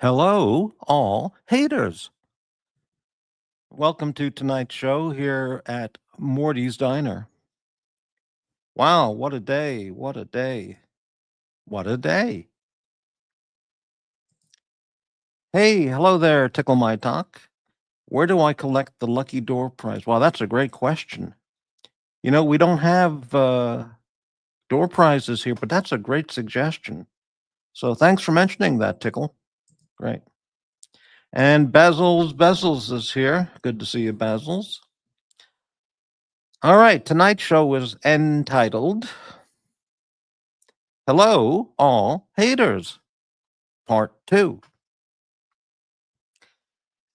Hello, all haters. Welcome to tonight's show here at Morty's Diner. Wow, what a day! What a day! What a day! Hey, hello there, Tickle My Talk. Where do I collect the lucky door prize? Well, that's a great question. We don't have door prizes here, but that's a great suggestion. So thanks for mentioning that, Tickle. Great. And Bezels is here. Good to see you, Bezels. All right, tonight's show is entitled Hello, All Haters, Part 2.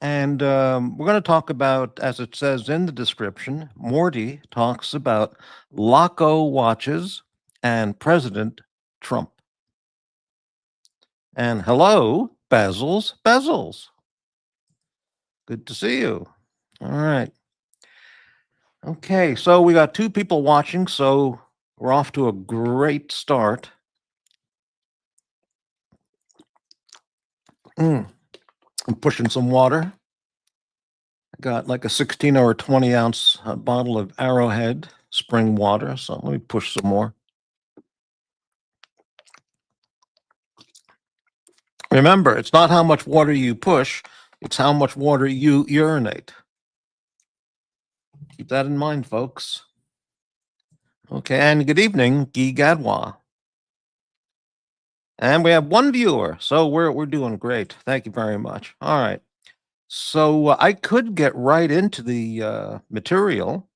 And we're going to talk about, as it says in the description, Morty talks about LACO watches and President Trump. And hello, Bezels. Good to see you. All right. Okay, so we got two people watching, so we're off to a great start. I'm pushing some water. I got like a 16 or 20 ounce bottle of Arrowhead spring water, so let me push some more. Remember, it's not how much water you push, it's how much water you urinate. Keep that in mind, folks. Okay, and good evening, Guy Gadwa. And we have one viewer, so we're doing great. Thank you very much. All right. So I could get right into the material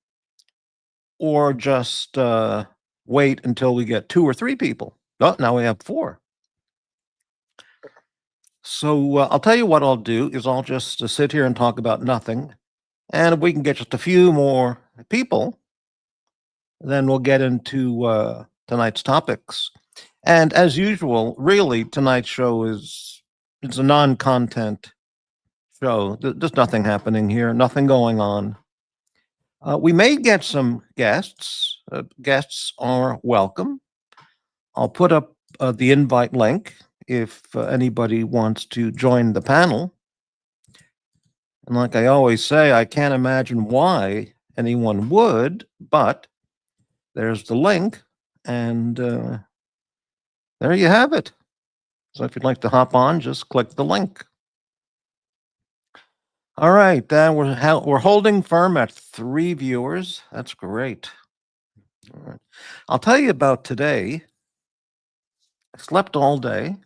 or just wait until we get 2 or 3 people. Oh, now we have 4. So I'll tell you what I'll do is I'll just sit here and talk about nothing. And if we can get just a few more people, then we'll get into tonight's topics. And as usual, really, tonight's show it's a non-content show. There's nothing happening here, nothing going on. We may get some guests. Guests are welcome. I'll put up the invite link if anybody wants to join the panel. And like I always say, I can't imagine why anyone would, but there's the link, and there you have it. So if you'd like to hop on, just click the link. All right, we're holding firm at 3 viewers. That's great. All right. I'll tell you about today. I slept all day.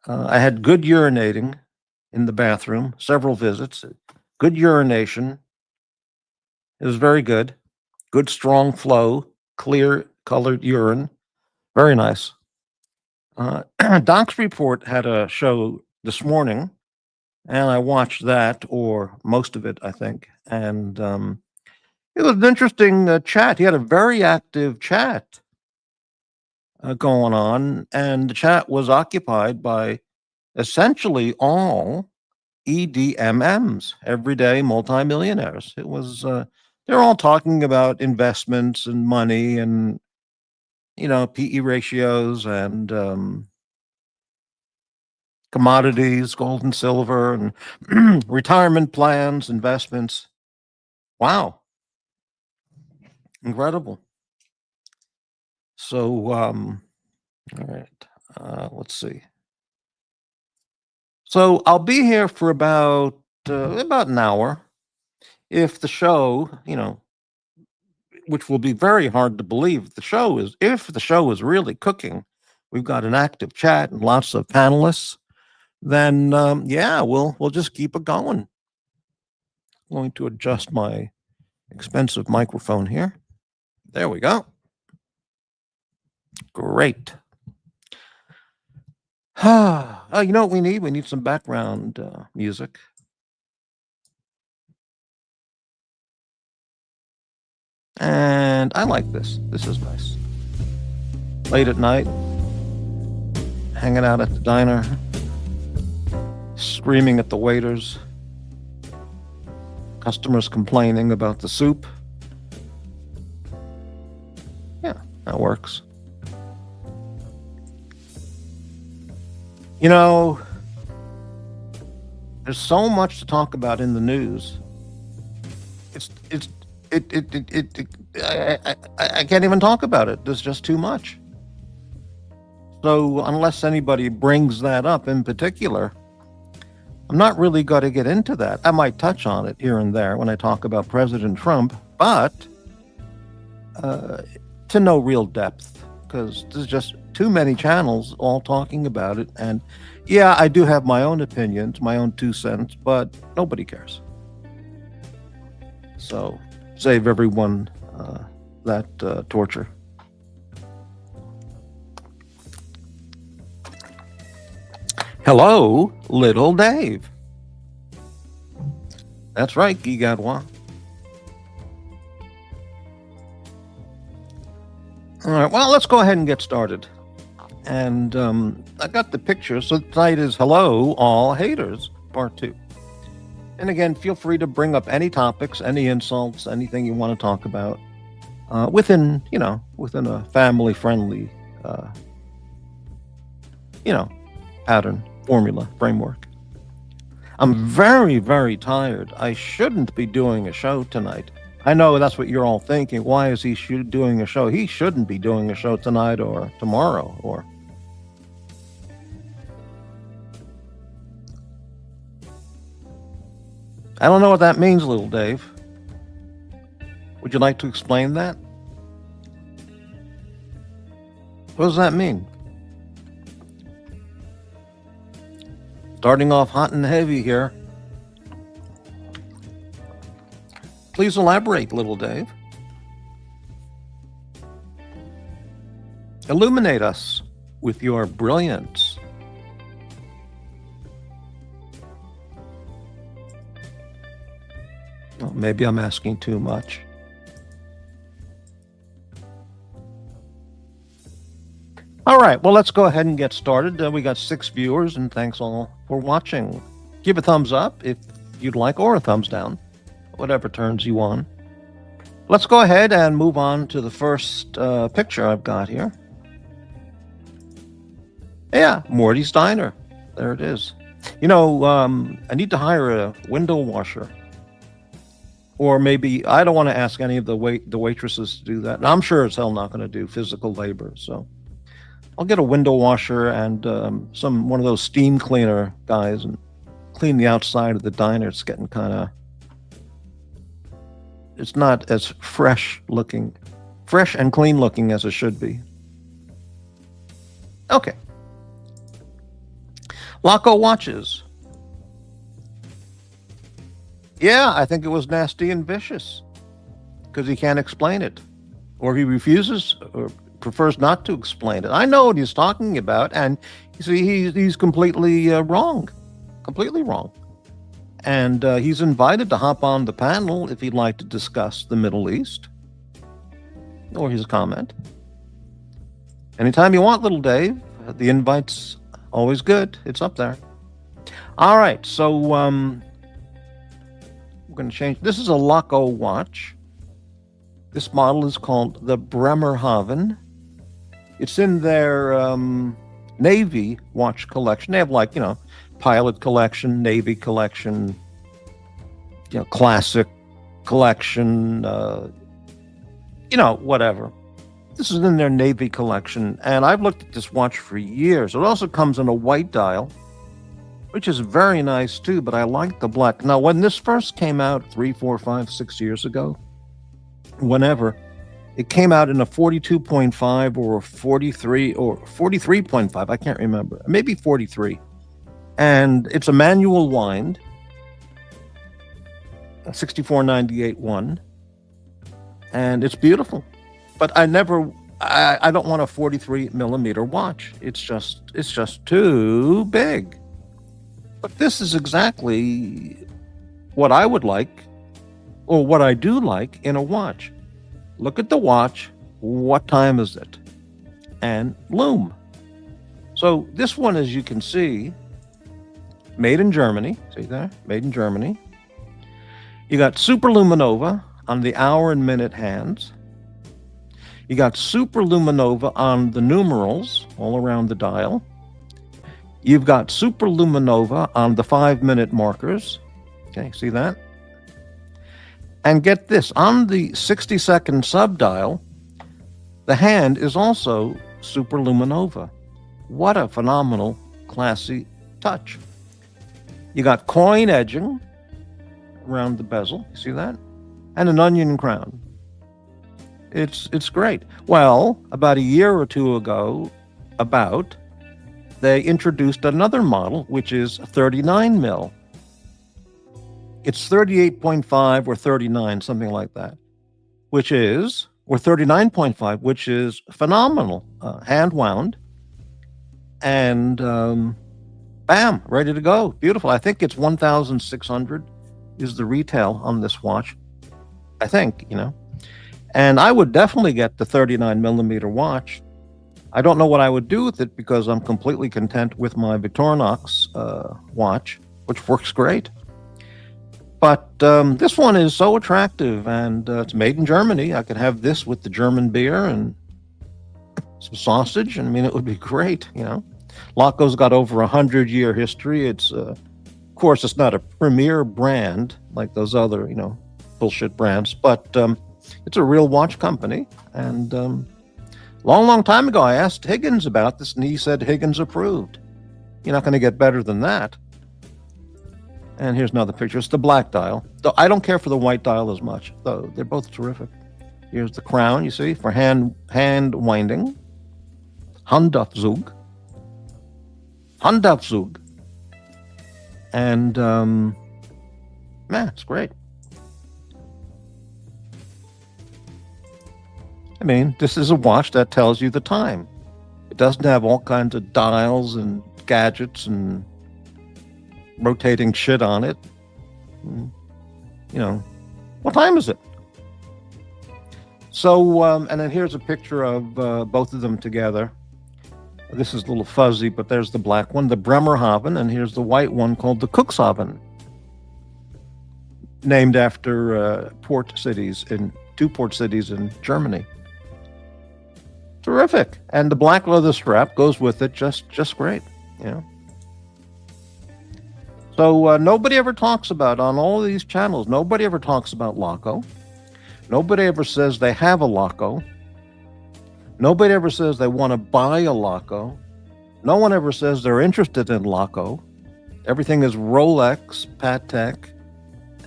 I had good urinating in the bathroom, several visits, good urination. It was very good. Good, strong flow, clear colored urine. Very nice. Doc's Report had a show this morning, and I watched that, or most of it, I think. And it was an interesting chat. He had a very active chat going on, and the chat was occupied by essentially all EDMMs, everyday multimillionaires. It was they're all talking about investments and money and PE ratios and commodities, gold and silver, and retirement plans, investments. Wow, incredible. So, all right, let's see. So I'll be here for about an hour. If the show, which will be very hard to believe, if the show is really cooking, we've got an active chat and lots of panelists, then yeah, we'll just keep it going. I'm going to adjust my expensive microphone here. There we go. Great. You know what we need? We need some background music. And I like this. This is nice. Late at night, hanging out at the diner, screaming at the waiters, customers complaining about the soup. Yeah, that works. You know, there's so much to talk about in the news. It's I can't even talk about it. There's just too much. So unless anybody brings that up in particular, I'm not really going to get into that. I might touch on it here and there when I talk about President Trump, but to no real depth, because there's just too many channels all talking about it. And yeah, I do have my own opinions, my own 2 cents, but nobody cares. So save everyone that torture. Hello, little Dave. That's right, Gigadwa. All right, well, let's go ahead and get started. And I got the picture. So tonight is Hello, All Haters, Part 2. And again, feel free to bring up any topics, any insults, anything you want to talk about within a family-friendly, pattern, formula, framework. I'm very, very tired. I shouldn't be doing a show tonight. I know that's what you're all thinking. Why is he doing a show? He shouldn't be doing a show tonight or tomorrow or... I don't know what that means, little Dave. Would you like to explain that? What does that mean? Starting off hot and heavy here. Please elaborate, little Dave. Illuminate us with your brilliance. Well, maybe I'm asking too much. All right, well, let's go ahead and get started. We got 6 viewers, and thanks all for watching. Give a thumbs up if you'd like, or a thumbs down, whatever turns you on. Let's go ahead and move on to the first picture I've got here. Yeah, Morty's Diner. There it is. I need to hire a window washer. Or maybe, I don't want to ask any of the waitresses to do that. And I'm sure as hell not going to do physical labor, so... I'll get a window washer and one of those steam cleaner guys and clean the outside of the diner. It's getting it's not as fresh and clean looking as it should be. Okay. LACO watches. Yeah, I think it was nasty and vicious because he can't explain it, or he refuses or prefers not to explain it. I know what he's talking about, and you see, he's completely wrong. Completely wrong. And he's invited to hop on the panel if he'd like to discuss the Middle East or his comment. Anytime you want, little Dave. The invite's always good. It's up there. All right, so we're going to change. This is a LACO watch. This model is called the Bremerhaven. It's in their Navy watch collection. They have pilot collection, Navy collection, classic collection, whatever. This is in their Navy collection, and I've looked at this watch for years. It also comes in a white dial, which is very nice too, but I like the black. Now, when this first came out 3, 4, 5, 6 years ago, whenever, it came out in a 42.5 or 43 or 43.5. I can't remember. Maybe 43. And it's a manual wind. A 6498-1. And it's beautiful. But I don't want a 43 millimeter watch. It's just too big. But this is exactly what I would like, or what I do like in a watch. Look at the watch. What time is it? And loom. So this one, as you can see, made in Germany. See there? Made in Germany. You got Superluminova on the hour and minute hands. You got Superluminova on the numerals all around the dial. You've got superluminova on the 5-minute markers. Okay, see that? And get this, on the 60-second subdial, the hand is also superluminova. What a phenomenal, classy touch. You got coin edging around the bezel, you see that? And an onion crown. It's great. Well, about a year or two ago, they introduced another model, which is 39 mil. It's 38.5 or 39, something like that, or 39.5, which is phenomenal, hand wound, and bam, ready to go. Beautiful. I think it's 1,600 is the retail on this watch. I think, and I would definitely get the 39 millimeter watch. I don't know what I would do with it because I'm completely content with my Victorinox watch, which works great. But this one is so attractive, and it's made in Germany. I could have this with the German beer and some sausage. I mean, it would be great, LACO's got over 100-year history. It's, of course, it's not a premier brand like those other, bullshit brands, but it's a real watch company. And long time ago, I asked Higgins about this, and he said Higgins approved. You're not going to get better than that. And here's another picture. It's the black dial. Though I don't care for the white dial as much, though they're both terrific. Here's the crown, you see, for hand winding. Handaufzug. And man, it's great. I mean, this is a watch that tells you the time. It doesn't have all kinds of dials and gadgets and rotating shit on it. What time is it? So, and then here's a picture of both of them together. This is a little fuzzy, but there's the black one, the Bremerhaven, and here's the white one called the Cuxhaven, named after two port cities in Germany. Terrific. And the black leather strap goes with it just great, So nobody ever talks about, on all of these channels, nobody ever talks about LACO. Nobody ever says they have a LACO. Nobody ever says they want to buy a LACO. No one ever says they're interested in LACO. Everything is Rolex, Patek,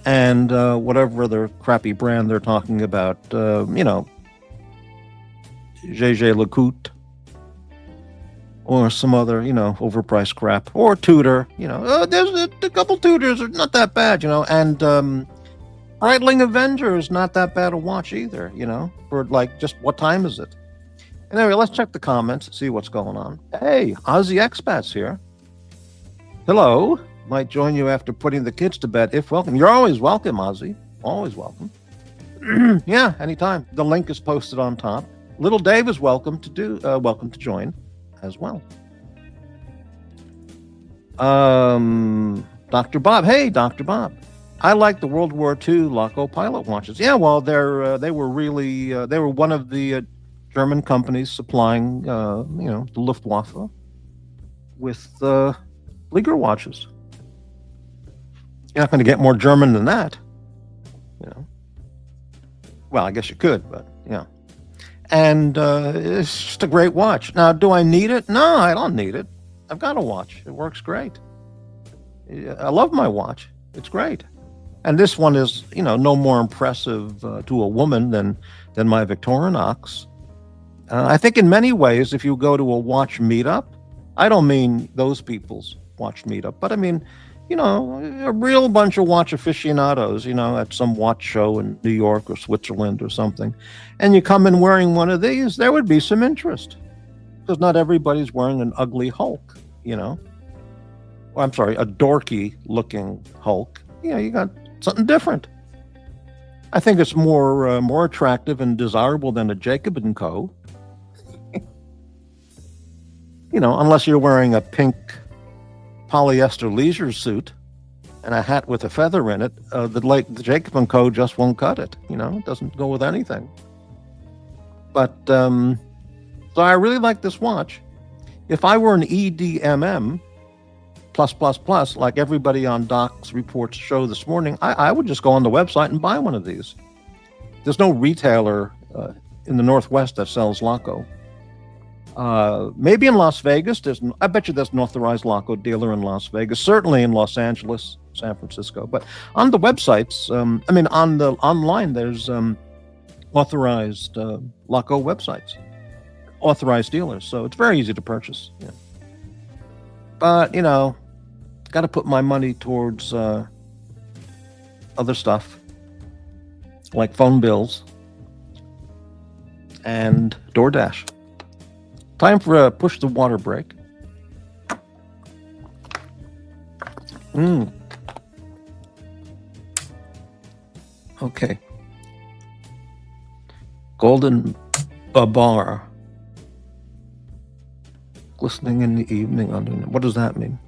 and whatever other crappy brand they're talking about, JJ LeCoultre, or some other, overpriced crap, or Tudor, there's a couple Tudors are not that bad, and Breitling Avenger is not that bad a watch either, for like, just what time is it? Anyway, let's check the comments, see what's going on. Hey, Aussie expats here. Hello. Might join you after putting the kids to bed if welcome. You're always welcome, Ozzy. Always welcome. Yeah, anytime. The link is posted on top. Little Dave is welcome to join as well. Dr. Bob. Hey, Dr. Bob. I like the World War II LACO pilot watches. Yeah, well, they were one of the German companies supplying, the Luftwaffe with Flieger watches. You're not going to get more German than that, Well, I guess you could, but yeah. And it's just a great watch. Now, do I need it? No, I don't need it. I've got a watch. It works great. I love my watch. It's great. And this one is, no more impressive to a woman than my Victorinox. I think in many ways, if you go to a watch meetup, I don't mean those people's watch meetup, but I mean, a real bunch of watch aficionados, at some watch show in New York or Switzerland or something, and you come in wearing one of these, there would be some interest, because not everybody's wearing an ugly Hulk, Well, I'm sorry, a dorky looking Hulk. You got something different. I think it's more attractive and desirable than a Jacob & Co. Unless you're wearing a pink polyester leisure suit and a hat with a feather in it, the Jacob & Co. just won't cut it. It doesn't go with anything. But so I really like this watch. If I were an EDMM, like everybody on Doc's reports show this morning, I would just go on the website and buy one of these. There's no retailer in the Northwest that sells LACO. Maybe in Las Vegas, I bet you there's an authorized LACO dealer in Las Vegas, certainly in Los Angeles, San Francisco. But on the websites, online, there's authorized LACO websites, authorized dealers. So it's very easy to purchase. Yeah. But, got to put my money towards other stuff like phone bills and DoorDash. Time for a push the water break. Okay. Golden bar. Glistening in the evening. What does that mean?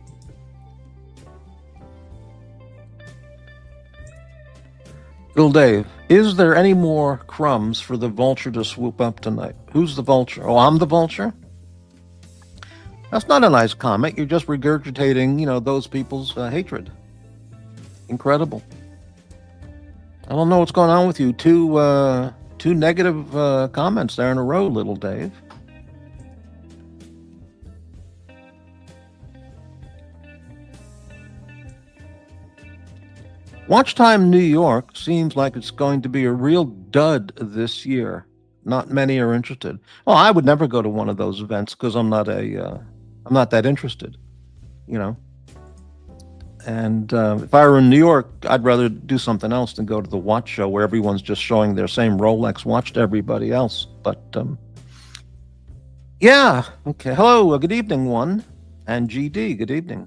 Little Dave, is there any more crumbs for the vulture to swoop up tonight? Who's the vulture? Oh, I'm the vulture? That's not a nice comment. You're just regurgitating, those people's hatred. Incredible. I don't know what's going on with you. Two negative comments there in a row, Little Dave. Watch time New York seems like it's going to be a real dud this year. Not many are interested. Well, I would never go to one of those events because I'm not that interested, And if I were in New York, I'd rather do something else than go to the watch show where everyone's just showing their same Rolex watch to everybody else. But yeah, okay. Hello, good evening, one, and GD. Good evening.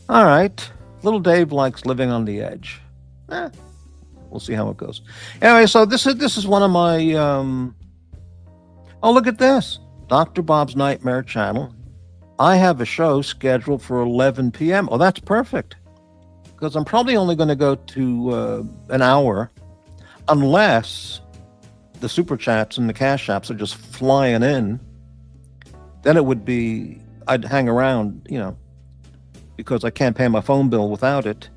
All right. Little Dave likes living on the edge. We'll see how it goes. Anyway, so this is one of my oh, look at this. Dr. Bob's Nightmare Channel. I have a show scheduled for 11 p.m. Oh, that's perfect. Because I'm probably only going to go to an hour unless the super chats and the cash apps are just flying in. Then it would be, I'd hang around, because I can't pay my phone bill without it.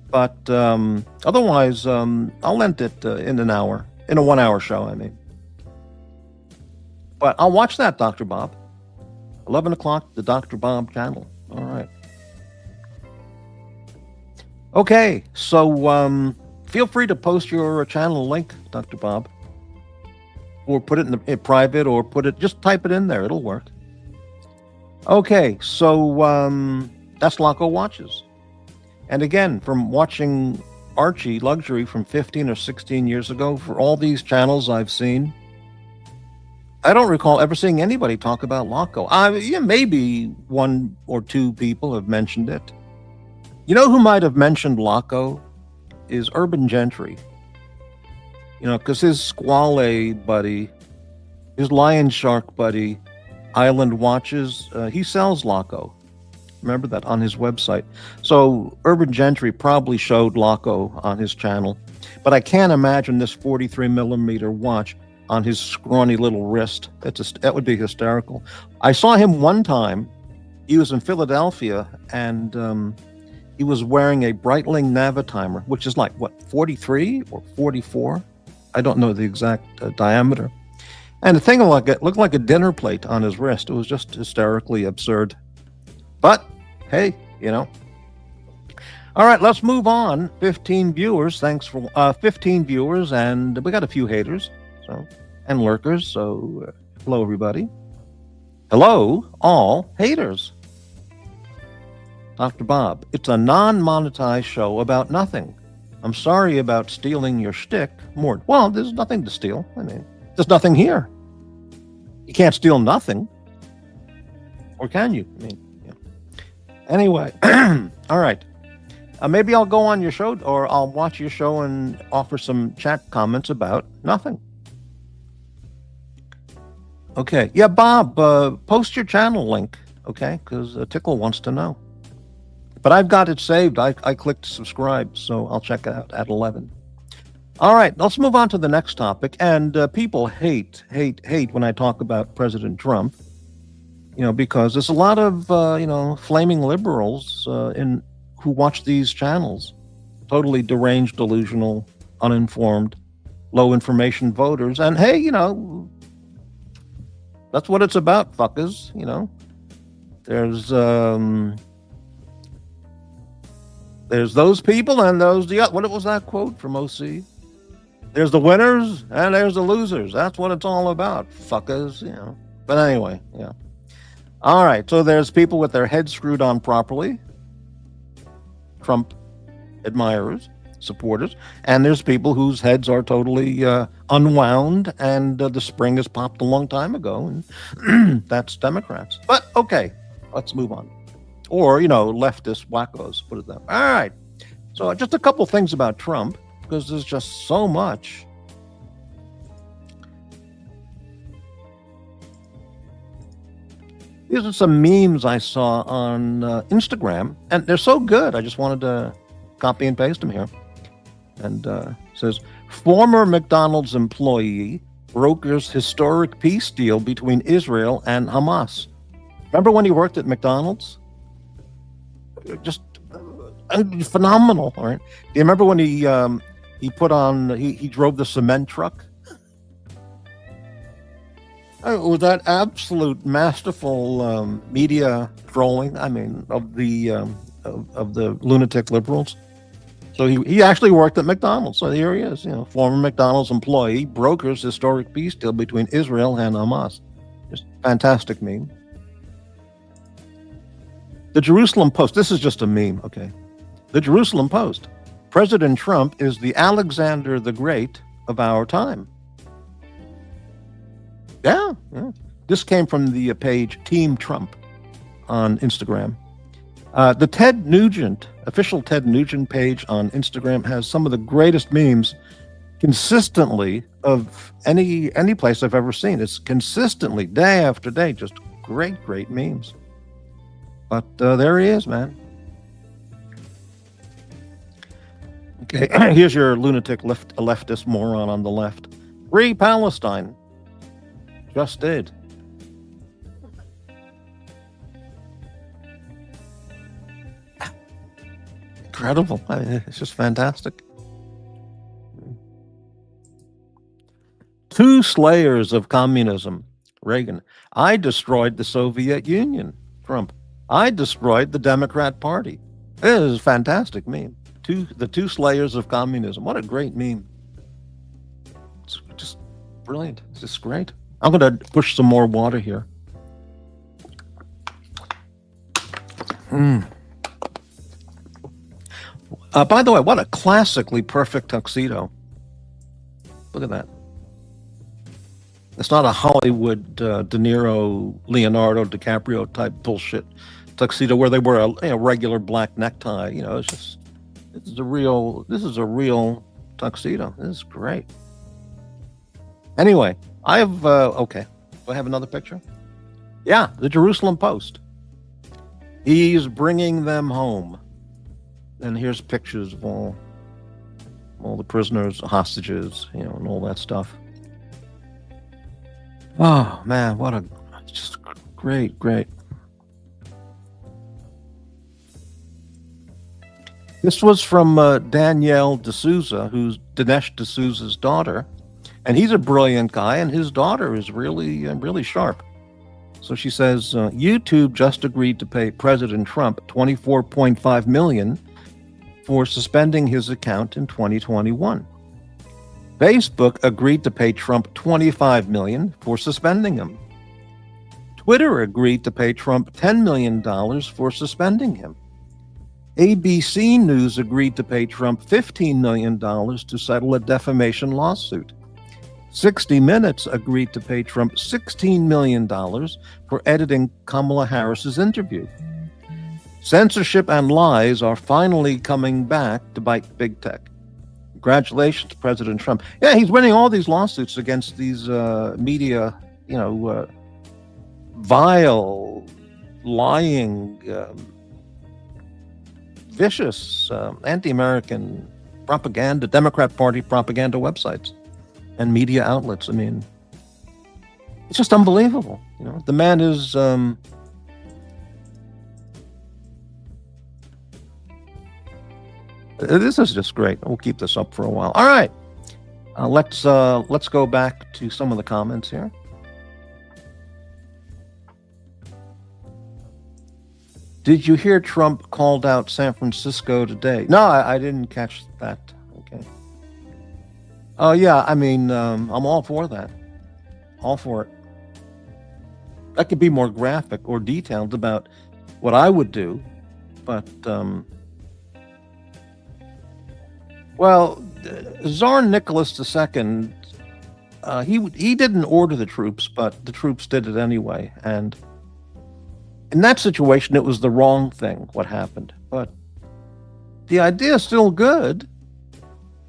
But otherwise, I'll end it in an hour, in a 1 hour show, I mean. But I'll watch that, Dr. Bob. 11 o'clock, the Dr. Bob channel. All right. Okay, so feel free to post your channel link, Dr. Bob. Or put it in private, or just type it in there. It'll work. Okay, so that's LACO Watches. And again, from watching Archie Luxury from 15 or 16 years ago, for all these channels I've seen, I don't recall ever seeing anybody talk about LACO. Maybe one or two people have mentioned it. You know who might have mentioned LACO is Urban Gentry. Because his Squale buddy, his Lion Shark buddy, Island Watches, he sells LACO. Remember that on his website. So Urban Gentry probably showed LACO on his channel. But I can't imagine this 43 millimeter watch on his scrawny little wrist. That would be hysterical. I saw him one time. He was in Philadelphia, and he was wearing a Breitling Navitimer, which is like, 43 or 44? I don't know the exact diameter. And the thing looked like a dinner plate on his wrist. It was just hysterically absurd. But, hey, All right, let's move on. 15 viewers. Thanks for 15 viewers, and we got a few haters, and lurkers. So, hello, everybody. Hello, all haters. Dr. Bob, it's a non-monetized show about nothing. I'm sorry about stealing your shtick, Mort. Well, there's nothing to steal. I mean, there's nothing here. You can't steal nothing, or can you? I mean, yeah. Anyway, all right. Maybe I'll go on your show, or I'll watch your show and offer some chat comments about nothing. Okay. Yeah, Bob, post your channel link, okay? Because Tickle wants to know. But I've got it saved. I clicked subscribe, so I'll check it out at 11. All right, let's move on to the next topic. And people hate when I talk about President Trump. because there's a lot of flaming liberals in who watch these channels, totally deranged, delusional, uninformed, low information voters. And hey, that's what it's about, fuckers. There's those people and those what was that quote from OC? There's the winners and there's the losers. That's what it's all about, fuckers. But anyway, yeah. All right, so there's people with their heads screwed on properly, Trump admirers, supporters, and there's people whose heads are totally unwound, and the spring has popped a long time ago, and that's Democrats. But okay, let's move on. Or, leftist wackos, put it that way. All right, so just a couple things about Trump, because there's just so much. These are some memes I saw on Instagram, and they're so good. I just wanted to copy and paste them here. And it says, former McDonald's employee brokers historic peace deal between Israel and Hamas. Remember when he worked at McDonald's? Just phenomenal, all right? Do you remember when he drove the cement truck? With that absolute masterful media trolling, of the lunatic liberals. So he actually worked at McDonald's. So here he is, former McDonald's employee brokers historic peace deal between Israel and Hamas. Just fantastic meme. The Jerusalem Post. This is just a meme, okay? The Jerusalem Post. President Trump is the Alexander the Great of our time. Yeah. This came from the page Team Trump on Instagram. The Ted Nugent, official Ted Nugent page on Instagram has some of the greatest memes consistently of any place I've ever seen. It's consistently, day after day, just great memes. But there he is, man. Okay, here's your lunatic leftist moron on the left. Free Palestine. Just did. Incredible. It's just fantastic. Two slayers of communism. Reagan. I destroyed the Soviet Union. Trump. I destroyed the Democrat Party. It is a fantastic meme. The two slayers of communism. What a great meme. It's just brilliant. It's just great. I'm going to push some more water here. By the way, what a classically perfect tuxedo. Look at that. It's not a Hollywood De Niro, Leonardo DiCaprio type bullshit tuxedo where they wear a regular black necktie. This is a real tuxedo. This is great. Anyway, I have, okay. Do I have another picture? Yeah, the Jerusalem Post. He's bringing them home. And here's pictures of all the prisoners, hostages, and all that stuff. Oh, man, just great. This was from Danielle D'Souza, who's Dinesh D'Souza's daughter. And he's a brilliant guy, and his daughter is really sharp. So she says, YouTube just agreed to pay President Trump $24.5 million for suspending his account in 2021. Facebook agreed to pay Trump $25 million for suspending him. Twitter agreed to pay Trump $10 million for suspending him. ABC News agreed to pay Trump $15 million to settle a defamation lawsuit. 60 Minutes agreed to pay Trump $16 million for editing Kamala Harris's interview. Censorship and lies are finally coming back to bite big tech. Congratulations, President Trump. Yeah, he's winning all these lawsuits against these media, vile, lying, vicious, anti-American propaganda, Democrat Party propaganda websites and media outlets. It's just unbelievable. You know, the man is. This is just great. We'll keep this up for a while. All right, let's go back to some of the comments here. Did you hear Trump called out San Francisco today? No, I didn't catch that. Okay. Oh yeah, I mean, I'm all for that. All for it. I could be more graphic or detailed about what I would do, but well, Tsar Nicholas II, he didn't order the troops, but the troops did it anyway. And in that situation, it was the wrong thing, what happened. But the idea is still good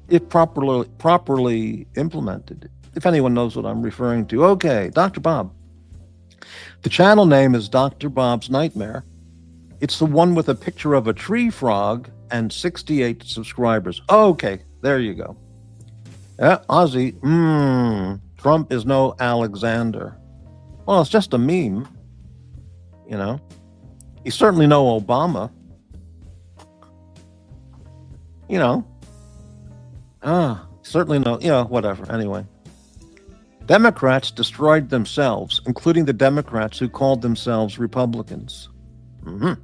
if properly implemented. If anyone knows what I'm referring to. Okay, Dr. Bob. The channel name is Dr. Bob's Nightmare. It's the one with a picture of a tree frog and 68 subscribers. Okay, there you go. Yeah, Ozzy. Trump is no Alexander. Well, it's just a meme. You know, he's certainly no Obama. You know, certainly no. You know, whatever. Anyway, Democrats destroyed themselves, including the Democrats who called themselves Republicans. I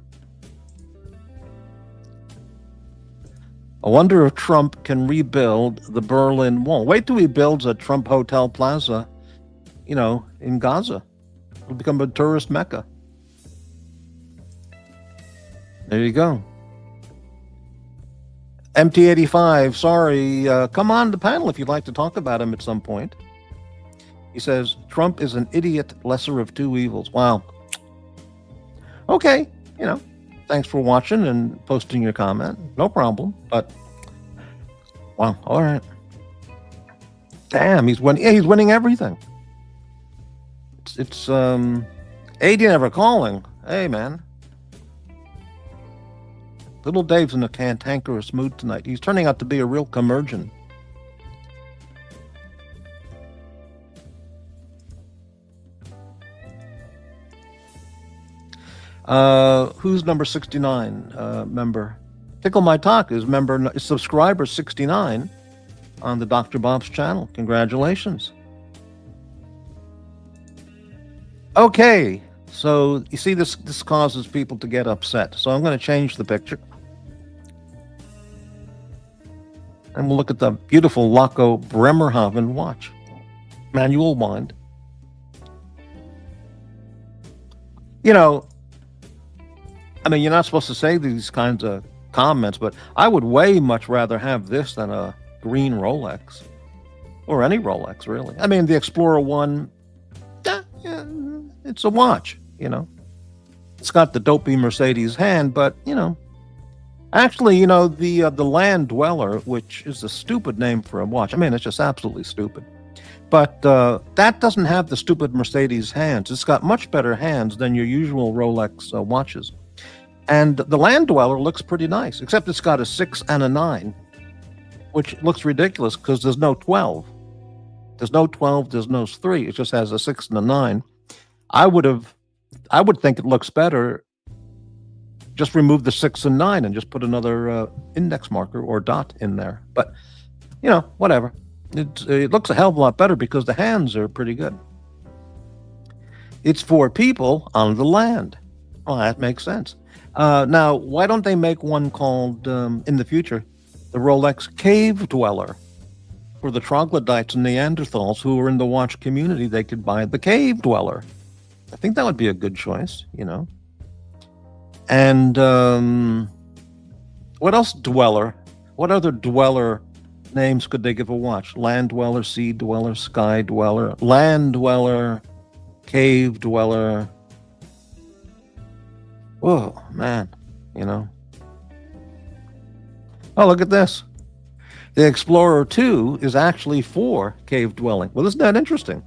wonder if Trump can rebuild the Berlin Wall. Wait till he builds a Trump Hotel Plaza, you know, in Gaza. It'll become a tourist mecca. There you go. mt85, sorry, come on the panel if you'd like to talk about him at some point. He says, Trump is an idiot, lesser of two evils. Wow. Okay, you know, thanks for watching and posting your comment. No problem, but wow, all right. Damn, he's winning. Yeah, he's winning everything. It's AD never calling. Hey, man. Little Dave's in a cantankerous mood tonight. He's turning out to be a real curmudgeon. Who's number 69 member? Tickle My Talk is subscriber 69 on the Dr. Bob's channel. Congratulations. Okay, so you see this causes people to get upset. So I'm going to change the picture. And we'll look at the beautiful LACO Bremerhaven watch. Manual wind. You know, I mean, you're not supposed to say these kinds of comments, but I would way much rather have this than a green Rolex. Or any Rolex, really. I mean, the Explorer 1, it's a watch, you know. It's got the dopey Mercedes hand, but, you know. Actually, you know, the Land Dweller, which is a stupid name for a watch. I mean, it's just absolutely stupid. But that doesn't have the stupid Mercedes hands. It's got much better hands than your usual Rolex watches. And the Land Dweller looks pretty nice, except it's got a 6 and a 9, which looks ridiculous because there's no 12. There's no 12, there's no 3. It just has a 6 and a 9. I would think it looks better. Just remove the 6 and 9 and just put another index marker or dot in there. But, you know, whatever. It looks a hell of a lot better because the hands are pretty good. It's for people on the land. Well, that makes sense. Now, why don't they make one called, in the future, the Rolex Cave Dweller? For the troglodytes and Neanderthals who are in the watch community, they could buy the Cave Dweller. I think that would be a good choice, you know. And what else Dweller? What other Dweller names could they give a watch? Land Dweller, Sea Dweller, Sky Dweller, Land Dweller, Cave Dweller. Whoa, man, you know. Oh, look at this. The Explorer 2 is actually for cave dwelling. Well, isn't that interesting?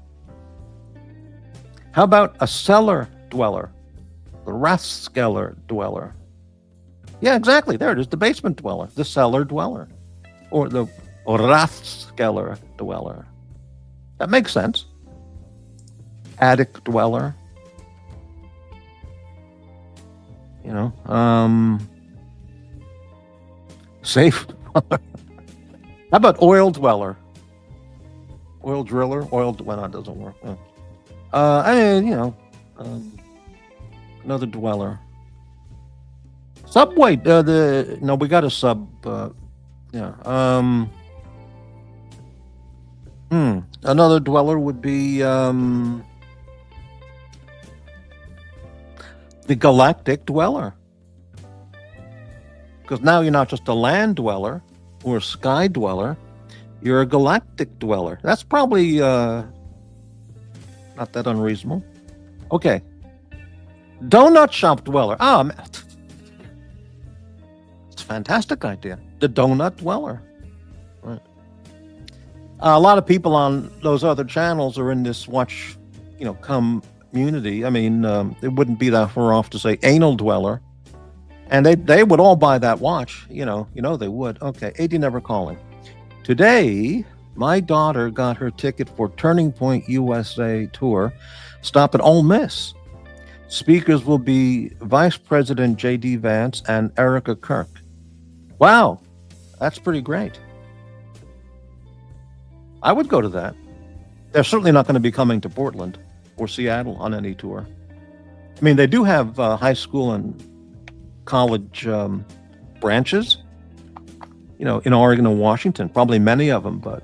How about a cellar dweller? The Rathskeller dweller. Yeah, exactly. There it is. The basement dweller. The cellar dweller. Or the Rathskeller dweller. That makes sense. Attic dweller. You know, safe. How about oil dweller? Oil driller? Well, that doesn't work. I mean, another dweller. Subway. No, we got a sub. Yeah. Another dweller would be the galactic dweller. Because now you're not just a land dweller or a sky dweller, you're a galactic dweller. That's probably not that unreasonable. Okay. Donut shop dweller. Man. It's a fantastic idea. The donut dweller. Right. A lot of people on those other channels are in this watch, community. I mean, it wouldn't be that far off to say anal dweller. And they would all buy that watch. They would. Okay, 80 never calling. Today, my daughter got her ticket for Turning Point USA tour. Stop at Ole Miss. Speakers will be Vice President J.D. Vance and Erica Kirk. Wow, that's pretty great. I would go to that. They're certainly not going to be coming to Portland or Seattle on any tour. I mean, they do have high school and college branches, in Oregon and Washington, probably many of them, but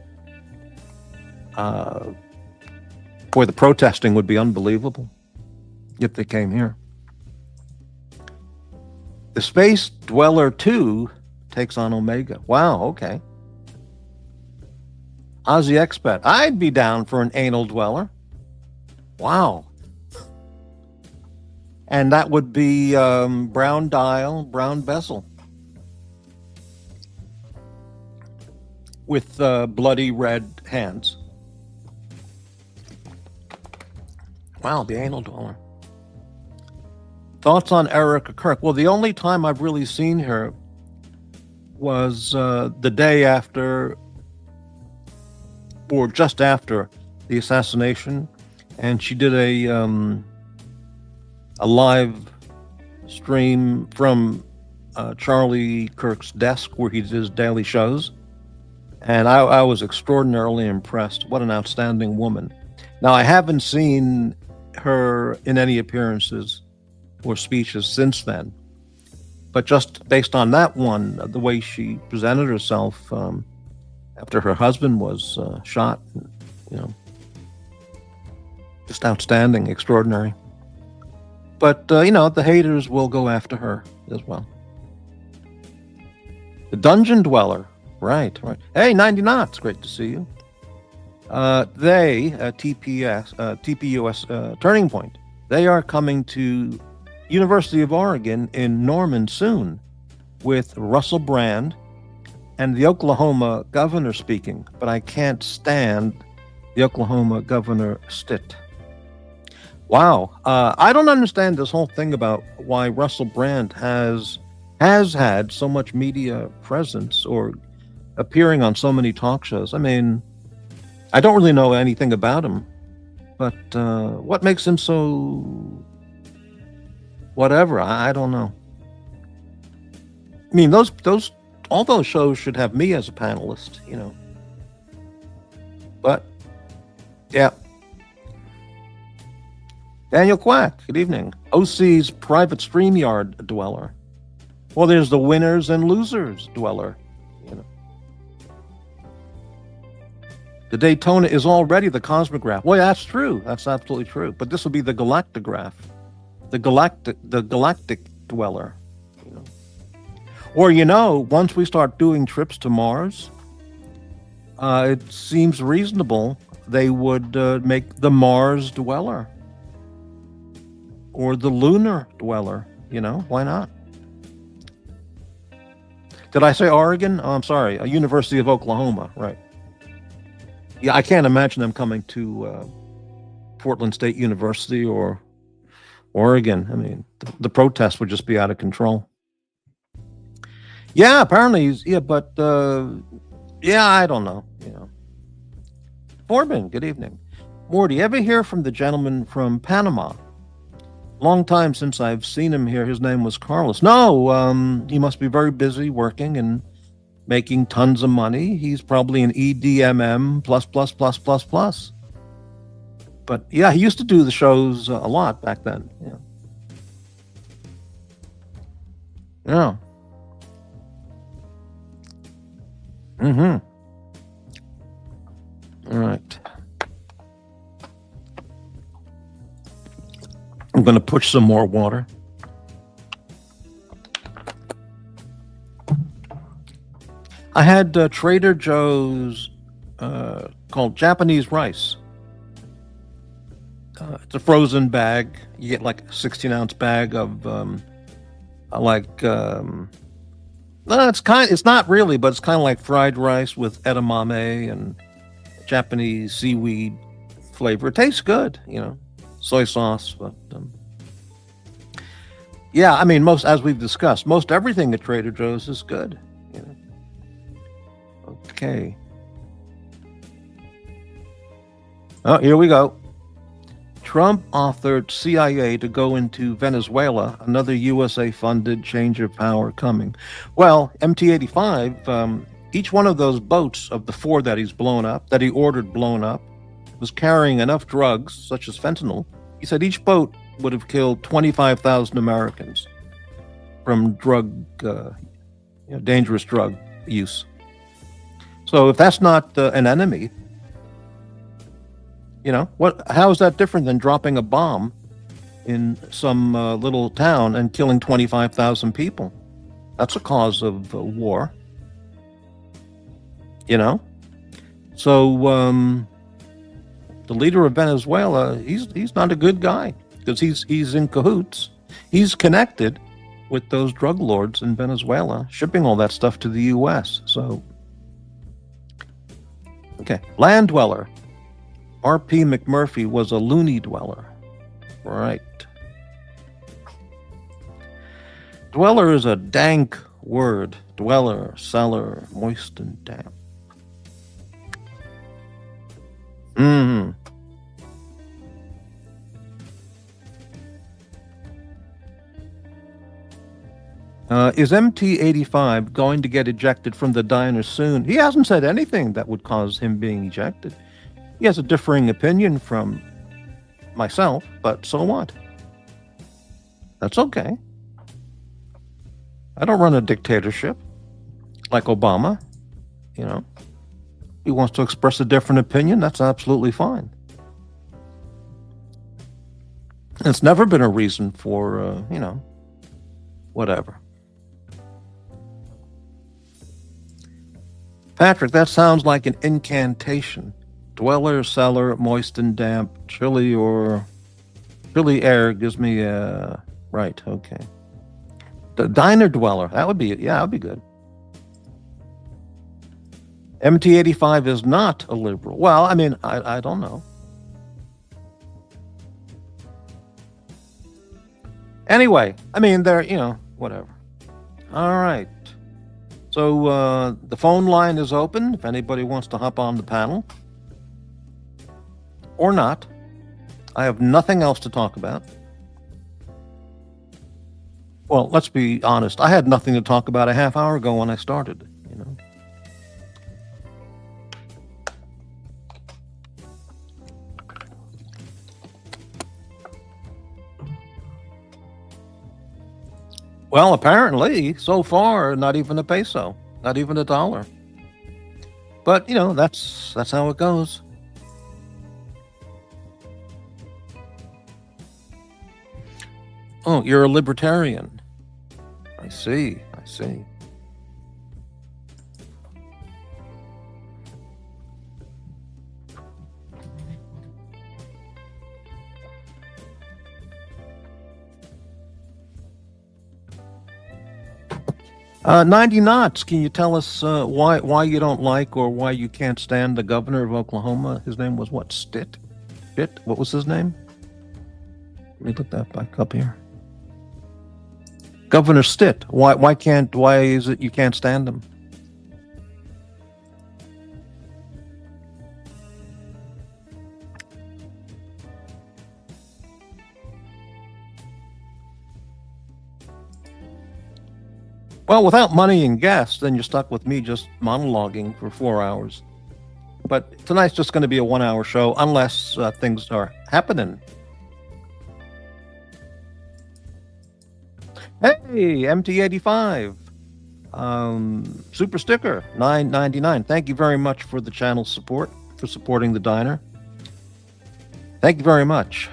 boy, the protesting would be unbelievable if they came here. The Space Dweller 2 takes on Omega. Wow, okay. Ozzy Expat. I'd be down for an anal dweller. Wow. And that would be brown dial, brown bezel. With bloody red hands. Wow, the anal dweller. Thoughts on Erica Kirk? Well, the only time I've really seen her was the day after, or just after, the assassination, and she did a live stream from Charlie Kirk's desk where he did his daily shows, and I was extraordinarily impressed. What an outstanding woman. Now, I haven't seen her in any appearances or speeches since then, but just based on that one, the way she presented herself after her husband was shot, just outstanding, extraordinary. But, the haters will go after her as well. The Dungeon Dweller. Right. Hey, 90 knots. Great to see you. TPUS, Turning Point, they are coming to University of Oregon in Norman soon with Russell Brand and the Oklahoma governor speaking. But I can't stand the Oklahoma governor Stitt. Wow. I don't understand this whole thing about why Russell Brand has had so much media presence or appearing on so many talk shows. I mean, I don't really know anything about him, but what makes him so whatever? I don't know. I mean, all those shows should have me as a panelist, But, yeah. Daniel Quack, good evening. OC's private StreamYard dweller. Well, there's the winners and losers dweller. The Daytona is already the Cosmograph. Well, that's true. That's absolutely true. But this will be the Galactograph, the galactic dweller. Or once we start doing trips to Mars, it seems reasonable they would make the Mars dweller or the lunar dweller. Why not? Did I say Oregon? Oh, I'm sorry, University of Oklahoma, right? Yeah, I can't imagine them coming to Portland State University or Oregon. I mean, the protests would just be out of control. Yeah, apparently, but I don't know. Foreman, good evening. Morty, ever hear from the gentleman from Panama? Long time since I've seen him here. His name was Carlos. No, he must be very busy working and making tons of money. He's probably an EDMM plus plus plus plus plus. But yeah, he used to do the shows a lot back then. Yeah. Yeah. Mm-hmm. All right. I'm going to push some more water. I had Trader Joe's called Japanese rice. It's a frozen bag. You get like a 16-ounce bag of it's not really, but it's kind of like fried rice with edamame and Japanese seaweed flavor. It tastes good, soy sauce, but yeah, I mean, as we've discussed, most everything at Trader Joe's is good. Okay. Oh, here we go. Trump authored CIA to go into Venezuela, another USA-funded change of power coming. Well, mt85, each one of those boats of the 4 that he ordered blown up, was carrying enough drugs, such as fentanyl. He said each boat would have killed 25,000 Americans from dangerous drug use. So if that's not an enemy, how is that different than dropping a bomb in some little town and killing 25,000 people? That's a cause of war. So the leader of Venezuela, he's not a good guy because he's in cahoots. He's connected with those drug lords in Venezuela, shipping all that stuff to the U.S. So, okay, land dweller. R.P. McMurphy was a loony dweller. Right. Dweller is a dank word. Dweller, cellar, moist and damp. Mm-hmm. Is mt85 going to get ejected from the diner soon? He hasn't said anything that would cause him being ejected. He has a differing opinion from myself, but so what? That's okay. I don't run a dictatorship like Obama. He wants to express a different opinion. That's absolutely fine. It's never been a reason for, whatever. Patrick, that sounds like an incantation. Dweller, cellar, moist and damp, chilly air gives me a... Right, okay. The diner dweller, that would be good. mt85 is not a liberal. Well, I mean, I don't know. Anyway, I mean, they're, whatever. All right. So the phone line is open if anybody wants to hop on the panel. Or not. I have nothing else to talk about. Well, let's be honest. I had nothing to talk about a half hour ago when I started, Well, apparently, so far, not even a peso, not even a dollar. But, that's how it goes. Oh, you're a libertarian. I see. 90 knots. Can you tell us why you don't like or why you can't stand the governor of Oklahoma? His name was what? Stitt? What was his name? Let me look that back up here. Governor Stitt. Why is it you can't stand him? Well, without money and guests, then you're stuck with me just monologuing for 4 hours. But tonight's just going to be a 1 hour show unless things are happening. Hey, mt85. Super sticker, $9.99. Thank you very much for the channel support, for supporting the diner. Thank you very much.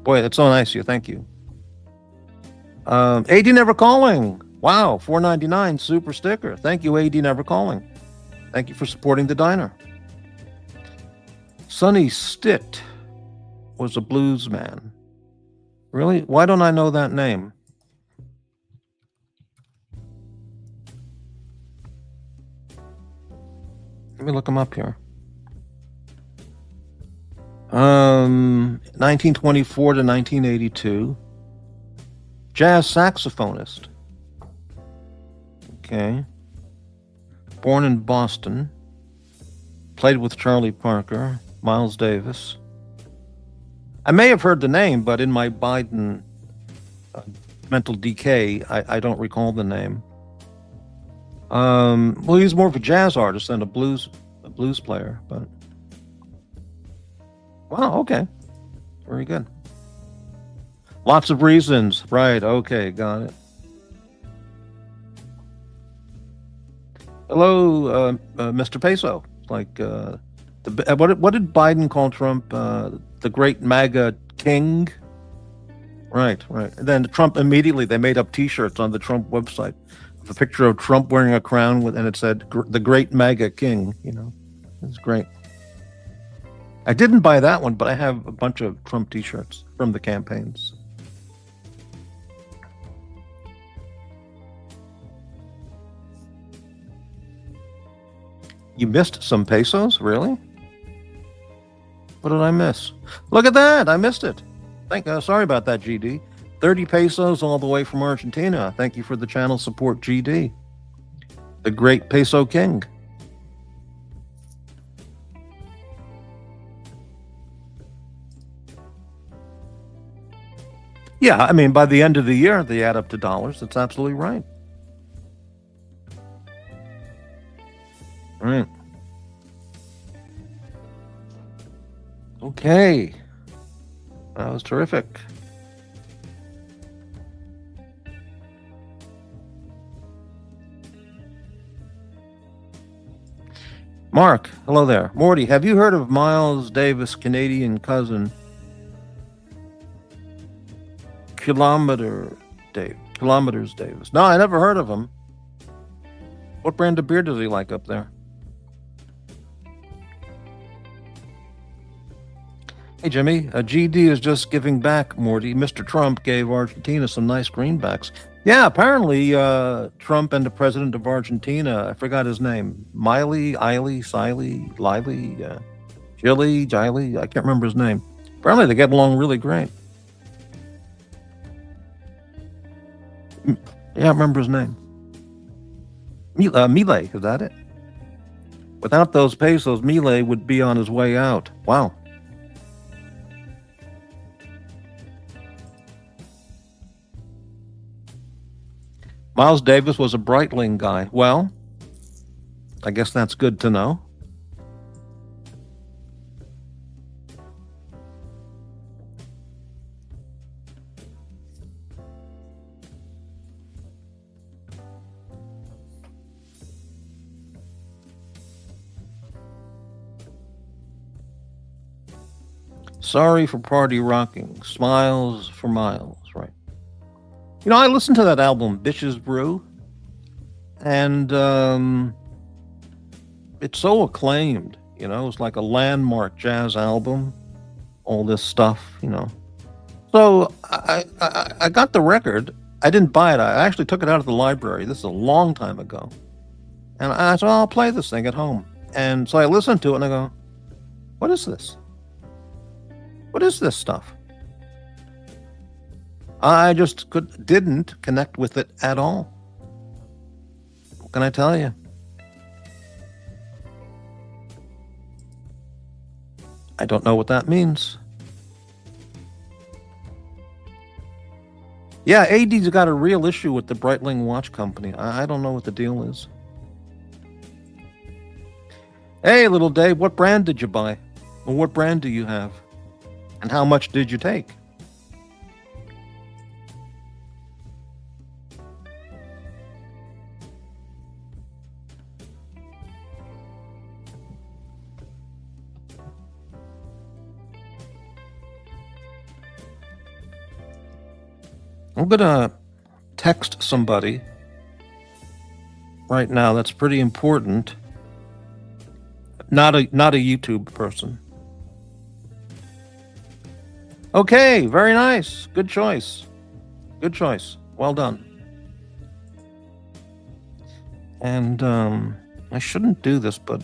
Boy, that's so nice of you. Thank you. AD Never Calling. Wow, $4.99 super sticker. Thank you, AD Never Calling. Thank you for supporting the diner. Sonny Stitt was a blues man. Really? Why don't I know that name? Let me look him up here. 1924 to 1982. Jazz saxophonist. Okay. Born in Boston. Played with Charlie Parker, Miles Davis. I may have heard the name, but in my Biden mental decay, I don't recall the name. Well, he's more of a jazz artist than a blues player, but wow, okay, very good. Lots of reasons, right? Okay, got it. Hello, Mr. Peso. Like, what did Biden call Trump? The great MAGA king. Right. And then Trump immediately, they made up T-shirts on the Trump website, with a picture of Trump wearing a crown and it said the great MAGA king. You know, it's great. I didn't buy that one, but I have a bunch of Trump T-shirts from the campaigns. You missed some pesos? Really? What did I miss? Look at that! I missed it. Sorry about that, GD. 30 pesos all the way from Argentina. Thank you for the channel support, GD. The great peso king. Yeah, I mean, by the end of the year, they add up to dollars. That's absolutely right. Right. Okay. That was terrific. Mark, hello there. Morty, have you heard of Miles Davis' Canadian cousin? Kilometers Davis. No, I never heard of him. What brand of beer does he like up there? Hey, Jimmy, GD is just giving back, Morty. Mr. Trump gave Argentina some nice greenbacks. Yeah, apparently Trump and the president of Argentina, I forgot his name, Jiley, I can't remember his name. Apparently they get along really great. Yeah, I remember his name. Milei, is that it? Without those pesos, Milei would be on his way out. Wow. Miles Davis was a Breitling guy. Well, I guess that's good to know. Sorry for party rocking. Smiles for miles, right? You know, I listened to that album, Bitches Brew, and it's so acclaimed. You know, it's like a landmark jazz album, all this stuff, you know. So I got the record. I didn't buy it. I actually took it out of the library. This is a long time ago. And I said, I'll play this thing at home. And so I listened to it and I go, what is this? What is this stuff? I just didn't connect with it at all. What can I tell you? I don't know what that means. Yeah, AD's got a real issue with the Breitling watch company. I don't know what the deal is. Hey, little Dave, what brand did you buy? Or what brand do you have? And how much did you take? I'm gonna text somebody right now. That's pretty important. Not a YouTube person. Okay, very nice. Good choice. Good choice. Well done. And I shouldn't do this, but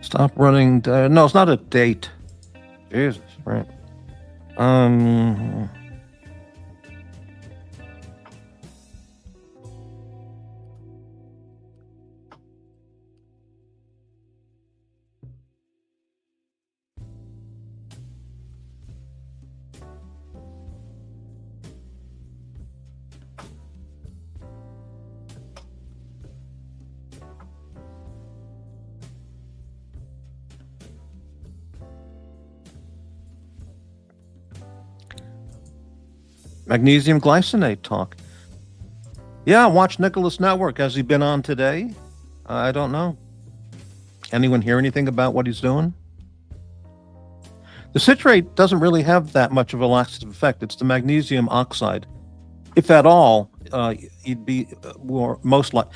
stop running. No, it's not a date. Jesus, right. Magnesium glycinate talk. Yeah, watch Nicholas Network. Has he been on today? I don't know. Anyone hear anything about what he's doing? The citrate doesn't really have that much of a laxative effect. It's the magnesium oxide. If at all, you'd be more most like.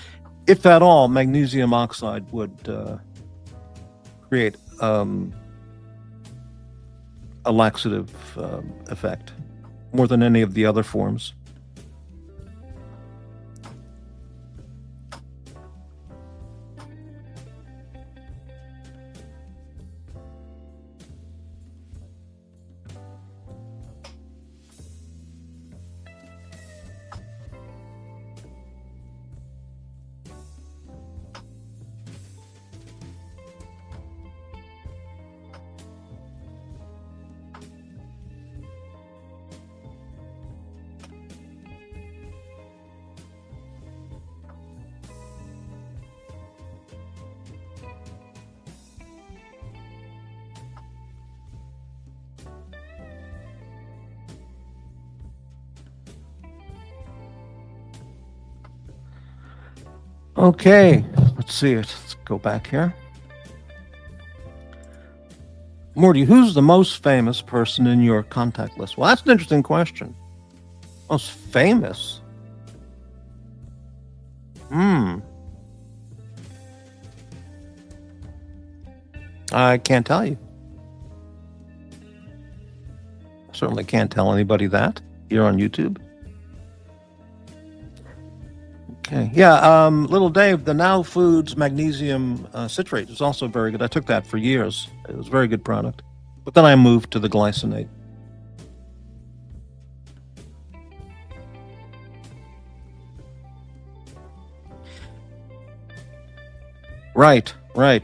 If at all, magnesium oxide would create a laxative effect more than any of the other forms. Okay, let's see it. Let's go back here. Morty, who's the most famous person in your contact list? Well, that's an interesting question. Most famous? I can't tell you. Certainly can't tell anybody that here on YouTube. Okay. Yeah, little Dave, the Now Foods magnesium citrate is also very good. I took that for years. It was a very good product. But then I moved to the glycinate. Right,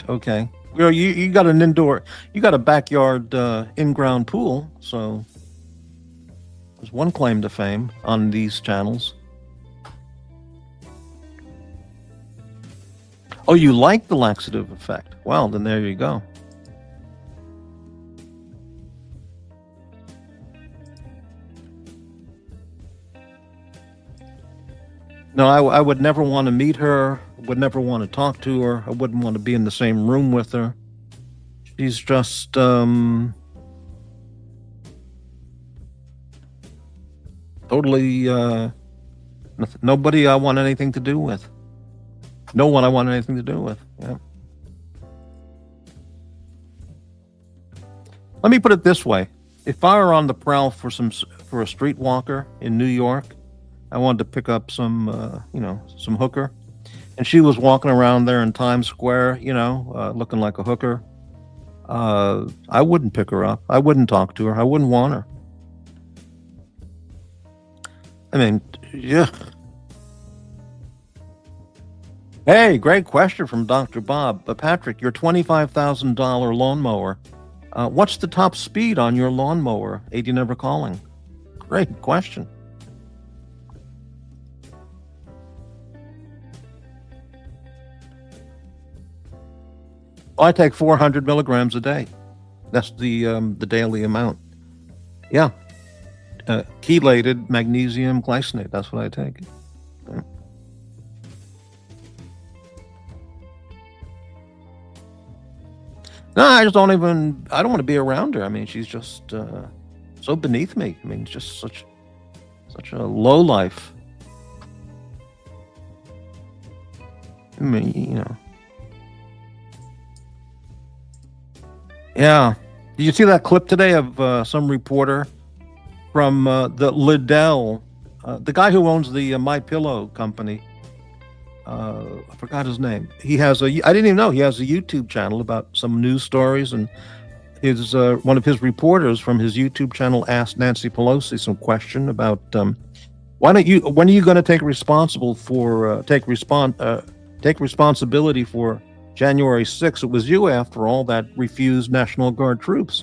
okay. You got an indoor, you got a backyard in-ground pool, so there's one claim to fame on these channels. Oh, you like the laxative effect? Well, then there you go. No, I would never want to meet her, would never want to talk to her, I wouldn't want to be in the same room with her. She's just, totally, nobody I want anything to do with. No one I want anything to do with. Yeah. Let me put it this way: if I were on the prowl for a streetwalker in New York, I wanted to pick up some some hooker, and she was walking around there in Times Square, looking like a hooker. I wouldn't pick her up. I wouldn't talk to her. I wouldn't want her. I mean, yeah. Hey, great question from Dr. Bob. Patrick, your $25,000 lawnmower. What's the top speed on your lawnmower? AD Never Calling. Great question. I take 400 milligrams a day. That's the daily amount. Yeah. Chelated magnesium glycinate. That's what I take. Yeah. No, I don't want to be around her. I mean, she's just so beneath me. I mean, just such a low life. I mean, Yeah. Did you see that clip today of some reporter from the Liddell, the guy who owns the My Pillow company? I forgot his name. I didn't even know he has a YouTube channel about some news stories, and his one of his reporters from his YouTube channel asked Nancy Pelosi some question about when are you going to take responsibility for January 6th? It was you, after all, that refused National Guard troops.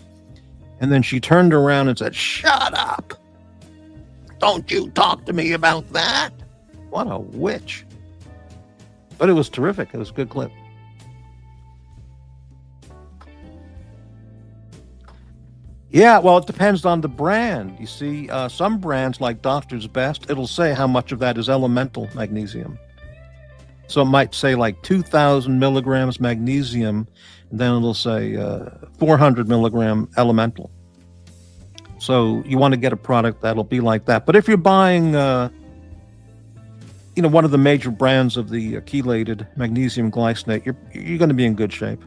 And then she turned around and said, "Shut up! Don't you talk to me about that." What a witch. But it was terrific. It was a good clip. Yeah, well, it depends on the brand. You see, some brands like Doctor's Best, it'll say how much of that is elemental magnesium. So it might say like 2,000 milligrams magnesium, and then it'll say 400 milligram elemental. So you want to get a product that'll be like that. But if you're buying one of the major brands of the chelated magnesium glycinate, you're going to be in good shape.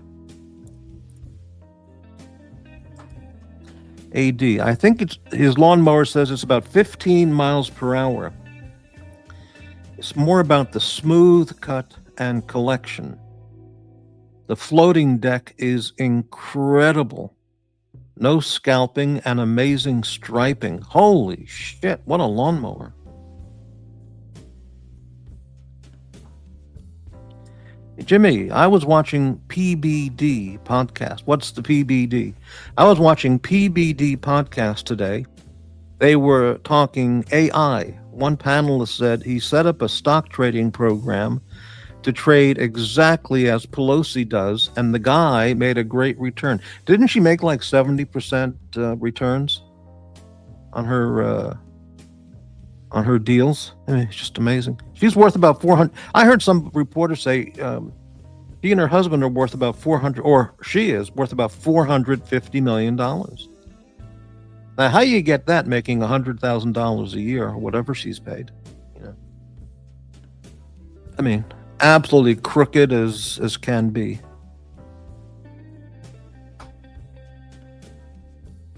AD, I think his lawnmower says it's about 15 miles per hour. It's more about the smooth cut and collection. The floating deck is incredible. No scalping and amazing striping. Holy shit, what a lawnmower. Jimmy, I was watching PBD podcast. What's the PBD? I was watching PBD podcast today. They were talking AI. One panelist said he set up a stock trading program to trade exactly as Pelosi does, and the guy made a great return. Didn't she make like 70% returns on her deals? I mean, it's just amazing. She's worth about 400. I heard some reporters say she and her husband are worth about 400, or she is worth about $450 million. Now, how you get that making $100,000 a year, or whatever she's paid? I mean, absolutely crooked as can be.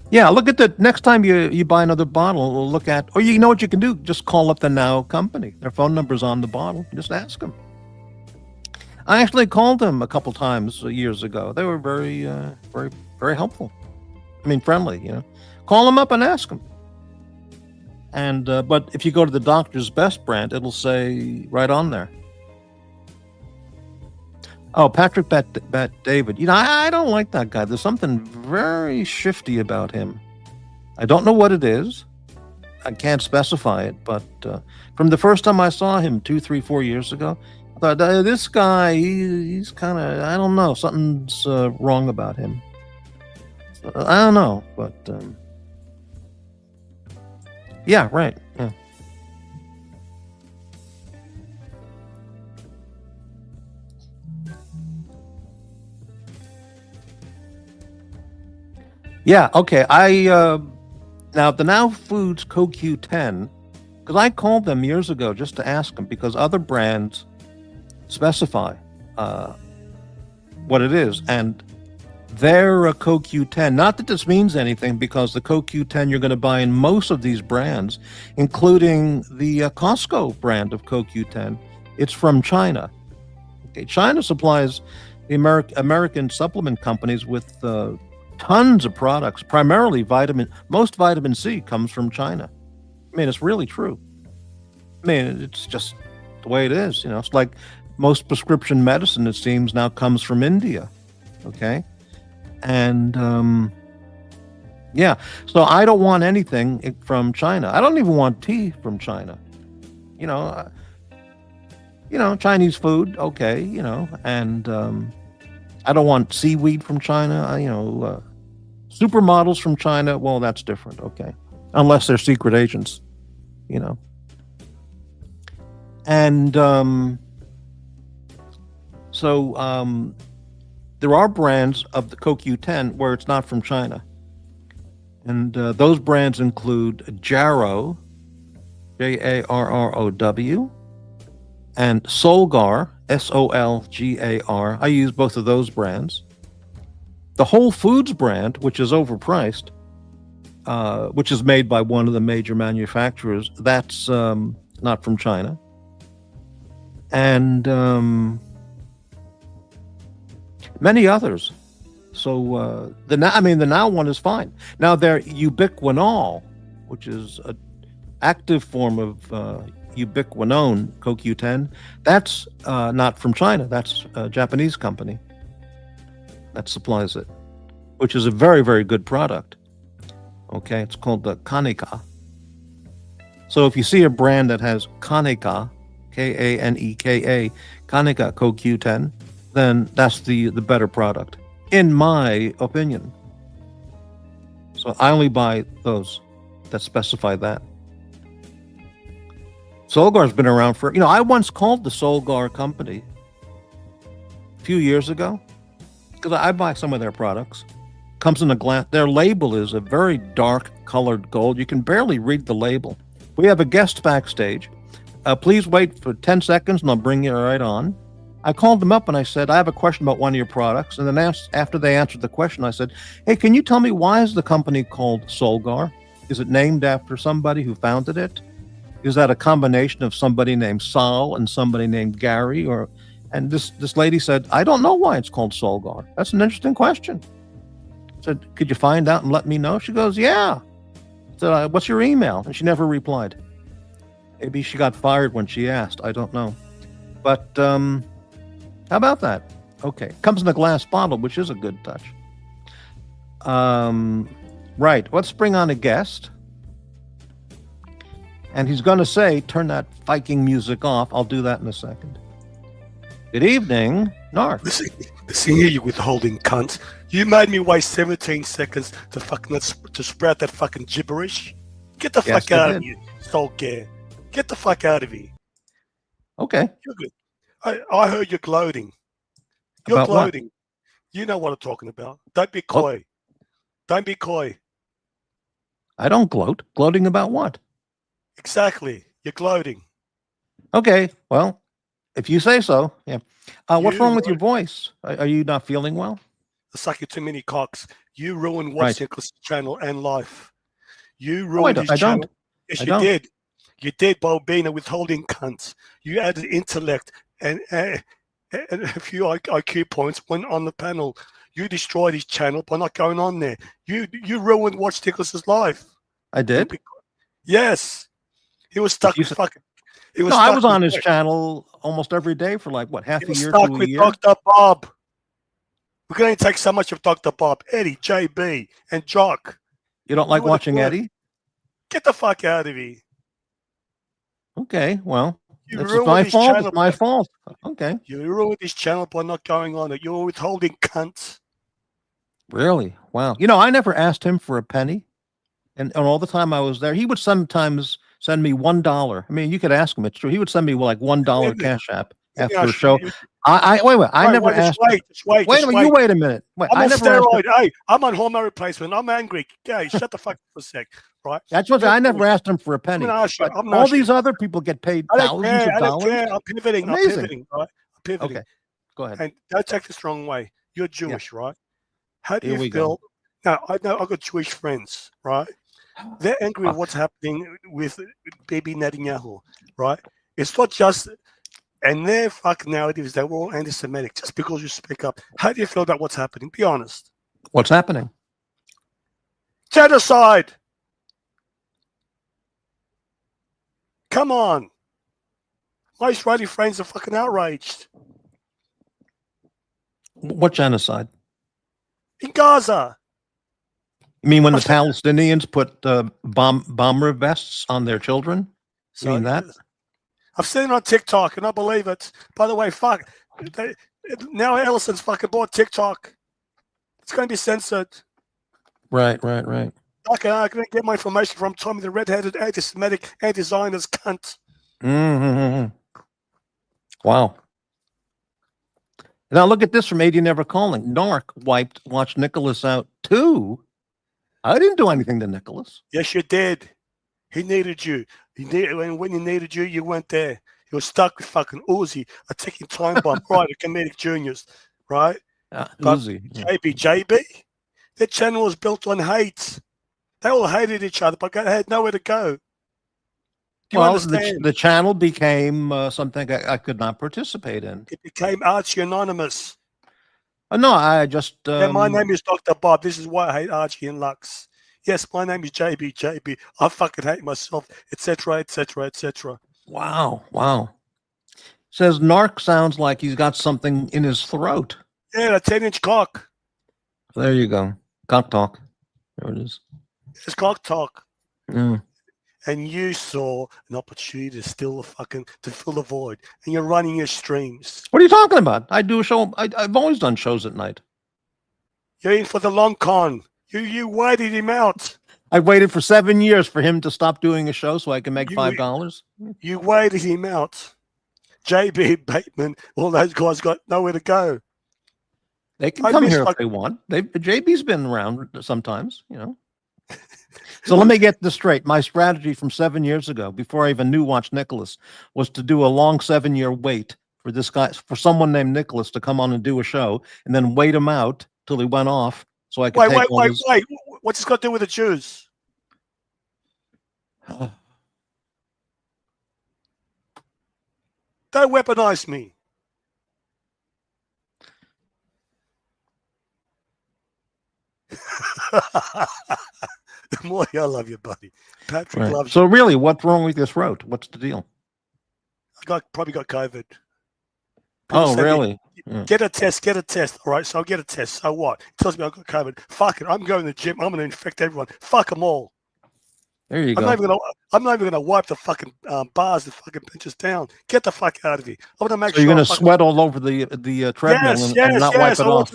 Yeah, look at the next time you buy another bottle, we'll look at, or you know what you can do? Just call up the Now company. Their phone number's on the bottle. Just ask them. I actually called them a couple times years ago. They were very, very, very helpful. I mean, friendly, Call them up and ask them. And but if you go to the Doctor's Best brand, it'll say right on there. Oh, Patrick Bet David. I don't like that guy. There's something very shifty about him. I don't know what it is. I can't specify it, but from the first time I saw him 2, 3, 4 years ago, I thought, this guy, he's kind of, I don't know, something's wrong about him. I don't know, but yeah, right. Yeah. Yeah, okay. Now the Now Foods CoQ10, because I called them years ago just to ask them, because other brands specify what it is, and they're a CoQ10. Not that this means anything, because the CoQ10 you're going to buy in most of these brands, including the Costco brand of CoQ10, it's from China. Okay, China supplies the American supplement companies with tons of products, primarily most vitamin C comes from China. I mean, it's really true. I mean, it's just the way it is. You know, it's like most prescription medicine, it seems, now comes from India. Okay. And yeah, so I don't want anything from China. I don't even want tea from China. You know, Chinese food, okay, and I don't want seaweed from China. Supermodels from China, well, that's different, okay, unless they're secret agents, And so there are brands of the CoQ10 where it's not from China. And those brands include Jarrow, Jarrow, and Solgar, Solgar. I use both of those brands. The Whole Foods brand, which is overpriced, which is made by one of the major manufacturers, that's not from China. And many others. So the now one is fine. Now their ubiquinol, which is an active form of ubiquinone, CoQ10, that's not from China. That's a Japanese company that supplies it, which is a very, very good product. Okay, it's called the Kaneka. So if you see a brand that has Kaneka, Kaneka, Kaneka CoQ10, then that's the better product, in my opinion. So I only buy those that specify that. Solgar's been around for, I once called the Solgar company a few years ago, because I buy some of their products. Comes in a glass. Their label is a very dark colored gold. You can barely read the label. We have a guest backstage. Please wait for 10 seconds and I'll bring you right on. I called them up and I said, I have a question about one of your products. And then after they answered the question, I said, hey, can you tell me, why is the company called Solgar? Is it named after somebody who founded it? Is that a combination of somebody named Sol and somebody named Gary? And this lady said, I don't know why it's called Solgar. That's an interesting question. I said, could you find out and let me know? She goes, yeah. I said, what's your email? And she never replied. Maybe she got fired when she asked. I don't know. But how about that? Okay. Comes in a glass bottle, which is a good touch. Right. Let's bring on a guest. And he's going to say, turn that Viking music off. I'll do that in a second. Good evening, Nark. Listen here, you withholding cunt. You made me waste 17 seconds to sprout that fucking gibberish. Get the fuck out of here, Solgar. Get the fuck out of here. Okay. You're good. I heard you're gloating. You're about gloating. What? You know what I'm talking about. Don't be coy. Don't be coy. I don't gloat. Gloating about what? Exactly. You're gloating. Okay. Well, if you say so, yeah. What's wrong with your voice? Are you not feeling well? Sucking too many cocks. You ruined Watch Nicholas' channel and life. You ruined his I channel. don't. Yes, you did. You did by being a withholding cunt. You added intellect and a few IQ points when on the panel. You destroyed his channel by not going on there. You ruined Watch Nicholas' life. I did? Yes. He was stuck with fucking... I was on his channel almost every day for like, what, half a year to a year? Stuck with Dr. Bob. We're going to take so much of Dr. Bob, Eddie, JB, and Jock. You don't like watching Eddie? Get the fuck out of here. Okay, well, it's my fault. It's my fault. Okay. You ruined his channel by not going on it. You're withholding cunts. Really? Wow. I never asked him for a penny. And all the time I was there, he would sometimes send me $1. I mean, you could ask him. It's true. He would send me like $1 Cash App after a show. Wait. I never asked. Wait a minute. You wait a minute. Wait, I'm on steroid. Hey, I'm on hormone replacement. I'm angry. Okay, shut the fuck up for a sec. Right? That's what I never asked him for a penny. All these other people get paid thousands of dollars. I'm pivoting. I'm pivoting. Right? I'm pivoting. Okay, go ahead. And don't take this the wrong way. You're Jewish, right? How do Here you we feel? go. Now, I know I've got Jewish friends, right? They're angry with what's happening with Bibi Netanyahu, right? It's not just, and their fucking narrative is that we're all anti-Semitic just because you speak up. How do you feel about what's happening? Be honest. What's happening? Genocide. Come on. My Israeli friends are fucking outraged. What genocide? In Gaza. You mean when the I've seen- Palestinians put bomber vests on their children? You mean that? I've seen it on TikTok and I believe it. By the way, fuck. Now Ellison's fucking bought TikTok. It's going to be censored. Right. I can get my information from Tommy the red-headed anti-Semitic, anti-Zionist cunt. Mm-hmm. Wow. Now look at this from AD Never Calling. Nark watched Nicholas out too. I didn't do anything to Nicholas. Yes, you did. He needed you. When he needed you, you went there. You were stuck with fucking Uzi, a ticking time bomb, right? A comedic juniors, right? Uzi. JB, their channel was built on hate. They all hated each other, but they had nowhere to go. Do you understand? The channel became something I could not participate in. It became Archie Anonymous. No, I just. My name is Dr. Bob. This is why I hate Archie and Lux. Yes, my name is JB. I fucking hate myself, etc., etc., etc. Wow. Says Nark sounds like he's got something in his throat. Yeah, a 10-inch cock. There you go. Cock talk. There it is. It's cock talk. Yeah. And you saw an opportunity to fill the void, and you're running your streams. What are you talking about? I do a show. I've always done shows at night. You're in for the long con. You waited him out. I waited for 7 years for him to stop doing a show so I can make $5. You waited him out. JB, Bateman, all those guys got nowhere to go. They can come here if they want. JB's been around sometimes, So let me get this straight. My strategy from 7 years ago, before I even knew Watch Nicholas, was to do a long 7-year wait for someone named Nicholas to come on and do a show, and then wait him out till he went off, so I could wait. What's this got to do with the Jews? Don't weaponize me. Morty, I love you, buddy. Patrick loves you. So really, what's wrong with your throat? What's the deal? I probably got COVID. Oh, really? Get a test. All right, so I'll get a test. So what? It tells me I've got COVID. Fuck it. I'm going to the gym. I'm going to infect everyone. Fuck them all. There you go. I'm not even going to wipe the fucking bars, the fucking benches down. Get the fuck out of here. I'm going to make sure you're going to sweat all over the treadmill and not wipe it off.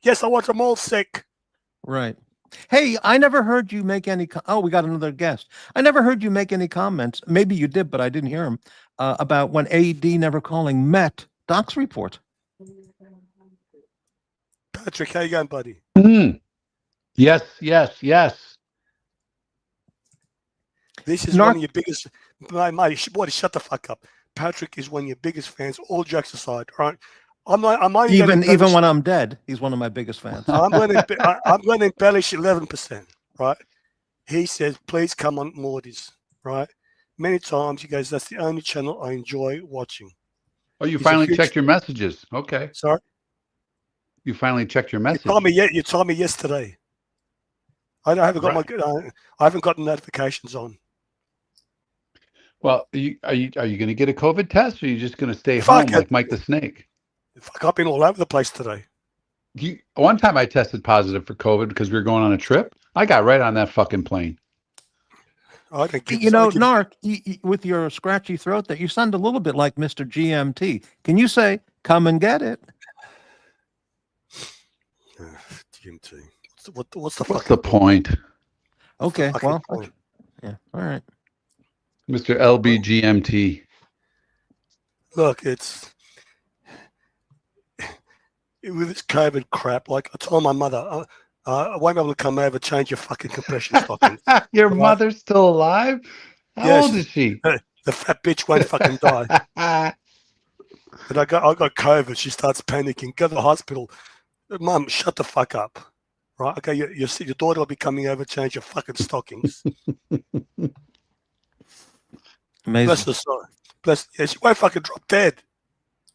Yes, I want them all sick. Right. Hey, I never heard you make any. We got another guest. I never heard you make any comments. Maybe you did, but I didn't hear him about when AD Never Calling met Doc's report. Patrick, how you going, buddy? Yes. This is one of your biggest. Mate, shut the fuck up. Patrick is one of your biggest fans. All jokes aside, right? Even when I'm dead, he's one of my biggest fans. I'm going to embellish 11%, right? He says, please come on Morty's, right? Many times he goes, that's the only channel I enjoy watching. Oh, you finally checked your messages. Okay. Sorry? You finally checked your message. You told me yesterday. I haven't gotten notifications on. Well, are you going to get a COVID test, or are you just going to stay home like Mike the Snake? Fuck, I've been all over the place today. One time I tested positive for COVID because we were going on a trip. I got right on that fucking plane. Nark, with your scratchy throat, that you sound a little bit like Mr. GMT. Can you say, come and get it? GMT. What's the point? Okay, well, yeah, all right. Mr. LBGMT. Look, it's with this COVID crap. Like I told my mother, I won't be able to come over, change your fucking compression stockings. Your mother's still alive? How old is she? The fat bitch won't fucking die. And I got COVID. She starts panicking. Go to the hospital. Mum, shut the fuck up. Right? Okay, your daughter will be coming over. Change your fucking stockings. Amazing. Bless her soul. Bless. Yeah, she won't fucking drop dead.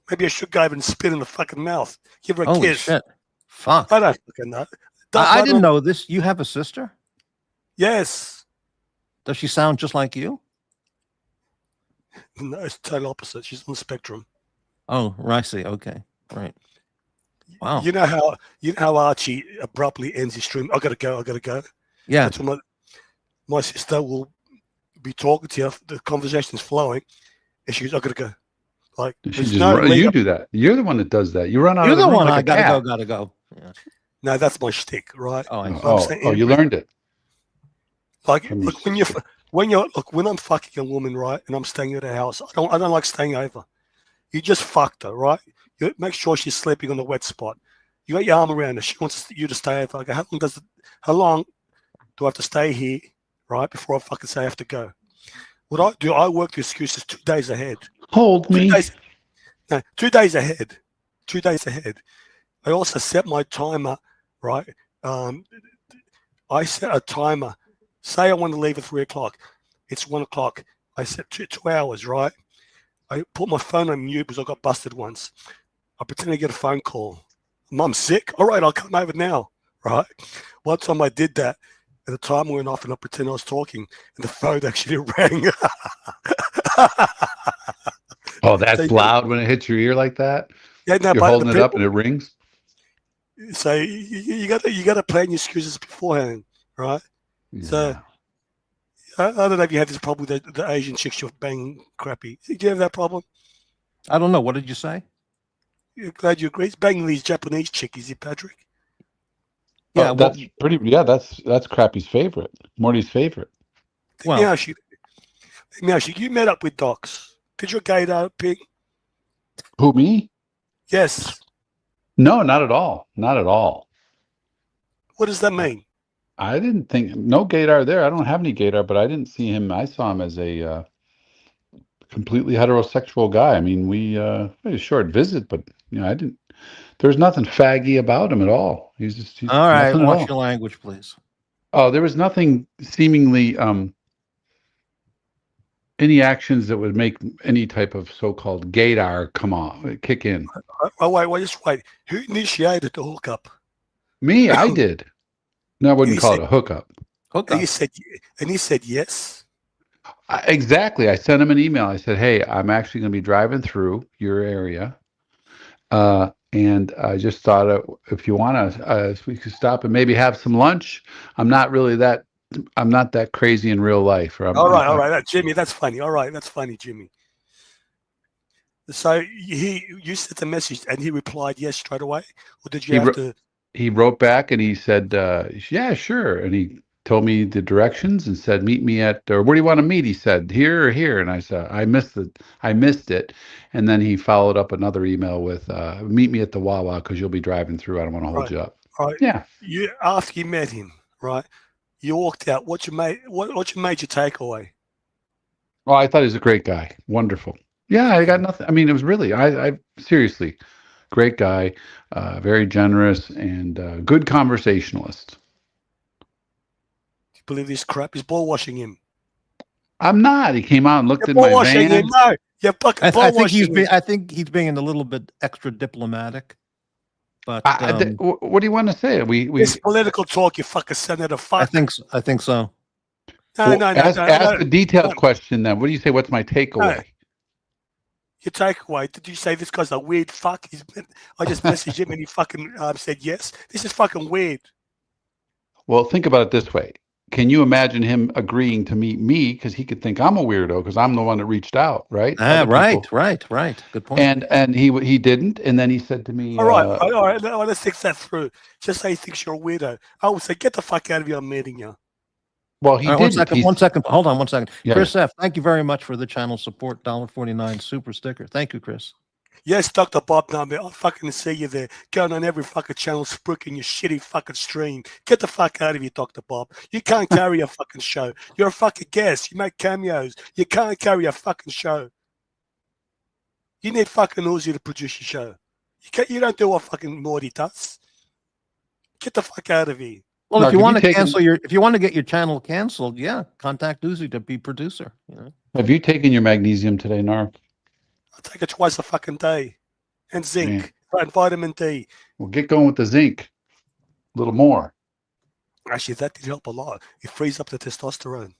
Maybe I should go over and spit in the fucking mouth. Give her a Holy kiss. shit. Fuck. I don't fucking know. I didn't know this. You have a sister? Yes. Does she sound just like you? No, it's total opposite. She's on the spectrum. Oh, I see. Okay. Right. Wow. You know how Archie abruptly ends his stream. I gotta go. Yeah. That's when my sister will be talking to you. The conversation's flowing, and she goes, "I gotta go." Like you do that. You're the one that does that. You run out. You're of the the room one. like I gotta go. Yeah. No, that's my shtick, right? Oh, you learned it. Like when I'm fucking a woman, right, and I'm staying at her house, I don't like staying over. You just fucked her, right? You make sure she's sleeping on the wet spot. You got your arm around her. She wants you to stay over. I go, how long do I have to stay here, right, before I fucking say I have to go? What I do, I work the excuses 2 days ahead. Hold me. 2 days ahead. 2 days ahead. I also set my timer, right? I set a timer. Say I want to leave at 3 o'clock. It's 1 o'clock. I set 2 hours, right? I put my phone on mute because I got busted once. I pretend to get a phone call. Mum's sick. All right, I'll come over now, right? One time I did that, and the timer went off, and I pretended I was talking, and the phone actually rang. Oh, that's loud when it hits your ear like that. Yeah, no, you're holding it up and it rings. So you got to plan your excuses beforehand, right? Yeah. So I don't know if you have this problem with the Asian chicks you're banging crappy. Do you have that problem? I don't know. What did you say? You're glad you agree. It's banging these Japanese chickies, you Patrick. Yeah, that's pretty. Yeah, that's Crappy's favorite. Morty's favorite. Well, let me ask you. You met up with Docs. Did your gaydar ping? Who, me? Yes. No, not at all. Not at all. What does that mean? I didn't think no gaydar there. I don't have any gaydar, but I didn't see him. I saw him as a completely heterosexual guy. I mean, we had a short visit, but I didn't. There's nothing faggy about him at all. He's all right. Watch your language, please. Oh, there was nothing seemingly any actions that would make any type of so-called gaydar kick in. Oh wait. Who initiated the hookup? Me, I did. No, I wouldn't call it a hookup. And he said yes. Exactly. I sent him an email. I said, "Hey, I'm actually going to be driving through your area, and I just thought if you want to, we could stop and maybe have some lunch. I'm not that crazy in real life." All right, Jimmy, that's funny. All right, that's funny, Jimmy. So you sent the message and he replied yes straight away, or did you have to? He wrote back and he said, "Yeah, sure," and he told me the directions and said, "Meet me at," or "Where do you want to meet?" He said, "Here or here," and I said, "I missed it," and then he followed up another email with, "Meet me at the Wawa because you'll be driving through. I don't want to hold you up." Right. Yeah. You after you met him, right? You walked out. What's your major takeaway? Oh, I thought he was a great guy. Wonderful. Yeah, I got nothing. I mean, it was really, I seriously, great guy, very generous and good conversationalist. Do you believe this crap? He's ball washing him. I'm not. He came out and looked at my van. Him. No, you're fucking ball washing him. I think he's being a little bit extra diplomatic. But what do you want to say? This political talk, you fucking senator. Fuck. I think so. No. Ask a detailed question then. What do you say? What's my takeaway? No. Your takeaway? Did you say this guy's a weird fuck? I just messaged him and he fucking said yes. This is fucking weird. Well, think about it this way. Can you imagine him agreeing to meet me because he could think I'm a weirdo because I'm the one that reached out, right? Right. Good point. And he didn't, and then he said to me, all right. Let's think that through. Just say he thinks you're a weirdo. I would say, get the fuck out of here. I'm meeting you. Well, he didn't. One second. Hold on 1 second. Yeah. Chris F., thank you very much for the channel support. $1.49 super sticker. Thank you, Chris. Yes, Dr. Bob Number. I'll fucking see you there. Going on every fucking channel, spruiking your shitty fucking stream. Get the fuck out of here, Dr. Bob. You can't carry a fucking show. You're a fucking guest. You make cameos. You can't carry a fucking show. You need fucking Uzi to produce your show. You don't do what fucking Morty does. Get the fuck out of here. Well, Nark, if you have you want to taken- cancel your, if you want to get your channel canceled, yeah, contact Uzi to be producer. You know? Have you taken your magnesium today, Nark? I take it twice a fucking day. And zinc and vitamin D. Well, get going with the zinc. A little more. Actually, that did help a lot. It frees up the testosterone.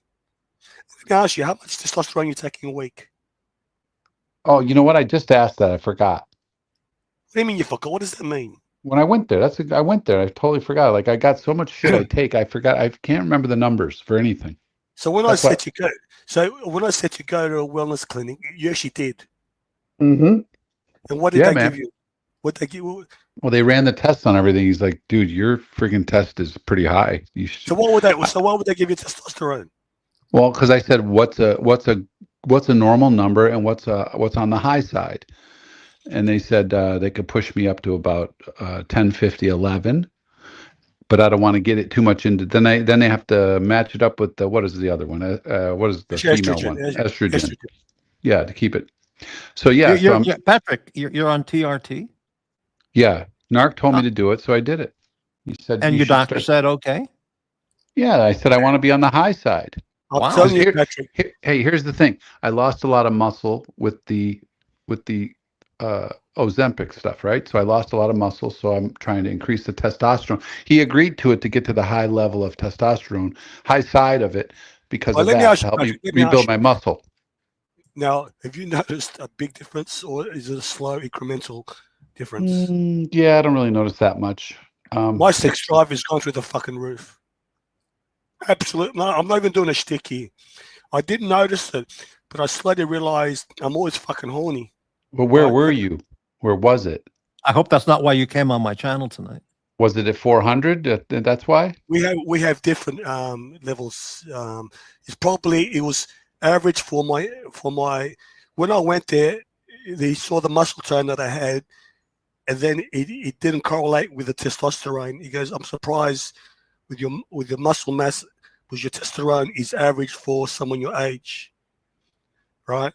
Let me ask you, how much testosterone you taking a week? Oh, you know what? I just asked that. I forgot. What do you mean you forgot? What does that mean? When I went there, I went there. I totally forgot. Like I got so much shit I take. I forgot. I can't remember the numbers for anything. So when That's I said you go to a wellness clinic, you actually did. Mm-hmm. And what did they give you? What they give you? Well, they ran the tests on everything. He's like, dude, your freaking test is pretty high. You should... So what would they give you testosterone? Well, because I said, what's a normal number and what's on the high side? And they said they could push me up to about 10, 50, 11, but I don't want to get it too much into. Then they have to match it up with what is the other one? What is the female one? Estrogen. Yeah, to keep it. So yeah, Patrick, you're on TRT. Yeah, Nark told me to do it, so I did it. He said, and your doctor said okay. Yeah, I said I want to be on the high side. I'm telling you, Patrick. Hey, here's the thing. I lost a lot of muscle with the Ozempic stuff, right? So I lost a lot of muscle, so I'm trying to increase the testosterone. He agreed to it to get to the high level of testosterone, high side of it, because of that, to help me rebuild my muscle. Now, have you noticed a big difference, or is it a slow incremental difference? Yeah, I don't really notice that much. My sex drive has gone through the fucking roof. Absolutely. No, I'm not even doing a shtick here. I didn't notice it, but I slowly realized I'm always fucking horny. Well, where were you? Where was it? I hope that's not why you came on my channel tonight. Was it at 400? That's why? We have different levels. It was average for my when I went there, they saw the muscle tone that I had, and then it didn't correlate with the testosterone. He goes, I'm surprised with your muscle mass, because your testosterone is average for someone your age, right?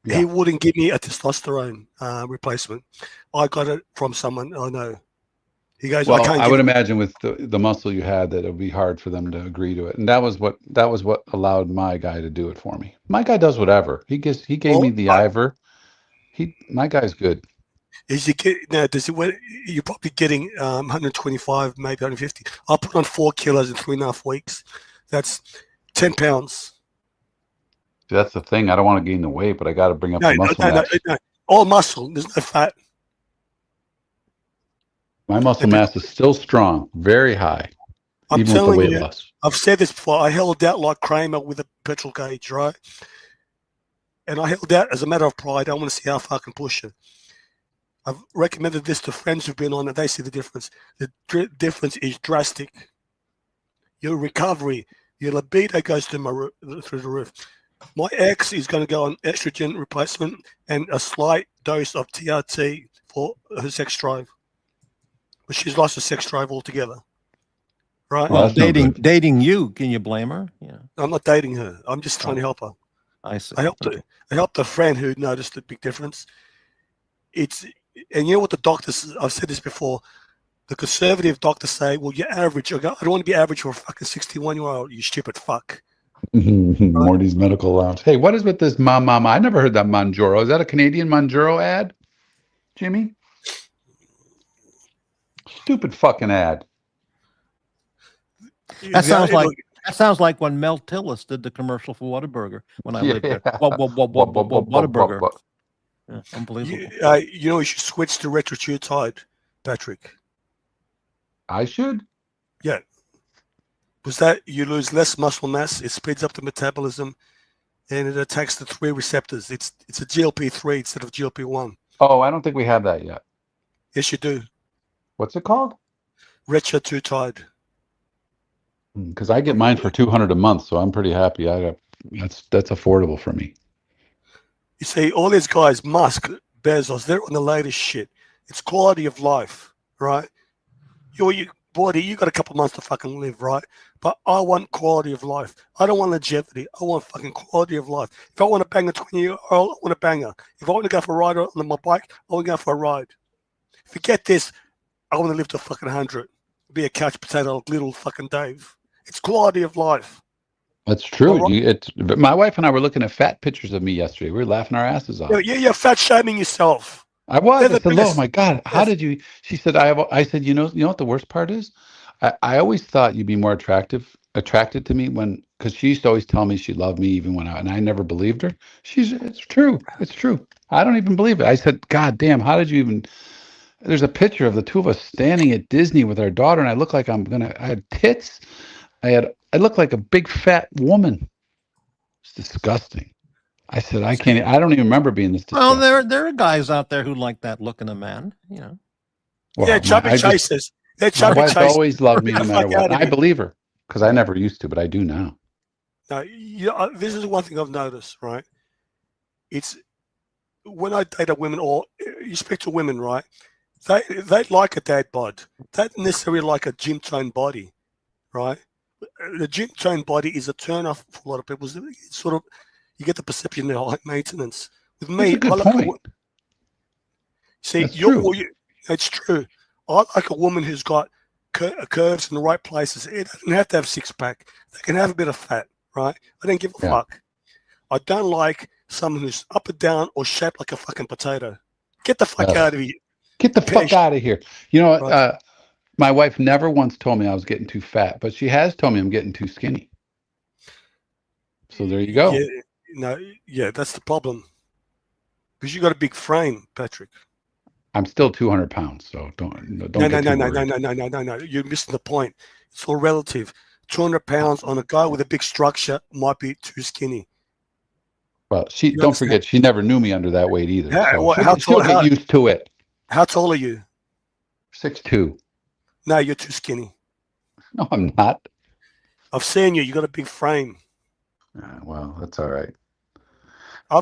Yeah. He wouldn't give me a testosterone replacement. I got it from someone I know. He goes, well, I would imagine with the muscle you had that it would be hard for them to agree to it, and that was what allowed my guy to do it for me. My guy does whatever. He gave me the Ivor. My guy's good. Is he now? You're probably getting 125, maybe 150. I put on 4 kilos in 3.5 weeks. That's 10 pounds. That's the thing. I don't want to gain the weight, but I got to bring up the muscle mass. No. All muscle. There's no fat. My muscle mass is still strong, very high, even with the weight loss. I've said this before. I held out like Kramer with a petrol gauge, right? And I held out as a matter of pride. I want to see how far I can push it. I've recommended this to friends who've been on it. They see the difference. The difference is drastic. Your recovery, your libido goes through the roof. My ex is going to go on estrogen replacement and a slight dose of TRT for her sex drive. But she's lost her sex drive altogether. Right? Well, dating you, can you blame her? Yeah. I'm not dating her. I'm just trying to help her. I see. I helped a friend who noticed the big difference. And you know what the doctors, I've said this before, the conservative doctors say, well, you're average. I don't want to be average for a fucking 61-year-old, you stupid fuck. Morty's Medical Lounge. Hey, what is with this mama? I never heard that Monjaro. Is that a Canadian Monjaro ad, Jimmy? Stupid fucking ad. That sounds like when Mel Tillis did the commercial for Whataburger when I lived there. Whataburger. Yeah, unbelievable. You should switch to retrotide, Patrick. I should? Yeah. Was that you lose less muscle mass, it speeds up the metabolism, and it attacks the 3 receptors. It's a GLP-3 instead of GLP-1. Oh, I don't think we have that yet. Yes, you do. What's it called? Retrotide. Because I get mine for $200 a month, so I'm pretty happy. That's affordable for me. You see, all these guys, Musk, Bezos, they're on the latest shit. It's quality of life, right? Morty, you got a couple months to fucking live, right? But I want quality of life. I don't want longevity. I want fucking quality of life. If I want to bang a 20-year-old, I want to bang her. If I want to go for a ride on my bike, I want to go for a ride. Forget this. I want to live to fucking 100. Be a couch potato like little fucking Dave. It's quality of life. That's true. Right. My wife and I were looking at fat pictures of me yesterday. We were laughing our asses off. You're fat shaming yourself. I was. They're I the said, "Oh best. my God, how did you?" She said, I said, you know what the worst part is? I always thought you'd be more attracted to me because she used to always tell me she loved me even and I never believed her. It's true. It's true. I don't even believe it. I said, God damn, how did you even? There's a picture of the two of us standing at Disney with our daughter, and I look like I had tits. I looked like a big fat woman. It's disgusting. I said, I don't even remember being this disgusting. Well, there are guys out there who like that look in a man, you know. Well, yeah, chubby chasers. They're my chubby wife chasers. always loved me no matter what. I believe her because I never used to, but I do now. No, this is one thing I've noticed, right? It's when I date a women or you speak to women, right? They like a dad bod. They don't necessarily like a gym toned body, right? The gym toned body is a turn off for a lot of people. It's sort of you get the perception they're high maintenance. With me, that's a good point. See, it's true. I like a woman who's got curves in the right places. It doesn't have to have six pack. They can have a bit of fat, right? I don't give a fuck. I don't like someone who's up and down or shaped like a fucking potato. Get the fuck out of here. Get the fuck out of here. You know what? Right. My wife never once told me I was getting too fat, but she has told me I'm getting too skinny. So there you go. That's the problem. Because you got a big frame, Patrick. I'm still 200 pounds, so don't. No. You're missing the point. It's all relative. 200 pounds on a guy with a big structure might be too skinny. Well, don't forget, she never knew me under that weight either. Yeah, so she'll get used to it. How tall are you? 6'2". No, you're too skinny. No, I'm not. I've seen you. You got a big frame. Well, that's all right.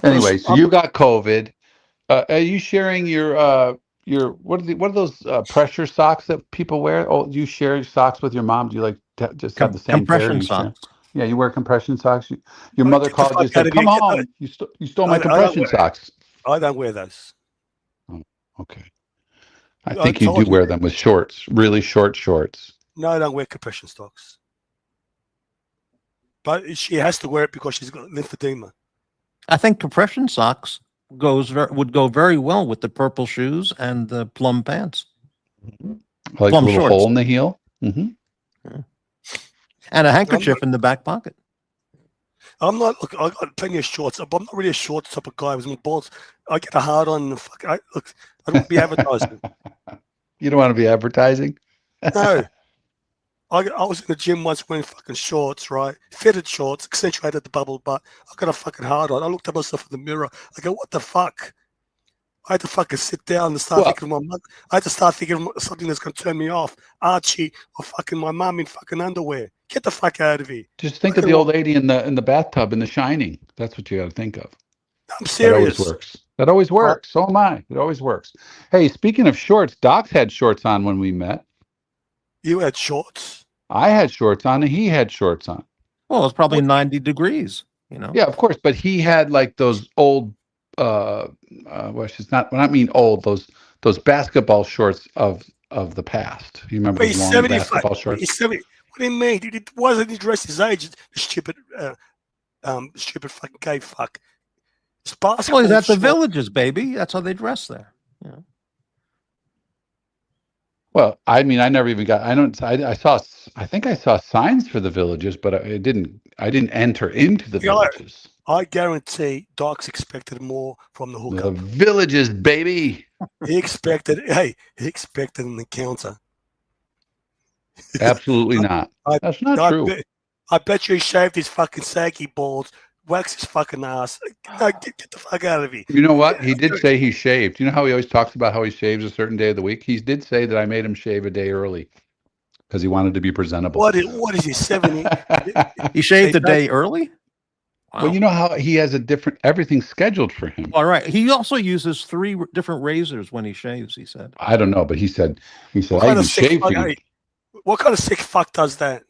Anyway, so you got COVID. Are you sharing your what are those pressure socks that people wear? Oh, do you share your socks with your mom? Do you like just have the same compression socks? Yeah, you wear compression socks. Your mother called you and said, "Come home! You stole my compression socks." I don't wear those. Oh, okay. I think you do wear them with shorts, really short shorts. No, I don't wear compression socks. But she has to wear it because she's got lymphedema. I think compression socks would go very well with the purple shoes and the plum pants. Like plum a little shorts. hole in the heel. Mm-hmm. Yeah. And a handkerchief in the back pocket. I got plenty of shorts. I'm not really a short type of guy with my balls. I get a hard on. I don't want to be advertising. You don't want to be advertising? No. I was in the gym once wearing fucking shorts, right? Fitted shorts, accentuated the bubble butt. I got a fucking hard on. I looked at myself in the mirror. I go, what the fuck? I had to fucking sit down and start thinking of my mother. I had to start thinking of something that's going to turn me off. Archie or fucking my mum in fucking underwear. Get the fuck out of here. Just think of the old lady in the bathtub in The Shining. That's what you got to think of. I'm serious. That always works. That always works. So am I. It always works. Hey, speaking of shorts, Doc's had shorts on when we met. You had shorts. I had shorts on and he had shorts on. Well, it's probably 90 degrees, you know. Yeah, of course, but he had like those old when I mean old, those basketball shorts of the past. You remember those long basketball shorts? What do you mean? It wasn't he dressed his age, stupid fucking gay fuck. It's basketball. Well, he's at the Villages, baby. That's how they dress there. Yeah. Well, I mean, I never even got. I think I saw signs for the Villages, but I didn't enter into the Villages. I guarantee Doc's expected more from the hookup. The Villages, baby. He expected an encounter. Absolutely not. That's not true. I bet you he shaved his fucking saggy balls, waxed his fucking ass. Get the fuck out of here. You know what? He did say he shaved. You know how he always talks about how he shaves a certain day of the week? He did say that I made him shave a day early because he wanted to be presentable. What is he, 70? He shaved a day early? Wow. Well, you know how he has everything scheduled for him. All right. He also uses 3 different razors when he shaves, he said. I don't know, but he said, I even shaved you. What kind of sick fuck does that?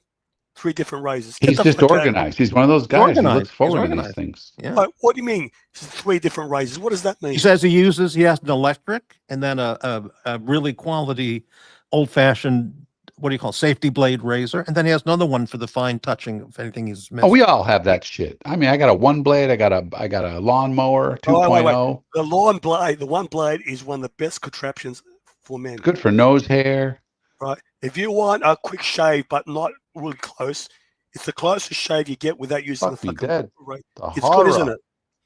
3 different razors. Get He's the just fuck out. organized. He's one of those guys. He looks He's forward to these organized. things. Yeah. Like, what do you mean? 3 different razors. What does that mean? He says he has an electric and then a really quality old fashioned, what do you call it, safety blade razor, and then he has another one for the fine touching of anything he's missed. Oh, we all have that shit. I mean, I got a 1 blade. I got a lawnmower 2.0. Wait. The lawn blade, the 1 blade is one of the best contraptions for men. Good for nose hair. Right. If you want a quick shave but not really close, it's the closest shave you get without using Fuck the me fucking dead. right. The It's good, isn't horror.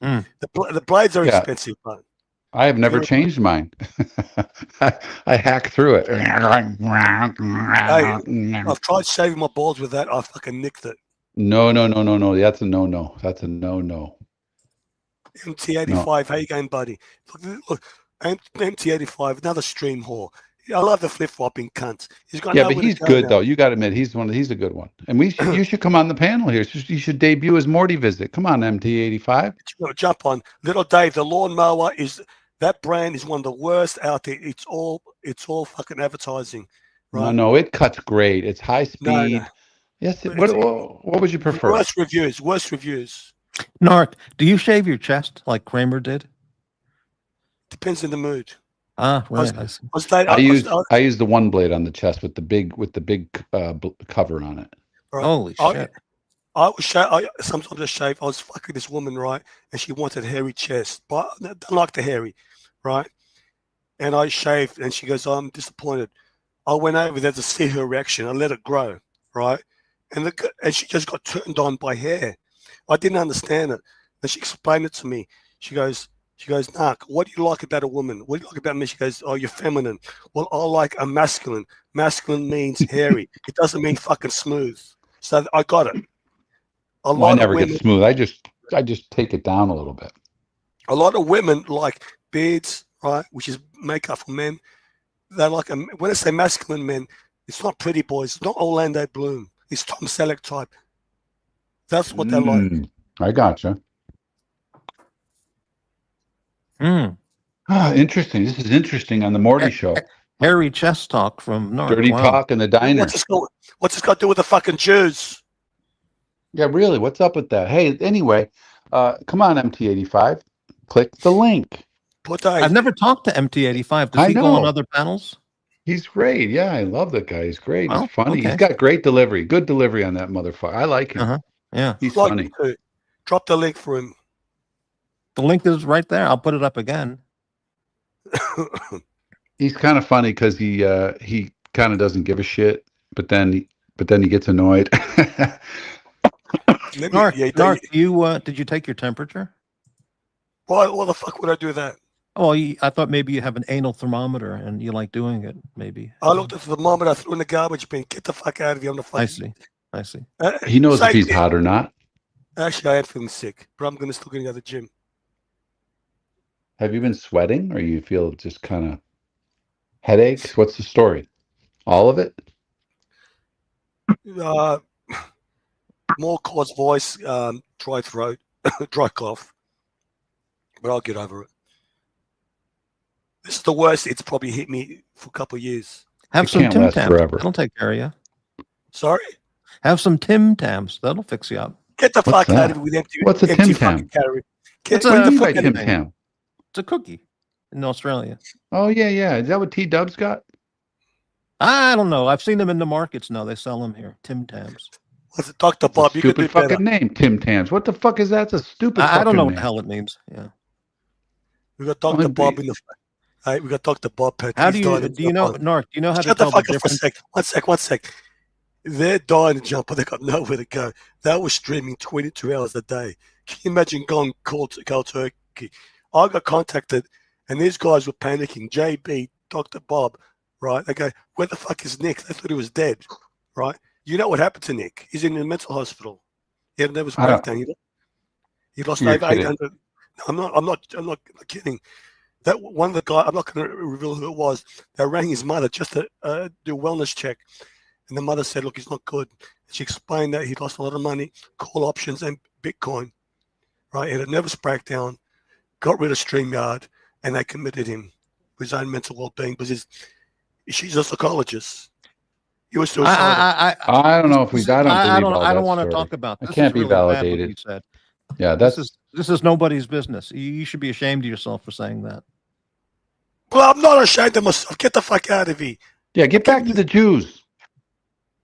it? The blades are Yeah. expensive, but I have never Beautiful. changed mine. I hack through it. I've tried shaving my balls with that. I fucking nicked it. No. That's a no. That's a no. mt85, how you going, buddy? Look, mt85, another stream whore. I love the flip-flopping cunt. He's got Yeah, nowhere but to he's go good now. though. You got to admit he's a good one. And you should come on the panel here. You should debut his Morty visit. Come on, MT85. You gotta jump on. Little Dave, the lawnmower that brand is one of the worst out there. It's all fucking advertising. Right? No, it cuts great. It's high speed. No. Yes. But What would you prefer? Worst reviews. Nark, do you shave your chest like Kramer did? Depends on the mood. Ah, right. I use the 1 blade on the chest with the big cover on it. Right. Holy shit. Sometimes I shave. I was fucking this woman, right? And she wanted hairy chest, but I don't like the hairy, right? And I shaved, and she goes, I'm disappointed. I went over there to see her reaction. I let it grow, right? And she just got turned on by hair. I didn't understand it. And she explained it to me. She goes, Nark, what do you like about a woman? What do you like about me? She goes, oh, you're feminine. Well, I like a masculine. Masculine means hairy. It doesn't mean fucking smooth. So I got it. I never get smooth. I just take it down a little bit. A lot of women like beards, right? Which is makeup for men. They like when I say masculine men, it's not pretty boys. It's not Orlando Bloom. It's Tom Selleck type. That's what they like. I gotcha. Interesting. This is interesting on the Morty show. Hairy chest talk from Nark. Dirty talk in the diner. What's this got to do with the fucking Jews? Yeah, really. What's up with that? Hey, anyway, come on, MT85. Click the link. I've never talked to MT85. Does he go on other panels? He's great. Yeah, I love that guy. He's great. Well, he's funny. okay. He's got great delivery. Good delivery on that motherfucker. I like him. Yeah. He's funny. Drop the link for him. The link is right there. I'll put it up again. He's kind of funny because he kind of doesn't give a shit, but then he gets annoyed. Nark, did you take your temperature? Why the fuck would I do that? Oh, I thought maybe you have an anal thermometer and you like doing it. Maybe. I looked at the thermometer. I threw in the garbage bin. Get the fuck out of here! I'm the fuck. I see. He knows if he's hot or not. Actually, I am feeling sick, but I'm still going to go to the gym. Have you been sweating, or you feel just kind of headaches? What's the story? All of it? More coarse voice, dry throat, dry cough. But I'll get over it. This is the worst it's probably hit me for a couple of years. Have some Tim Tams. That'll take care of you. Sorry? Have some Tim Tams. That'll fix you up. Get the fuck out of it with empty. What's a Tim Tam? It's a Tim Tam. It's a cookie in Australia. Oh yeah. Is that what T Dub's got? I don't know. I've seen them in the markets now. They sell them here. Tim Tams. What's it, Dr. Bob? You stupid fucking name, Tim Tams. What the fuck is that? It's a stupid. I don't know what name. the hell it means. Yeah. We got Dr. Bob in the. Hey, we got Dr. Bob. How do you know, Nark? Do you know how to tell the difference? One sec. They're dying to jump, but they got nowhere to go. They were streaming 22 hours a day. Can you imagine going cold turkey? I got contacted, and these guys were panicking. JB, Dr. Bob, right? They go, where the fuck is Nick? They thought he was dead, right? You know what happened to Nick? He's in a mental hospital. He had a nervous breakdown. He lost over 800. I'm not kidding. That one of the guys, I'm not going to reveal who it was. They rang his mother just to do a wellness check, and the mother said, "Look, he's not good." She explained that he lost a lot of money, call options, and Bitcoin. Right? He had a nervous breakdown, got rid of StreamYard, and they committed him for his own mental well-being because she's a psychologist. He was suicidal. I don't know if this we. is- I don't believe all I that don't want to story. talk about It this. can't Is be really bad what validated. you said. Yeah, This is nobody's business. You should be ashamed of yourself for saying that. Well, I'm not ashamed of myself. Get the fuck out of here. yeah. Get back to the Jews.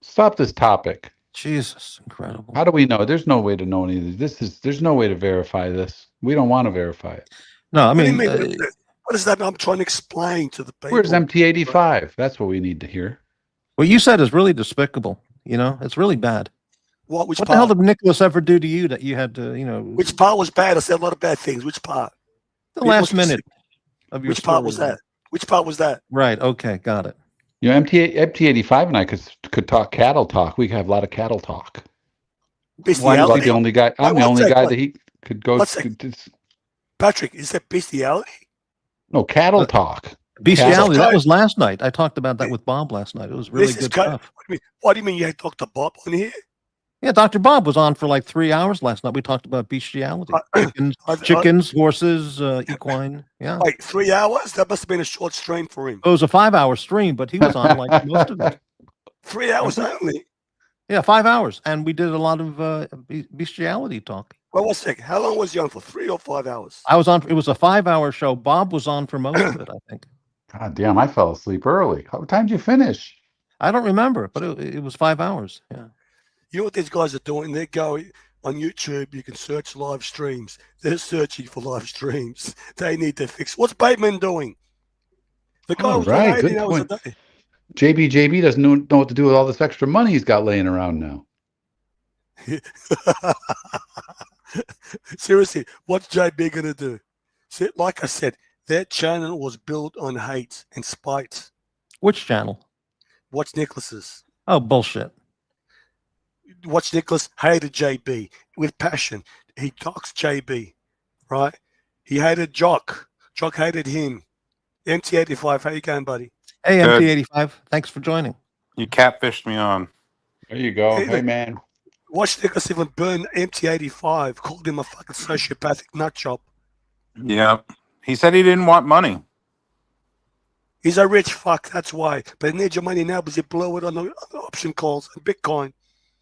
Stop this topic. Jesus, incredible. How do we know? There's no way to know any of this. There's no way to verify this. We don't want to verify it. No, I What do you mean, mean? What is that? I'm trying to explain to the people. Where's mt85? That's what we need to hear. what you said is really despicable. You know, it's really bad. Which What the hell part? did Nicholas ever do to you that you had to, you know, Which part was bad? I said a lot of bad things. Which part? the last minute of your Which part was story? that? Which part was that? Right. Okay. Got it. You know, mt85 and I could talk cattle talk. We could have a lot of cattle talk. I'm Bestiality. the only guy. I'm the only guy that he could go. Patrick, is that bestiality? No, cattle talk. Bestiality. Cattle. That was last night. I talked about that with Bob last night. It was really This is good kind stuff. What do you mean you had Dr. Bob on here? Yeah, Dr. Bob was on for like 3 hours last night. We talked about bestiality. I- Chickens, horses, equine. Yeah. Like 3 hours? That must have been a short stream for him. It was a 5-hour stream, but he was on like most of it. 3 hours only. Yeah, 5 hours. And we did a lot of bestiality talk. Well, one second. How long was you on for? 3 or 5 hours? I was on, it was a 5-hour show. Bob was on for most of it, I think. God damn, I fell asleep early. What time did you finish? I don't remember, but it was 5 hours. Yeah. You know what these guys are doing? They're going on YouTube. You can search live streams. They're searching for live streams. They need to fix. What's Bateman doing? The guy was doing 18 hours a day. JB doesn't know what to do with all this extra money he's got laying around now. Seriously, what's JB gonna do? See, like I said, their channel was built on hate and spite. Which channel? Watch Nicholas's. Oh, bullshit. Watch Nicholas hated JB with passion. He talks JB, right? He hated Jock. Jock hated him. mt85, how you going, buddy? Hey, Good. mt85. Thanks for joining. You catfished me on. There you go. Hey, Hey, man. Watch Nicholas even burn mt85. Called him a fucking sociopathic nut job. Yeah. He said he didn't want money. He's a rich fuck, that's why. But he needs your money now because he blew it on the option calls and Bitcoin.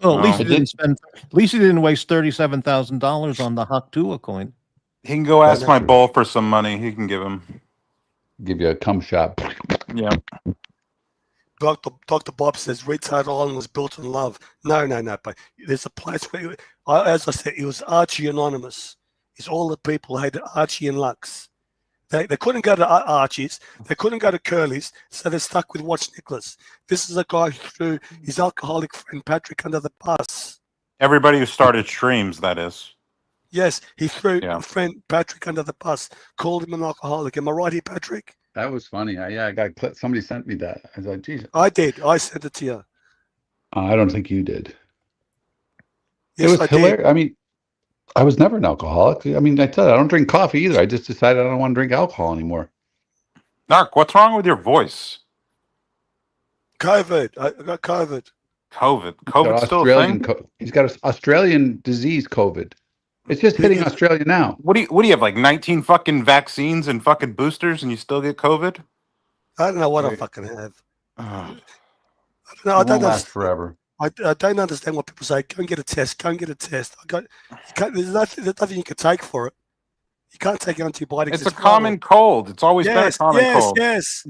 Well, at least Oh. he didn't spend. At least he didn't waste $37,000 on the Haktua coin. He can go ask That's my true. bull for some money. He can give him. Give you a cum shot. Yeah. Dr. Bob says Retard Island was built on love. No. But there's a place where, as I said, it was Archie Anonymous. It's all the people who hated Archie and Lux. They couldn't go to Archie's. They couldn't go to Curly's, so they're stuck with Watch Nicholas. This is a guy who threw his alcoholic friend Patrick under the bus. Everybody who started streams, that is. Yes, he threw Yeah. friend Patrick under the bus, called him an alcoholic. Am I right here, Patrick? That was funny. I got somebody sent me that. I was like, Jesus. I did. I sent it to you. I don't think you did. Yes, It was I hilarious. did. I mean, I was never an alcoholic. I mean, I tell you, I don't drink coffee either. I just decided I don't want to drink alcohol anymore. Nark, what's wrong with your voice? COVID. I got COVID. COVID. He's got COVID's still a thing? He's got an Australian disease, COVID. It's just hitting Australia now. What do you have, like 19 fucking vaccines and fucking boosters and you still get COVID? I don't know what I Wait. fucking have. Ugh. No, I It won't don't last understand. forever. I don't understand what people say. Go and get a test. Go and get a test. There's nothing you can take for it. You can't take antibiotics. It's a common cold. It's always been a common cold. Yes.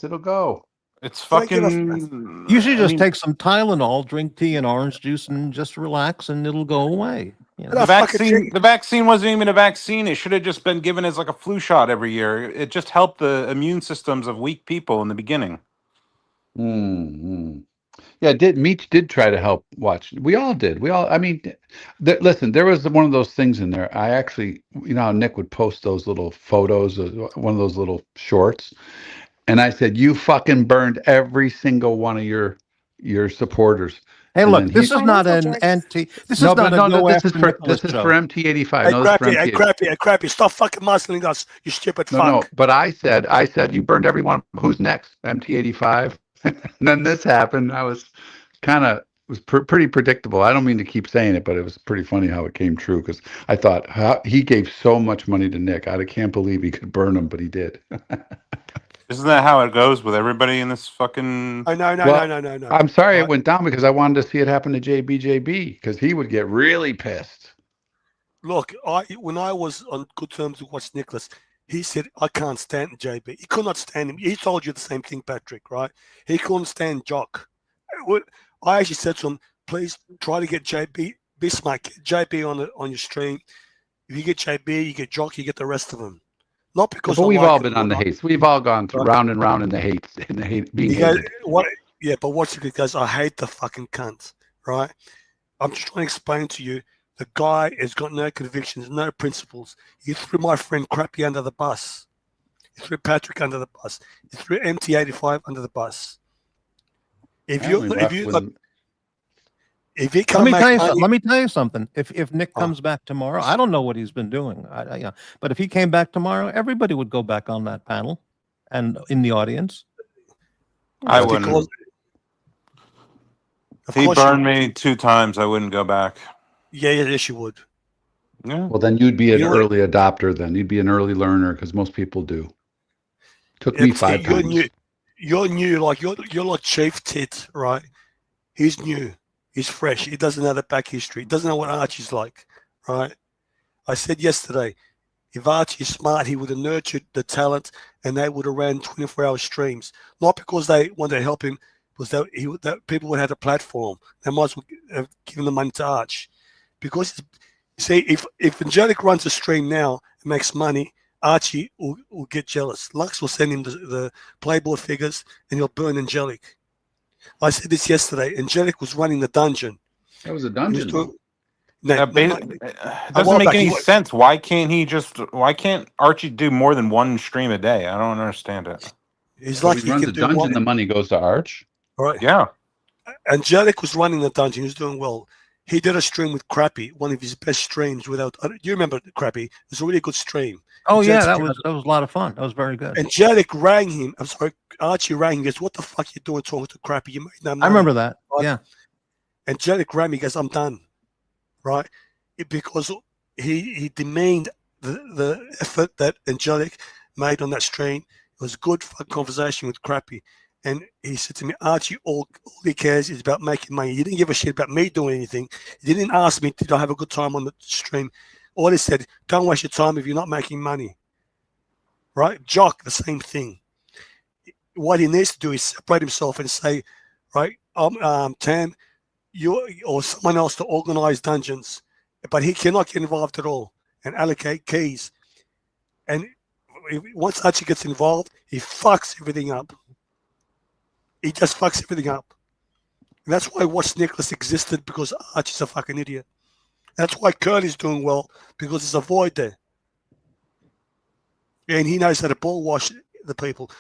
It'll go. It's Thank you, fucking. You should I just mean, take some Tylenol, drink tea and orange juice, and just relax, and it'll go away. You know? No, the fucking vaccine. drink- The vaccine wasn't even a vaccine. It should have just been given as like a flu shot every year. It just helped the immune systems of weak people in the beginning. Mm-hmm. Yeah, Meech did try to help watch. We all did. I mean, listen, there was one of those things in there. I actually, you know how Nick would post those little photos, one of those little shorts. And I said, you fucking burned every single one of your supporters. Hey, And look, then this he- is not an anti. This is not a go this after is for Nicholas this is show. for mt85. Hey, No, this is for crappy, MT85. crappy. Stop fucking muscling us, you stupid fuck. No, but I said you burned everyone. Who's next? MT85. And then this happened. I was pretty predictable. I don't mean to keep saying it, but it was pretty funny how it came true because I thought he gave so much money to Nick. I can't believe he could burn him, but he did. Isn't that how it goes with everybody in this fucking? Oh, no. I'm sorry Right. it went down because I wanted to see it happen to JB because he would get really pissed. Look, when I was on good terms with Watch Nicholas, he said, I can't stand JB. He could not stand him. He told you the same thing, Patrick, right? He couldn't stand Jock. I actually said to him, please try to get JB, Bismarck, get JB on your stream. If you get JB, you get Jock, you get the rest of them. Not because But we've I all like been him or on the not. hates. We've all gone Right. round and round in the hate, being He goes, hated. yeah, but watch it, guys. I hate the fucking cunt, right? I'm just trying to explain to you. The guy has got no convictions, no principles. He threw my friend Crappy under the bus. He threw Patrick under the bus. He threw mt85 under the bus. If he come Let me back, tell you something. Let me tell you something. If Nick comes back tomorrow, I don't know what he's been doing. But if he came back tomorrow, everybody would go back on that panel and in the audience. I wouldn't. If he burned me 2 times, I wouldn't go back. Yeah, yes, you would. Yeah. Well, then you'd be an early adopter. Then you'd be an early learner because most people do. Took me 5 times. You're new, like you're like Chief Tit, right? He's new. He's fresh. He doesn't know the back history. He doesn't know what Archie's like, right? I said yesterday, if Archie's smart, he would have nurtured the talent and they would have ran 24-hour streams. Not because they wanted to help him, because that people would have a platform. They might as well have given the money to Arch. Because, see, if Angelic runs a stream now and makes money, Archie will get jealous. Lux will send him the playboard figures and he'll burn Angelic. I said this yesterday. Angelic was running the dungeon. That was a dungeon. It doesn't make any sense. Why can't Archie do more than 1 stream a day? I don't understand it. He's So like he runs a dungeon, the money goes to Arch. Right. Yeah. Angelic was running the dungeon. He was doing well. He did a stream with Crappy, one of his best streams without. You remember Crappy? It was a really good stream. Oh, yeah, that was a lot of fun. That was very good. Angelic rang him. I'm sorry, Archie rang him. He goes, what the fuck you doing talking to Crappy? You made no money. I remember that. Right? Yeah. Angelic rang me. He goes, I'm done. Right? Because he demeaned the effort that Angelic made on that stream. It was good fun conversation with Crappy. And he said to me, Archie, all he cares is about making money. He didn't give a shit about me doing anything. He didn't ask me, did I have a good time on the stream? All he said, don't waste your time if you're not making money. Right? Jock, the same thing. What he needs to do is separate himself and say, right, Tam, you or someone else to organize dungeons. But he cannot get involved at all and allocate keys. And once Archie gets involved, he fucks everything up. He just fucks everything up. And that's why Watch Nicholas existed, because Archie's a fucking idiot. That's why Curly's doing well, because there's a void there. And he knows how to ball wash the people.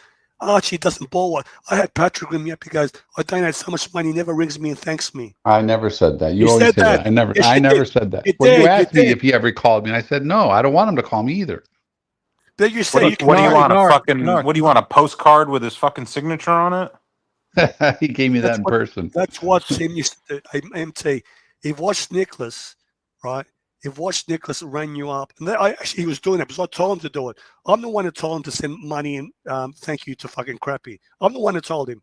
Archie doesn't ball wash. I had Patrick ring me up. He goes, I donate so much money, he never rings me and thanks me. I never said that. You always say that. I never said that. Well, you asked me if he ever called me, and I said, no, I don't want him to call me either. But you say what do you want? What do you want? A postcard with his fucking signature on it? He gave me that in person. That's what Tim used to do. MT. He watched Nicholas, right? He watched Nicholas rang you up. And actually, he was doing it because I told him to do it. I'm the one who told him to send money and thank you to fucking Crappy. I'm the one who told him.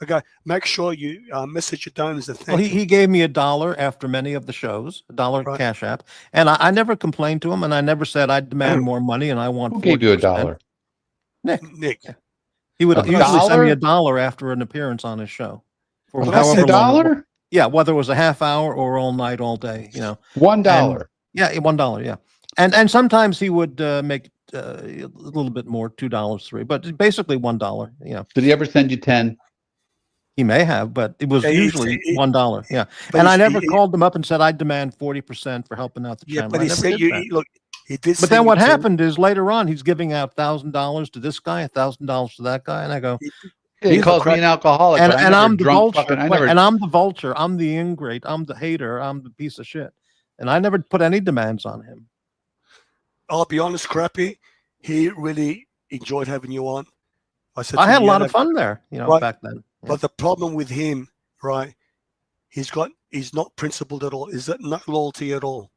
Okay, make sure you message your donors and thank you. He gave me $1 after many of the shows, $1 Cash App. And I never complained to him, and I never said I demand more money and I want Who gave you $1? Nick. Yeah. He would usually send me $1 after an appearance on his show. For however long. Yeah, whether it was a half hour or all night, all day, you know. $1. Yeah, $1, yeah. And sometimes he would make a little bit more, $2, $3, but basically $1, you know. Did he ever send you 10? He may have, but it was usually $1, yeah. And I never called them up and said, I demand 40% for helping out the channel. But he said, look, he did. But then what happened is later on, he's giving out $1,000 to this guy, $1,000 to that guy, and I go, he calls me an alcoholic, and I'm the vulture, and I'm the vulture, I'm the ingrate, I'm the hater, I'm the piece of shit, and I never put any demands on him. I'll be honest, Crappy, he really enjoyed having you on. I had a lot of fun there, you know, back then. Yeah. But the problem with him, right? He's not principled at all. Is that not loyalty at all?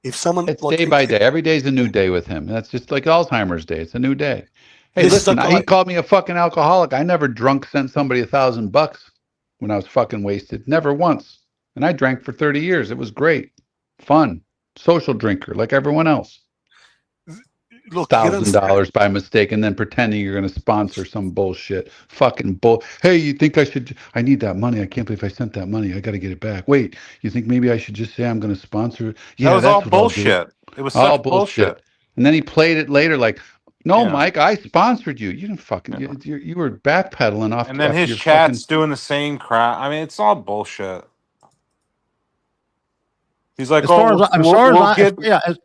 If someone, it's day by day. Every day is a new day with him. That's just like Alzheimer's Day. It's a new day. Hey, This is listen, a he guy- called me a fucking alcoholic. I never drunk sent somebody $1,000 when I was fucking wasted. Never once. And I drank for 30 years. It was great. Fun. Social drinker like everyone else. Look, you gotta understand. $1,000 by mistake and then pretending you're going to sponsor some bullshit. Fucking bull. Hey, you think I need that money. I can't believe I sent that money. I got to get it back. Wait, you think maybe I should just say I'm going to sponsor? Yeah, That was that's all what I'll do. bullshit. It was All such bullshit. And then he played it later like, no, Yeah. Mike, I sponsored you. You didn't fucking, Yeah. you were backpedaling off. And then after his your chat's fucking, doing the same crap. I mean, it's all bullshit. He's like, As far as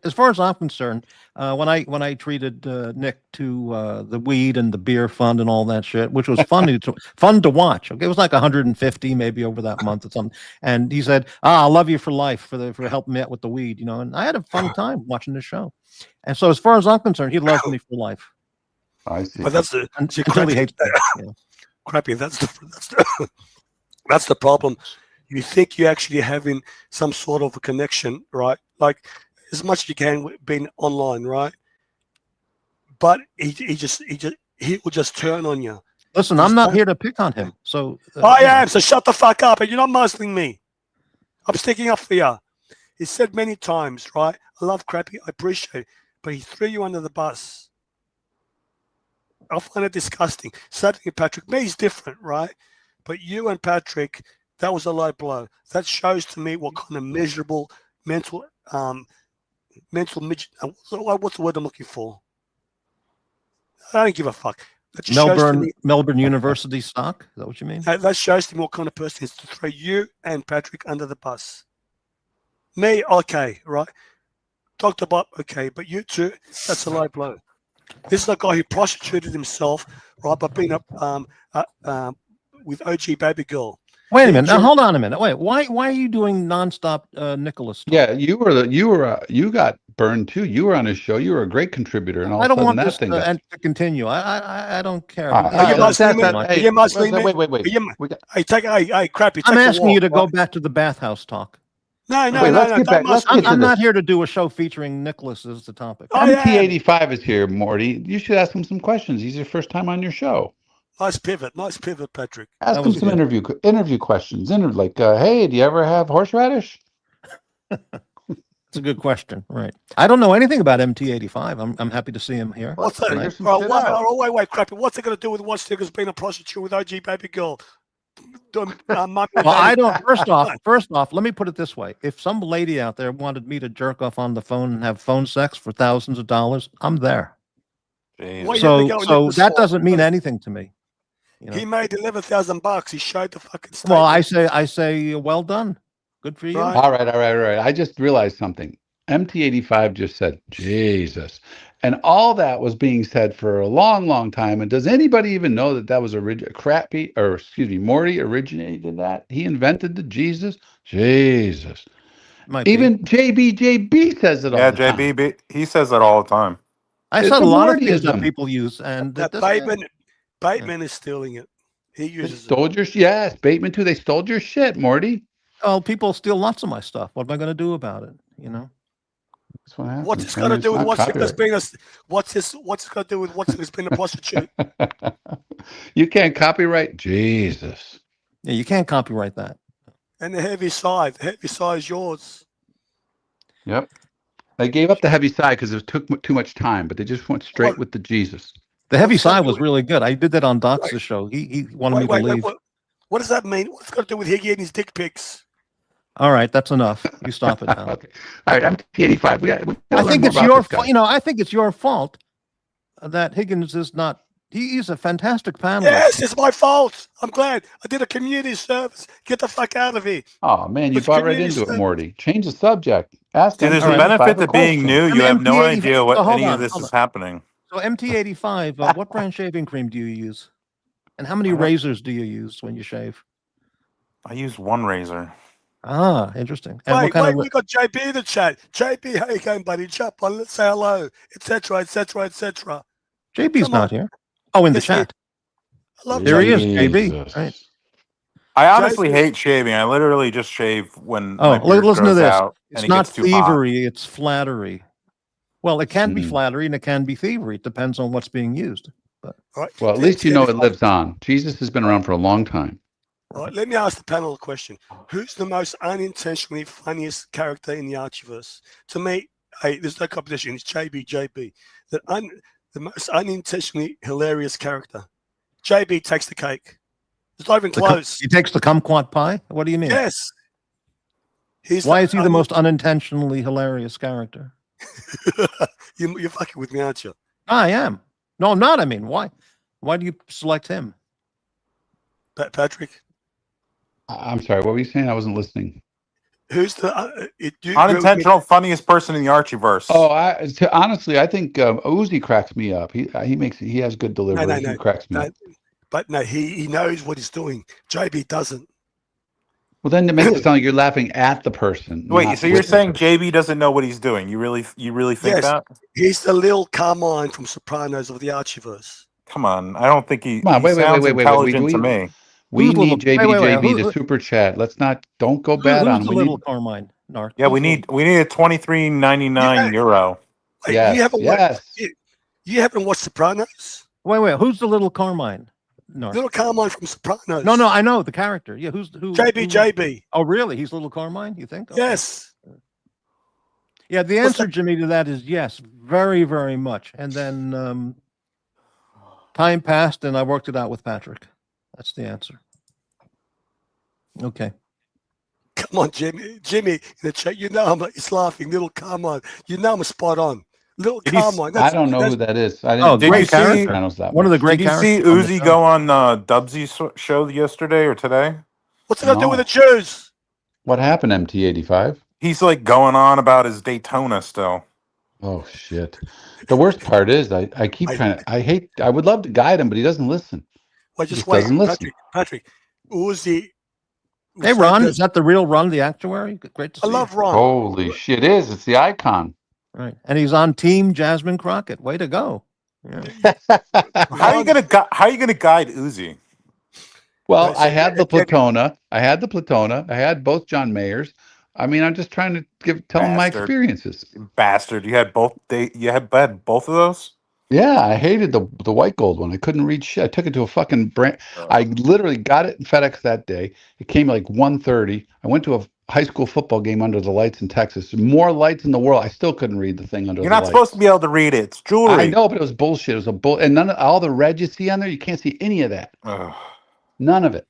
as far as I'm concerned, when I treated Nick to the weed and the beer fund and all that shit, which was fun to watch. Okay, it was like 150 maybe over that month or something. And he said, "I love you for life for helping me out with the weed," And I had a fun time watching the show. And so, as far as I'm concerned, he loves me for life. I see. But that's the Until he hates me. crappy. That's the problem. You think you're actually having some sort of a connection, right? Like as much as you can being online, right? But he will just turn on you. Listen, I'm not here to pick on him. So I am. So shut the fuck up. And you're not muzzling me. I'm sticking up for you. He said many times, right? I love Crappy. I appreciate it. But he threw you under the bus. I find it disgusting. Certainly, Patrick, me is different, right? But you and Patrick, that was a low blow. That shows to me what kind of miserable mental midget. What's the word I'm looking for? I don't give a fuck. That just shows to me, Melbourne University stock. Is that what you mean? that shows to me what kind of person is to throw you and Patrick under the bus. Me, okay, right? Dr. Bob, okay, but you two, that's a low blow. This is a guy who prostituted himself, right, by being with OG Baby Girl. Wait a minute. Now, hold on a minute. Wait, why are you doing nonstop Nicholas talk? Yeah, you got burned too. You were on his show. You were a great contributor, and all I of a don't sudden want that this thing to continue. I don't care. You must leave me. Hey, You must leave me. wait. Hey, Crappy. I'm take a asking walk, you to go right? back to the bathhouse talk. No. let's get back. Let's get to I'm this. not here to do a show featuring Nicholas as the topic. Oh, yeah. mt85 is here, Morty. You should ask him some questions. He's your first time on your show. Nice pivot, Patrick. Ask him some interview questions. Like, hey, do you ever have horseradish? It's a good question, right? I don't know anything about MT85. I'm happy to see him here. What's that? Wait, Crappy. What's it going to do with Watch Stickers being a prostitute with OG Baby Girl? Well, I don't. First off, let me put it this way: if some lady out there wanted me to jerk off on the phone and have phone sex for thousands of dollars, I'm there. So that doesn't mean anything to me. He made $11,000. He showed the fucking state. Well, I say, well done. Good for you. Right. All right. I just realized something. MT85 just said, Jesus. And all that was being said for a long, long time. And does anybody even know that was Morty originated that? He invented the Jesus? Jesus. Even JB says it all the time. Yeah, JB, he says that all the time. I said a lot of things that people use. And that Bateman is stealing it. He uses it. Yes, Bateman too. They stole your shit, Morty. Oh, people steal lots of my stuff. What am I going to do about it? That's what happens. What's this got to do with what's got to do with what's been a prostitute? You can't copyright Jesus. Yeah, you can't copyright that. And the heavy side is yours. Yep. They gave up the heavy side because it took too much time, but they just went straight with the Jesus. The heavy side was really good. I did that on Doc's show. He wanted me to leave. What does that mean? What's it got to do with Higgy and his dick pics? All right, that's enough. You stop it now. Okay. All right, I'm T85. I think it's your fault. I think it's your fault that Higgins is not. He's a fantastic panelist. Yes, it's my fault. I'm glad. I did a community service. Get the fuck out of here. Oh man, you bought right into it, Morty. Change the subject. Ask him. There's a benefit to being new. You have no idea what any of this is happening. So MT85, what brand shaving cream do you use? And how many razors do you use when you shave? I use one razor. Ah, interesting. And we got JB in the chat. JB, how you going, buddy? Jump on, let's say hello, etc., etc., etc. JB's not here. Oh, in the chat. There he is, JB. Right. I honestly hate shaving. I literally just shave when my beard listen to grows this. out It's and not it gets too hot. thievery, it's flattery. Well, it can be flattery and it can be thievery. It depends on what's being used. All right. Well, at least you know it lives on. Jesus has been around for a long time. All right, let me ask the panel a question. Who's the most unintentionally funniest character in the Archieverse? To me, hey, there's no competition. It's JB. The most unintentionally hilarious character. JB takes the cake. It's not even close. He takes the kumquat pie? What do you mean? Yes. Why is he the most unintentionally hilarious character? You're fucking with me, aren't you? I am. No, I'm not. I mean, why? Why do you select him? Patrick? I'm sorry. What were you saying? I wasn't listening. Who's the unintentional funniest person in the Archieverse? Oh, honestly, I think Uzi cracks me up. He has good delivery. He cracks me up. But no, he knows what he's doing. JB doesn't. Well, then it makes it sound like you're laughing at the person. Wait, so you're saying JB doesn't know what he's doing? You really think that? He's the little Carmine from Sopranos of the Archieverse. Come on, I don't think he. Come on, he sounds intelligent to me. We need JB to super chat. Don't go bad on him. Who's the little Carmine? Nark? Yeah, we need a €23.99 euro. Wait, yes, you haven't watched Sopranos? Wait. Who's the little Carmine? Nark. Little Carmine from Sopranos. No, I know the character. Yeah, who? JB. Oh, really? He's little Carmine? You think? Okay. Yes. Yeah, the answer, Jimmy, to that is yes, very, very much. And then time passed, and I worked it out with Patrick. That's the answer. Okay. Come on, Jimmy. Jimmy, in the chat, he's laughing. Little Carmine. I'm spot on. Little Carmine. I don't know who that is. I didn't. Did you see one of the great characters? Did you see Uzi go on Dubsy's show yesterday or today? What's it got to do with the Jews? What happened, MT85? He's like going on about his Daytona still. Oh shit! The worst part is I keep trying to. I would love to guide him, but he doesn't listen. Well, just wait, doesn't listen. Patrick. Uzi. Hey, Ron, is that the real Ron, the actuary? Great to see. I love Ron. Holy shit! It's the icon. Right, and he's on Team Jasmine Crockett. Way to go! Yeah. How are you gonna guide Uzi? Well, I had the Platona. I had both John Mayers. I mean, I'm just trying to tell him my experiences. Bastard! You had both. You had both of those. Yeah, I hated the white gold one. I couldn't read shit. I took it to a fucking brand. I literally got it in FedEx that day. It came like 1:30. I went to a high school football game under the lights in Texas. More lights in the world. I still couldn't read the thing under the lights. You're not supposed to be able to read it. It's jewelry. I know, but it was bullshit. It was and all the red you see on there, you can't see any of that. None of it.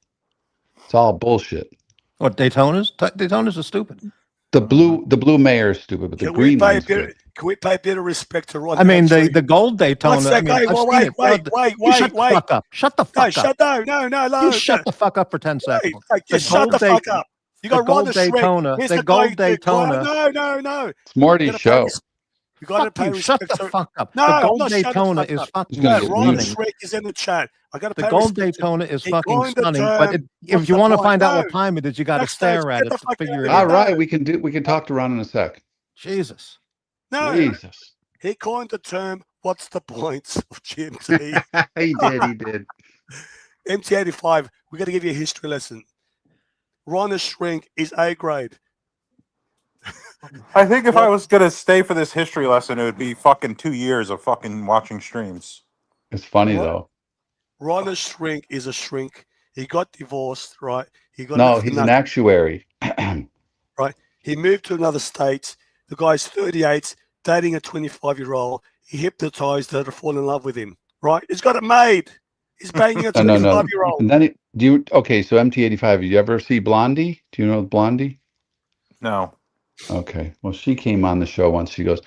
It's all bullshit. What, Daytonas? Daytonas are stupid. The blue mayor is stupid, but the green one is good. Can we pay a bit of respect to Ron? I mean, the gold Daytona. What's that guy? Wait. Shut the fuck up. Shut the fuck up. No. You shut the fuck up for 10 seconds. Just shut the fuck up. You got Ron the Daytona. The gold Daytona. No. It's Morty's show. You got to pay respect. Shut the fuck up. No, the gold Daytona is fucking Ron stunning. Shrek is in the chat. I got to pay the gold Daytona is fucking stunning. But if you want to find out what time it is, you got to stare at it to figure it out. All right, we can talk to Ron in a sec. Jesus. No. Jesus. He coined the term, what's the point of GMT? He did. MT85, we got to give you a history lesson. Ron Shrink is A grade. I think if I was going to stay for this history lesson, it would be fucking 2 years of fucking watching streams. It's funny, though. Ron Shrink is a shrink. He got divorced, right? He's an actuary. Right? He moved to another state. The guy's 38, dating a 25-year-old. He hypnotized her to fall in love with him, right? He's got it made. He's banging a 25-year-old. And then so MT85, you ever see Blondie? Do you know Blondie? No. Okay. Well, she came on the show once. She goes,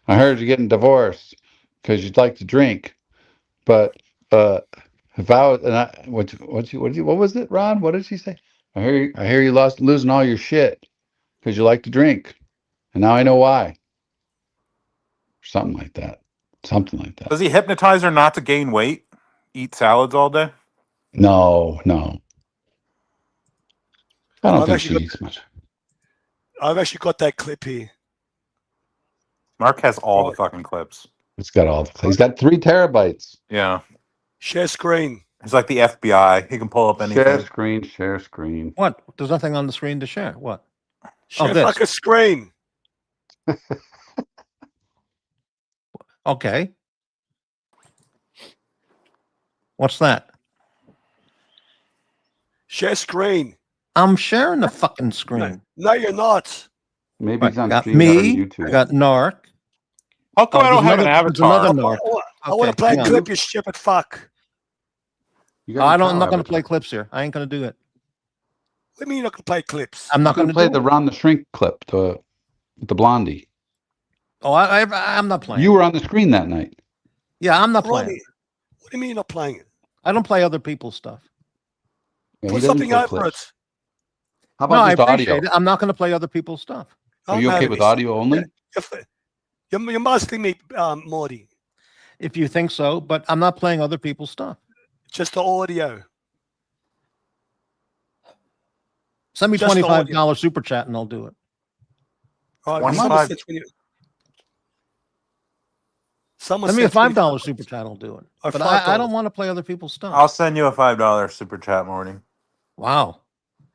I heard you're getting divorced because you'd like to drink. But if I was, what was it, Ron? What did she say? I hear you losing all your shit because you like to drink. And now I know why. Something like that. Does he hypnotize her not to gain weight? Eat salads all day? No. I don't think she eats much. I've actually got that clip here. Mark has all the fucking clips. He's got 3 terabytes. Yeah. Share screen. He's like the FBI. He can pull up anything. Share screen. What? There's nothing on the screen to share. What? Share fucking screen. Okay. What's that? Share screen. I'm sharing the fucking screen. No, you're not. Maybe Right, he's on got stream, not on me. YouTube. I got Nark. How come I there's don't have an there's another avatar? Nark. I want to play hang a on. clip, you stupid fuck. You got I'm your not cow going to play avatar. clips here. I ain't going to do it. What do you mean you're not going to play clips? I'm I'm not going going to to play do the it. Ron the Shrink clip, the Blondie. Oh, I'm not playing. You were on the screen that night. Yeah, I'm not Ronnie, playing. what do you mean you're not playing it? I don't play other people's stuff. Yeah, he Put doesn't something play over clips. it. How No, about I just appreciate audio? it. I'm not going to play other people's stuff. Are I'm you mad okay at with this. audio only? You're masking me, Morty. If you think so, but I'm not playing other people's stuff. Just the audio. Send me Just the audio. $25 super chat and I'll do it. All right, 25. Someone Send me a said $5 super chat, I'll do it. Or But I $5. don't want to play other people's stuff. I'll send you a $5 super chat, Morty. Wow.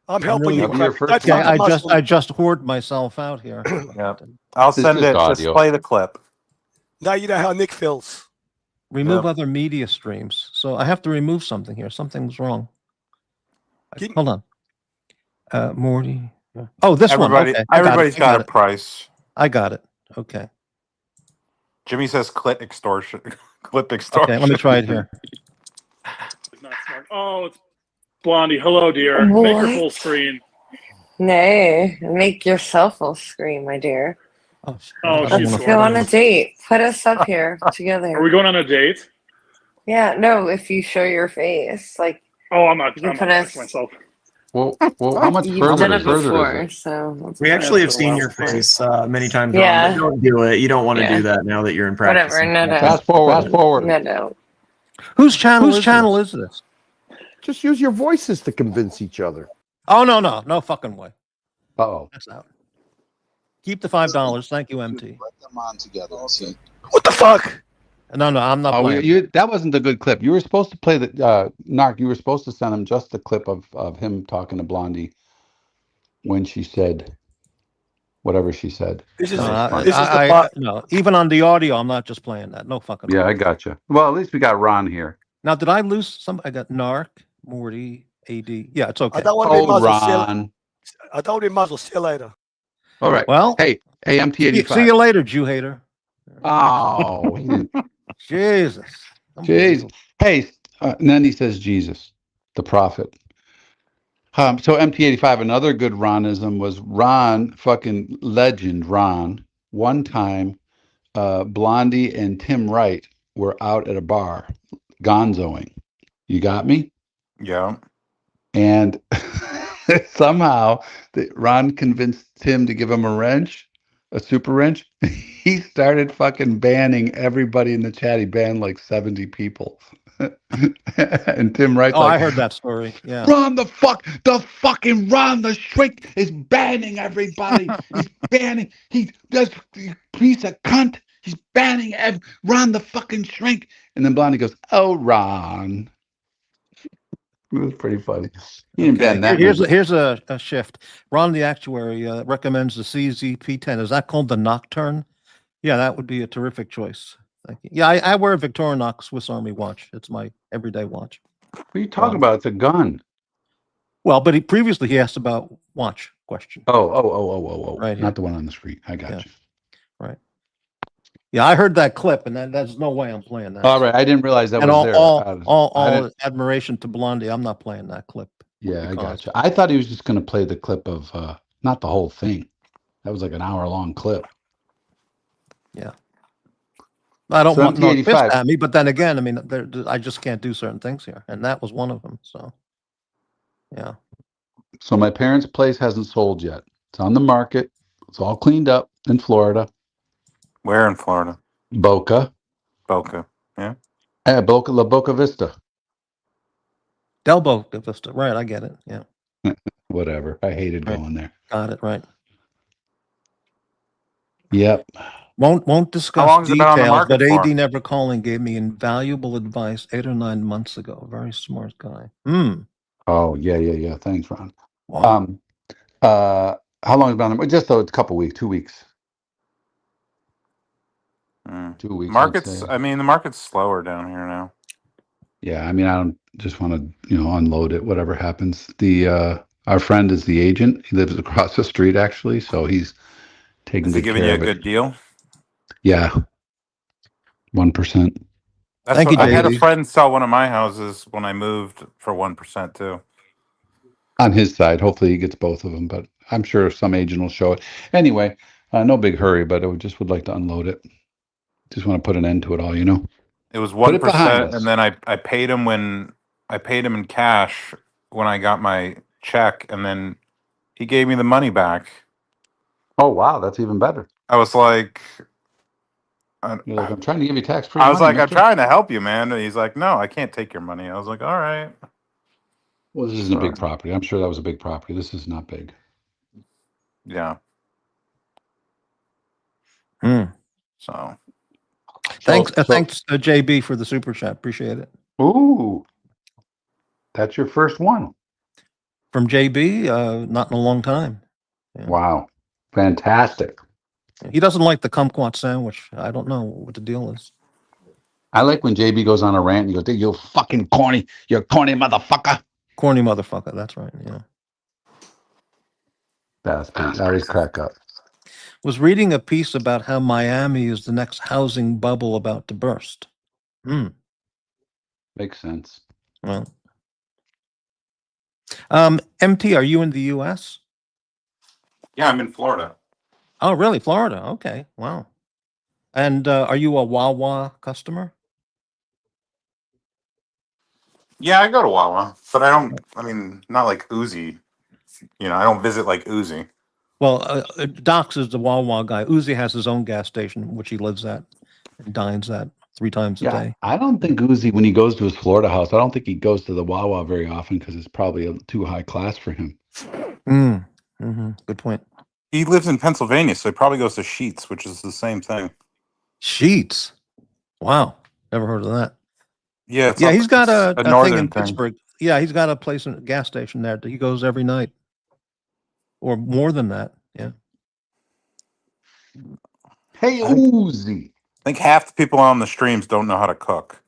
I'm helping you. That'll be your Crap. first Don't Okay, one. fucking I muzzle. just hoard myself out here. Yep. I'll This send is it. Just audio. play the clip. Now you know how Nick feels. Remove Yep. other media streams. So I have to remove something here. Something's wrong. Give- Hold on. Morty. Oh, this Everybody, one. Okay. I everybody's got a it. price. I got it. Okay. Jimmy says clit extortion. Clip extortion. Okay, let me try it here. It's not smart. Oh, it's Blondie. Hello, dear. Make your What? full screen. Nay, make yourself full screen, my dear. Oh, Oh, I don't she's wanna- Go on a date. Put us up here together. Are we going on a date? Yeah, no, if you show your face, like Oh, I'm not. You can I'm put not us- myself. Well, how much you've further done it is before, it? so We actually have That's seen a your while. face many times. Yeah. Ron, but don't do it. You don't want to Yeah. do that now that you're in practice. whatever. No, no, Fast forward. Fast forward. no, no. Whose channel is this? Just use your voices to convince each other. Oh, no fucking way. Uh-oh. That's out. Keep the $5. Thank you, MT. Let them on together. See, What the fuck? No, I'm not Oh, playing. that wasn't a good clip. You were supposed to play the Nark. You were supposed to send him just the clip of him talking to Blondie when she said whatever she said. This is No, this is the part. no, even on the audio, I'm not just playing that. No fucking Yeah, way. I got you. Well, at least we got Ron here. Now, did I lose some? I got Nark, Morty, AD. Yeah, it's okay. I don't want to be Oh, muzzled. See you- Ron. I don't want to be muzzled. See you later. All right. Well, Hey, see mt85. you later, Jew hater. Oh, he didn't- Jesus. jeez. Hey, and then he says Jesus, the prophet. So MT85, another good Ronism was Ron, fucking legend Ron. One time, Blondie and Tim Wright were out at a bar, gonzoing. You got me? Yeah. And somehow Ron convinced Tim to give him a wrench, a super wrench. He started fucking banning everybody in the chat. He banned like 70 people. And Tim Wright's Oh, like, I heard that story. Yeah. Ron the fucking Ron the Shrink is banning everybody. He's banning. That's piece of cunt. He's banning Ron the fucking Shrink. And then Blondie goes, "Oh, Ron." It was pretty funny. He didn't ban that. Here's many. here's a shift. Ron the actuary recommends the CZP10. Is that called the Nocturne? Yeah, that would be a terrific choice. Thank you. Yeah, I wear a Victorinox Swiss Army watch. It's my everyday watch. What are you talking about? It's a gun. Well, but previously he asked about watch question. Oh. Right here. Not the one on the screen. I got Yeah. you. Yeah, I heard that clip, and there's no way I'm playing that. All right. I didn't realize that And was there. I all didn't- admiration to Blondie. I'm not playing that clip. Yeah, I because- got you. I thought he was just going to play the clip of, not the whole thing. That was like an hour-long clip. I don't So want no pissed MT85. at me, but then again, I mean, I just can't do certain things here, and that was one of them. So, yeah. So my parents' place hasn't sold yet. It's on the market. It's all cleaned up in Florida. Where in Florida? Boca. Boca. La Boca Vista. Delbo Vista, right? I get it. Yeah, Whatever. I hated Right. going there. got it. Right. Yep. Won't discuss long's it been on the details, market but for? AD Never Calling gave me invaluable advice 8 or 9 months ago. Very smart guy. Oh, yeah. Thanks, Ron. Wow. How long has it been on the just a couple weeks, 2 weeks. Mm. 2 weeks. I'd Market's. say. I mean, the market's slower down here now. Yeah, I mean, I don't just want to, unload it, whatever happens. Our friend is the agent. He lives across the street, actually, so he's taking Is he good giving care you a of it. good deal? Yeah, 1%. That's Thank what you, I had a JD. friend sell one of my houses when I moved for 1% too. On his side. Hopefully he gets both of them, but I'm sure some agent will show it. Anyway, no big hurry, but just would like to unload it. Just want to put an end to it all, It was Put it behind 1%, us. and then I paid him in cash when I got my check, and then he gave me the money back. Oh, wow, that's even better. I was like, I You're like, I'm trying to give you tax-free was money, like, I'm Mitchell. trying to help you, man. And he's like, no, I can't take your money. I was like, all right. Well, this isn't a big property. I'm sure that was a big property. This is not big. Yeah. Hmm. So Thanks, JB, for the super chat. Appreciate it. Ooh, that's your first one. From JB, not in a long time. Yeah. Wow, fantastic. He doesn't like the kumquat sandwich. I don't know what the deal is. I like when JB goes on a rant and he goes, you fucking corny motherfucker. Corny motherfucker. That's right. Yeah. That always crack up. Was reading a piece about how Miami is the next housing bubble about to burst. Makes sense. Well, MT, are you in the U.S.? yeah, I'm in Florida. Oh, really? Florida? Okay. Wow. And are you a Wawa customer? Yeah, I go to Wawa, but not like Uzi. I don't visit like Uzi. Well, Docs is the Wawa guy. Uzi has his own gas station, which he lives at and dines at 3 times a day. I don't think Uzi, when he goes to his Florida house, I don't think he goes to the Wawa very often because it's probably too high class for him. Good point. He lives in Pennsylvania, so he probably goes to Sheets, which is the same thing. Sheets? Wow. Never heard of that. Yeah, he's got a thing northern in thing. Pittsburgh. Yeah, he's got a place in a gas station there that he goes every night. Or more than that. Yeah. Hey, Uzi. I think half the people on the streams don't know how to cook.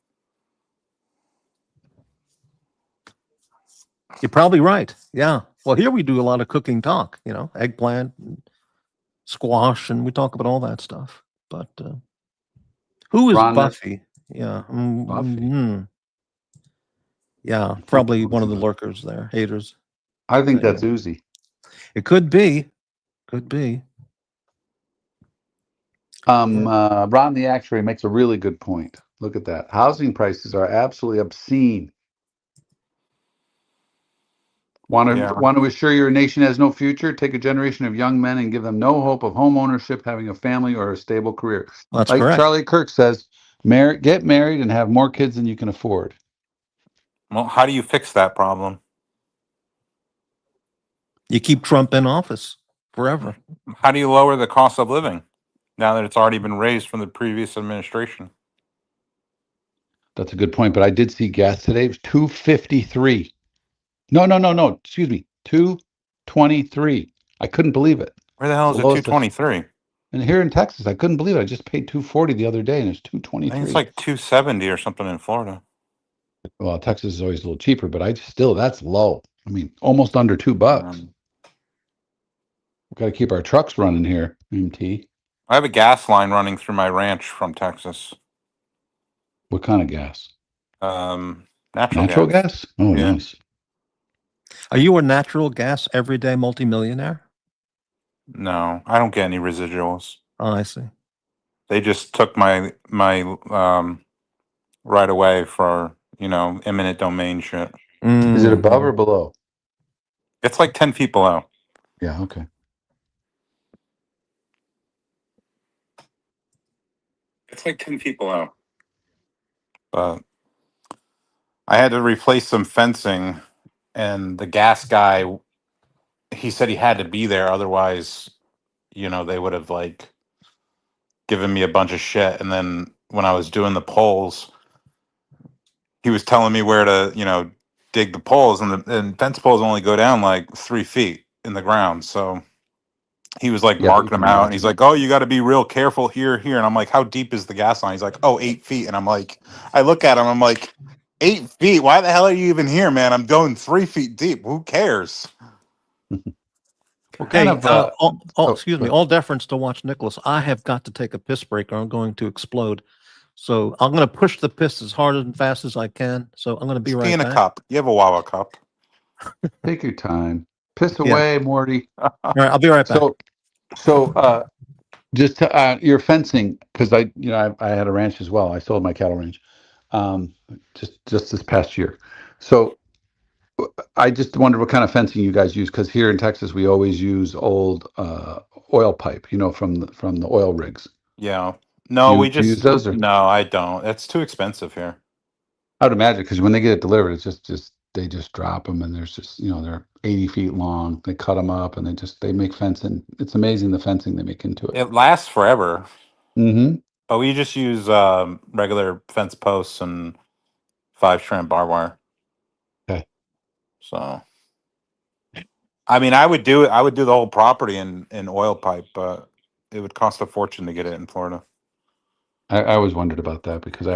You're probably right. Yeah. Well, here we do a lot of cooking talk, eggplant, and squash, and we talk about all that stuff. But who is Ron, Buffy? Yeah. Buffy. Yeah, probably one of the lurkers there, haters. I think that's Uzi. It could be. Could be. Ron the Actuary makes a really good point. Look at that. Housing prices are absolutely obscene. Want to assure your nation has no future? Take a generation of young men and give them no hope of home ownership, having a family, or a stable career. That's like correct. Charlie Kirk says, get married and have more kids than you can afford. Well, how do you fix that problem? You keep Trump in office forever. How do you lower the cost of living now that it's already been raised from the previous administration? That's a good point, but I did see gas today. It was $2.53. No. Excuse me, $2.23. I couldn't believe it. Where the hell is it? $2.23. And here in Texas, I couldn't believe it. I just paid $2.40 the other day, and it's $2.23. I think it's like $2.70 or something in Florida. Well, Texas is always a little cheaper, but that's low. I mean, almost under $2. We've got to keep our trucks running here, MT. I have a gas line running through my ranch from Texas. What kind of gas? Natural gas? Oh, yeah. Nice. Are you a natural gas everyday multimillionaire? No, I don't get any residuals. Oh, I see. They just took my right away for, eminent domain shit. Is it above or below? It's like 10 feet below. Yeah, okay. It's like 10 feet below. But I had to replace some fencing, and the gas guy, he said he had to be there, otherwise, they would have given me a bunch of shit. And then when I was doing the poles, he was telling me where to, dig the poles, and fence poles only go down like 3 feet in the ground. So he was marking them out, and he's like, oh, you got to be real careful here. And I'm like, how deep is the gas line? He's like, oh, 8 feet. And I'm like, I look at him, I'm like, 8 feet. Why the hell are you even here, man? I'm going 3 feet deep. Who cares? Okay. Oh, Excuse go me. ahead. All deference to Watch Nicholas. I have got to take a piss break or I'm going to explode. So I'm going to push the piss as hard and fast as I can. So I'm going to be Just right in a back. cup. You have a Wawa cup. Take your time. Piss Yeah. away, Morty. All right. I'll be right back. So just to, your fencing, because I had a ranch as well. I sold my cattle ranch, just this past year. So I just wondered what kind of fencing you guys use, because here in Texas we always use old oil pipe, from the oil rigs. Yeah. Do No, you we use just those? Or? no, I don't. It's too expensive here. I would imagine, because when they get it delivered, it's just they just drop them, and there's just they're 80 feet long. They cut them up, and they make fencing. It's amazing the fencing they make into it. It lasts forever. Mm-hmm. But we just use regular fence posts and 5-strand barbed wire. Okay. So, I mean, I would do it. I would do the whole property in oil pipe, but it would cost a fortune to get it in Florida. I always wondered about that, because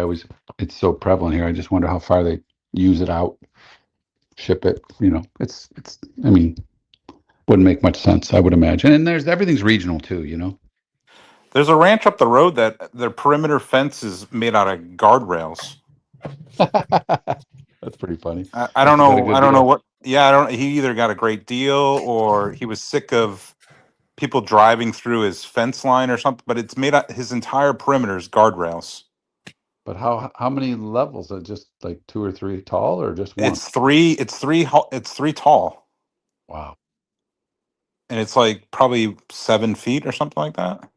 it's so prevalent here. I just wonder how far they use it out, ship it. It's. I mean, wouldn't make much sense, I would imagine. And everything's regional too. There's a ranch up the road that their perimeter fence is made out of guardrails. That's pretty funny. I don't Must have got a know. good I don't know deal. what. Yeah, I don't. He either got a great deal or he was sick of people driving through his fence line or something. But it's made out. His entire perimeter is guardrails. But how many levels? Are just like 2 or 3 tall, or just one? It's three. It's three. It's 3 tall, Wow. and it's like probably 7 feet or something like that.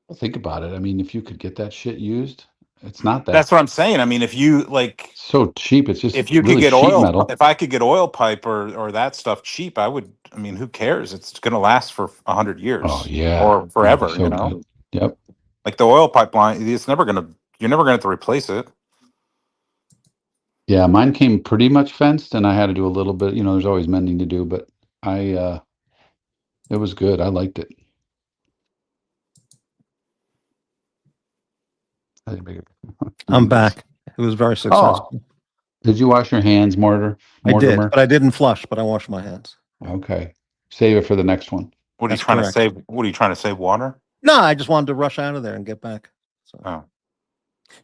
Well, think about it. I mean, if you could get that shit used, it's not that That's what I'm saying. I mean, if you like, so cheap. It's just if you could really get sheet oil, metal. if I could get oil pipe or that stuff cheap, I would. I mean, who cares? It's going to last for 100 years. Oh yeah, or it'd be forever. so good. Yep. Like the oil pipeline, it's never going to. You're never going to have to replace it. Yeah, mine came pretty much fenced, and I had to do a little bit. There's always mending to do, but it was good. I liked it. I'm back. It was very successful. Oh, did you wash your hands, I did, Mortimer? but I didn't flush, but I washed my hands. Okay, save it for the next one. What are you That's trying correct. to save? What are you trying to save? Water? No, I just wanted to rush out of there and get back. Oh,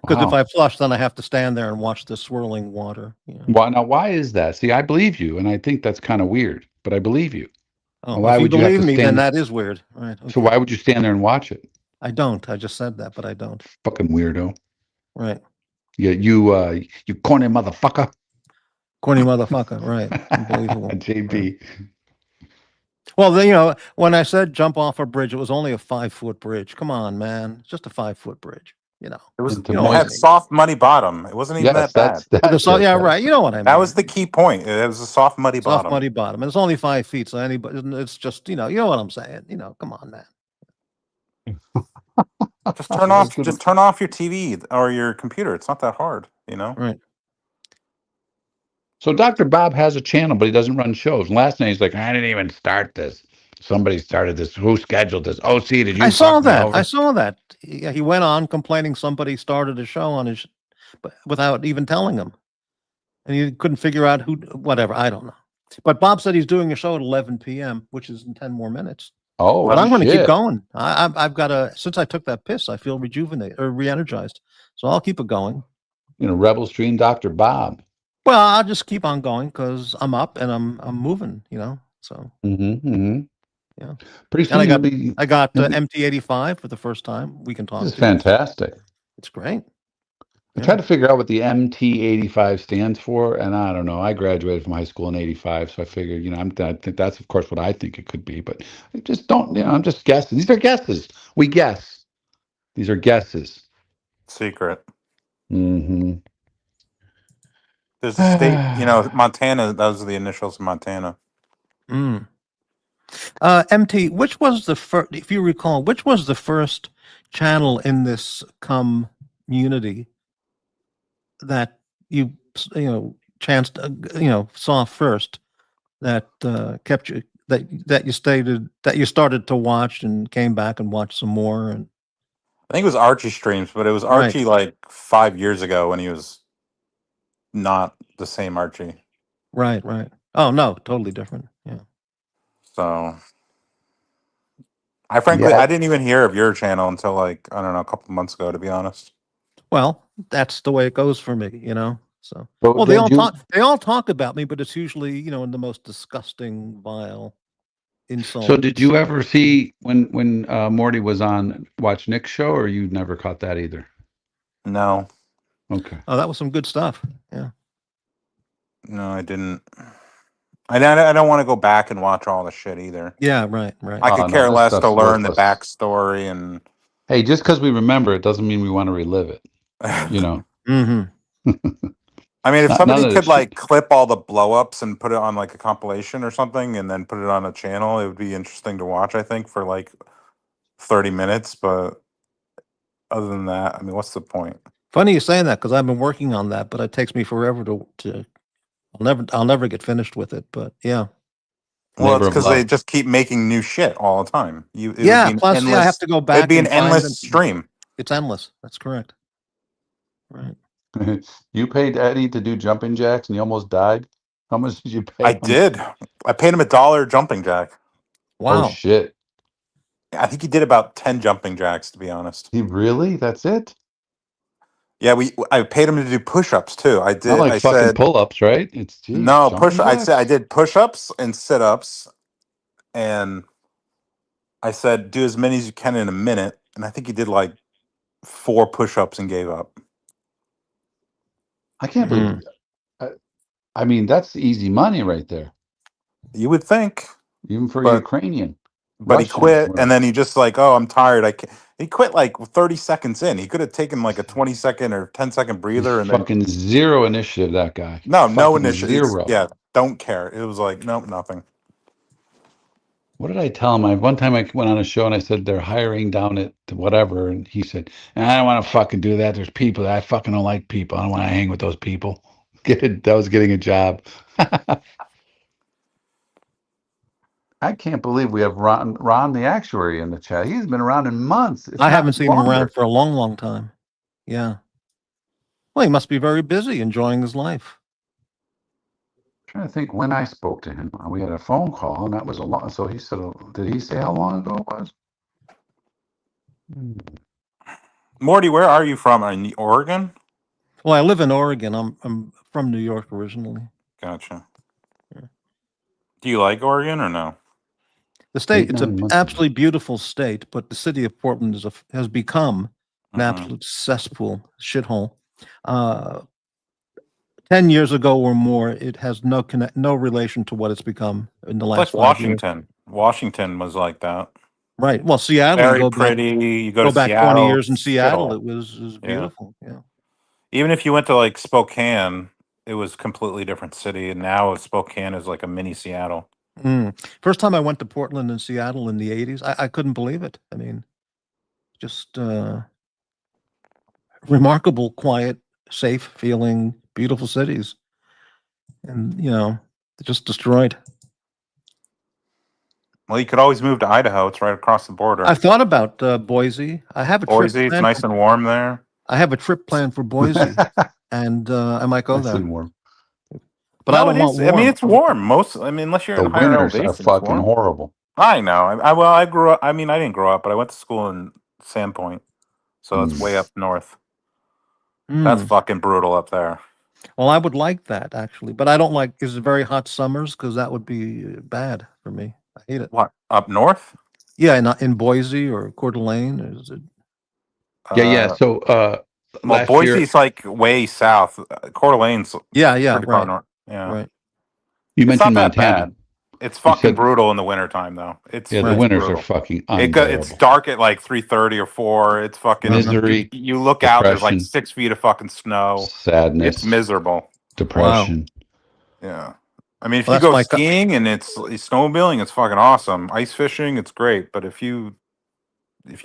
Because if Wow. I flush, then I have to stand there and watch the swirling water. Why is that? See, I believe you, and I think that's kind of weird, but I believe you. Oh, Why if you would you have believe to me, then stand- that is weird. All right. So okay. why would you stand there and watch it? I don't. I just said that, but I don't. Fucking weirdo. Right. Yeah, you corny motherfucker. Corny motherfucker. Right. Unbelievable. JB. Well, then, when I said jump off a bridge, it was only a 5-foot bridge. Come on, man. It's just a 5-foot bridge. it was. Into It had Morty. soft, muddy bottom. It wasn't even Yes, that bad. that's Yeah, it. right. You know what I mean. That was the key point. It was a soft, muddy soft, bottom. muddy bottom. And it's only 5 feet. So anybody, it's just, you know what I'm saying. Come on, man. Just turn off. Just turn off your TV or your computer. It's not that hard. Right. So Dr. Bob has a channel, but he doesn't run shows. And last night he's like, I didn't even start this. Somebody started this. Who scheduled this? OC, did you? I saw fuck me that. over? I saw that. He went on complaining somebody started a show on his, but without even telling him, and he couldn't figure out who. Whatever. I don't know. But Bob said he's doing a show at 11 p.m., which is in 10 more minutes. Oh, But I'm going to keep shit. going. I've got to. Since I took that piss, I feel rejuvenated or re-energized. So I'll keep it going. Rebel Stream Dr. Bob. Well, I'll just keep on going because I'm up and I'm moving. So yeah. Pretty soon And I got you'll be- mt85 for the first time. We can talk. This is to. fantastic. It's great. I tried to figure out what the mt85 stands for, and I don't know. I graduated from high school in '85, so I figured, I think that's of course what I think it could be, but I just don't. I'm just guessing. These are guesses. We guess. These are guesses. Secret. Mm-hmm. There's a state. Montana. Those are the initials of Montana. Mm. MT, which was the first, if you recall, which was the first channel in this community that you chanced, saw first that kept you, that you started to watch and came back and watched some more? And I think it was Archie streams, but it was Archie like 5 years ago when he was not the same Archie. Right. Oh no, totally different. Yeah. So I frankly I didn't even hear of your channel until like I don't know a couple months ago, to be honest. Well, that's the way it goes for me, you know. So So well, they did all you? talk. They all talk about me, but it's usually in the most disgusting, vile insult. So did you ever see when Morty was on watch Nick's show, or you never caught that either? No, Okay. Oh, that was some good stuff. Yeah. no, I didn't. I don't want to go back and watch all the shit either. Yeah. Right. I could No, care this less to stuff's learn the worthless. backstory and. Hey, just because we remember it doesn't mean we want to relive it. You know. Mm-hmm. I mean, if None somebody of could this like shit. clip all the blow-ups and put it on like a compilation or something and then put it on a channel, it would be interesting to watch, I think, for like 30 minutes. But other than that, I mean, what's the point? Funny you saying that because I've been working on that, but it takes me forever to. I'll never get finished with it. But yeah. Well, Labor it's of because they love. just keep making new shit all the time. It would Yeah. be an Plus, I have endless. to go It'd back be an and find endless them. stream. It's endless. That's correct. Right. You paid Eddie to do jumping jacks, and he almost died. How much did you pay I him? did. I paid him $1 jumping jack. Wow. Oh shit! I think he did about 10 jumping jacks, to be honest. He really? That's it? Yeah, I paid him to do push-ups too. I Not did. like I fucking said pull-ups, right? It's geez, no jumping push. I said I jacks. did push-ups and sit-ups, and I said do as many as you can in a minute. And I think he did like 4 push-ups and gave up. I can't believe. I mean, that's easy money right there, You would think, even for a but Ukrainian. he Russian, quit, or and then he just like, oh, I'm tired. I can't. He quit like 30 seconds in. He could have taken like a 20-second or 10-second he's breather, and then fucking zero initiative. That guy. no Fucking initiative. zero. Yeah, don't care. It was like nope, nothing. What did I tell him? One time I went on a show and I said they're hiring down at whatever, and he said, I don't want to fucking do that. There's people. I fucking don't like people. I don't want to hang with those people. That was getting a job. I can't believe we have Ron the actuary in the chat. He's been around in months. If I not haven't seen him longer. around for a long, long time. Yeah. Well, he must be very busy enjoying his life. I'm trying to think when I spoke to him. We had a phone call, and that was a lot. So he said, did he say how long ago it was? Morty, where are you from? In Oregon? Well, I live in Oregon. I'm from New York originally. Gotcha. Yeah. Do you like Oregon or no? The state, it's an absolutely beautiful state, but the city of Portland has become an absolute cesspool, shithole. 10 years ago or more, it has no relation to what it's become in the last 5 Washington. years. Washington was like that. Right. Well, Seattle, Very you pretty. You go to back Seattle, 20 years in Seattle, shithole. it was beautiful. Yeah. Even if you went to like Spokane, it was a completely different city. And now Spokane is like a mini Seattle. First time I went to Portland and Seattle in the 80s, I couldn't believe it. I mean, just remarkable, quiet, safe feeling, beautiful cities. And, just destroyed. Well, you could always move to Idaho. It's right across the border. I thought about Boise. I have a Boise, trip it's nice and warm there. I have a trip planned for Boise, and I might go there. Warm. But I don't want warm. I mean, it's warm. Unless you're The in higher winters elevation, are fucking horrible. I know. I grew up. I mean, I didn't grow up, but I went to school in Sandpoint, so it's way up north. That's fucking brutal up there. Well, I would like that actually, but I don't like is it very hot summers because that would be bad for me. I hate it. What, up north? Yeah, not in Boise or Coeur d'Alene. Is it? Yeah. So, well, Boise's like way south. Coeur d'Alene's pretty far north. Yeah, right. You mentioned not that Montana. bad. It's fucking brutal in the wintertime, though. The winters brutal. Are fucking unbearable. It's dark at like 3:30 or 4. It's fucking misery. You look out, there's like 6 feet of fucking snow. Sadness. It's miserable. Depression. Wow. Yeah. I mean, if you go skiing and it's snowmobiling, it's fucking awesome. Ice fishing, it's great. But if you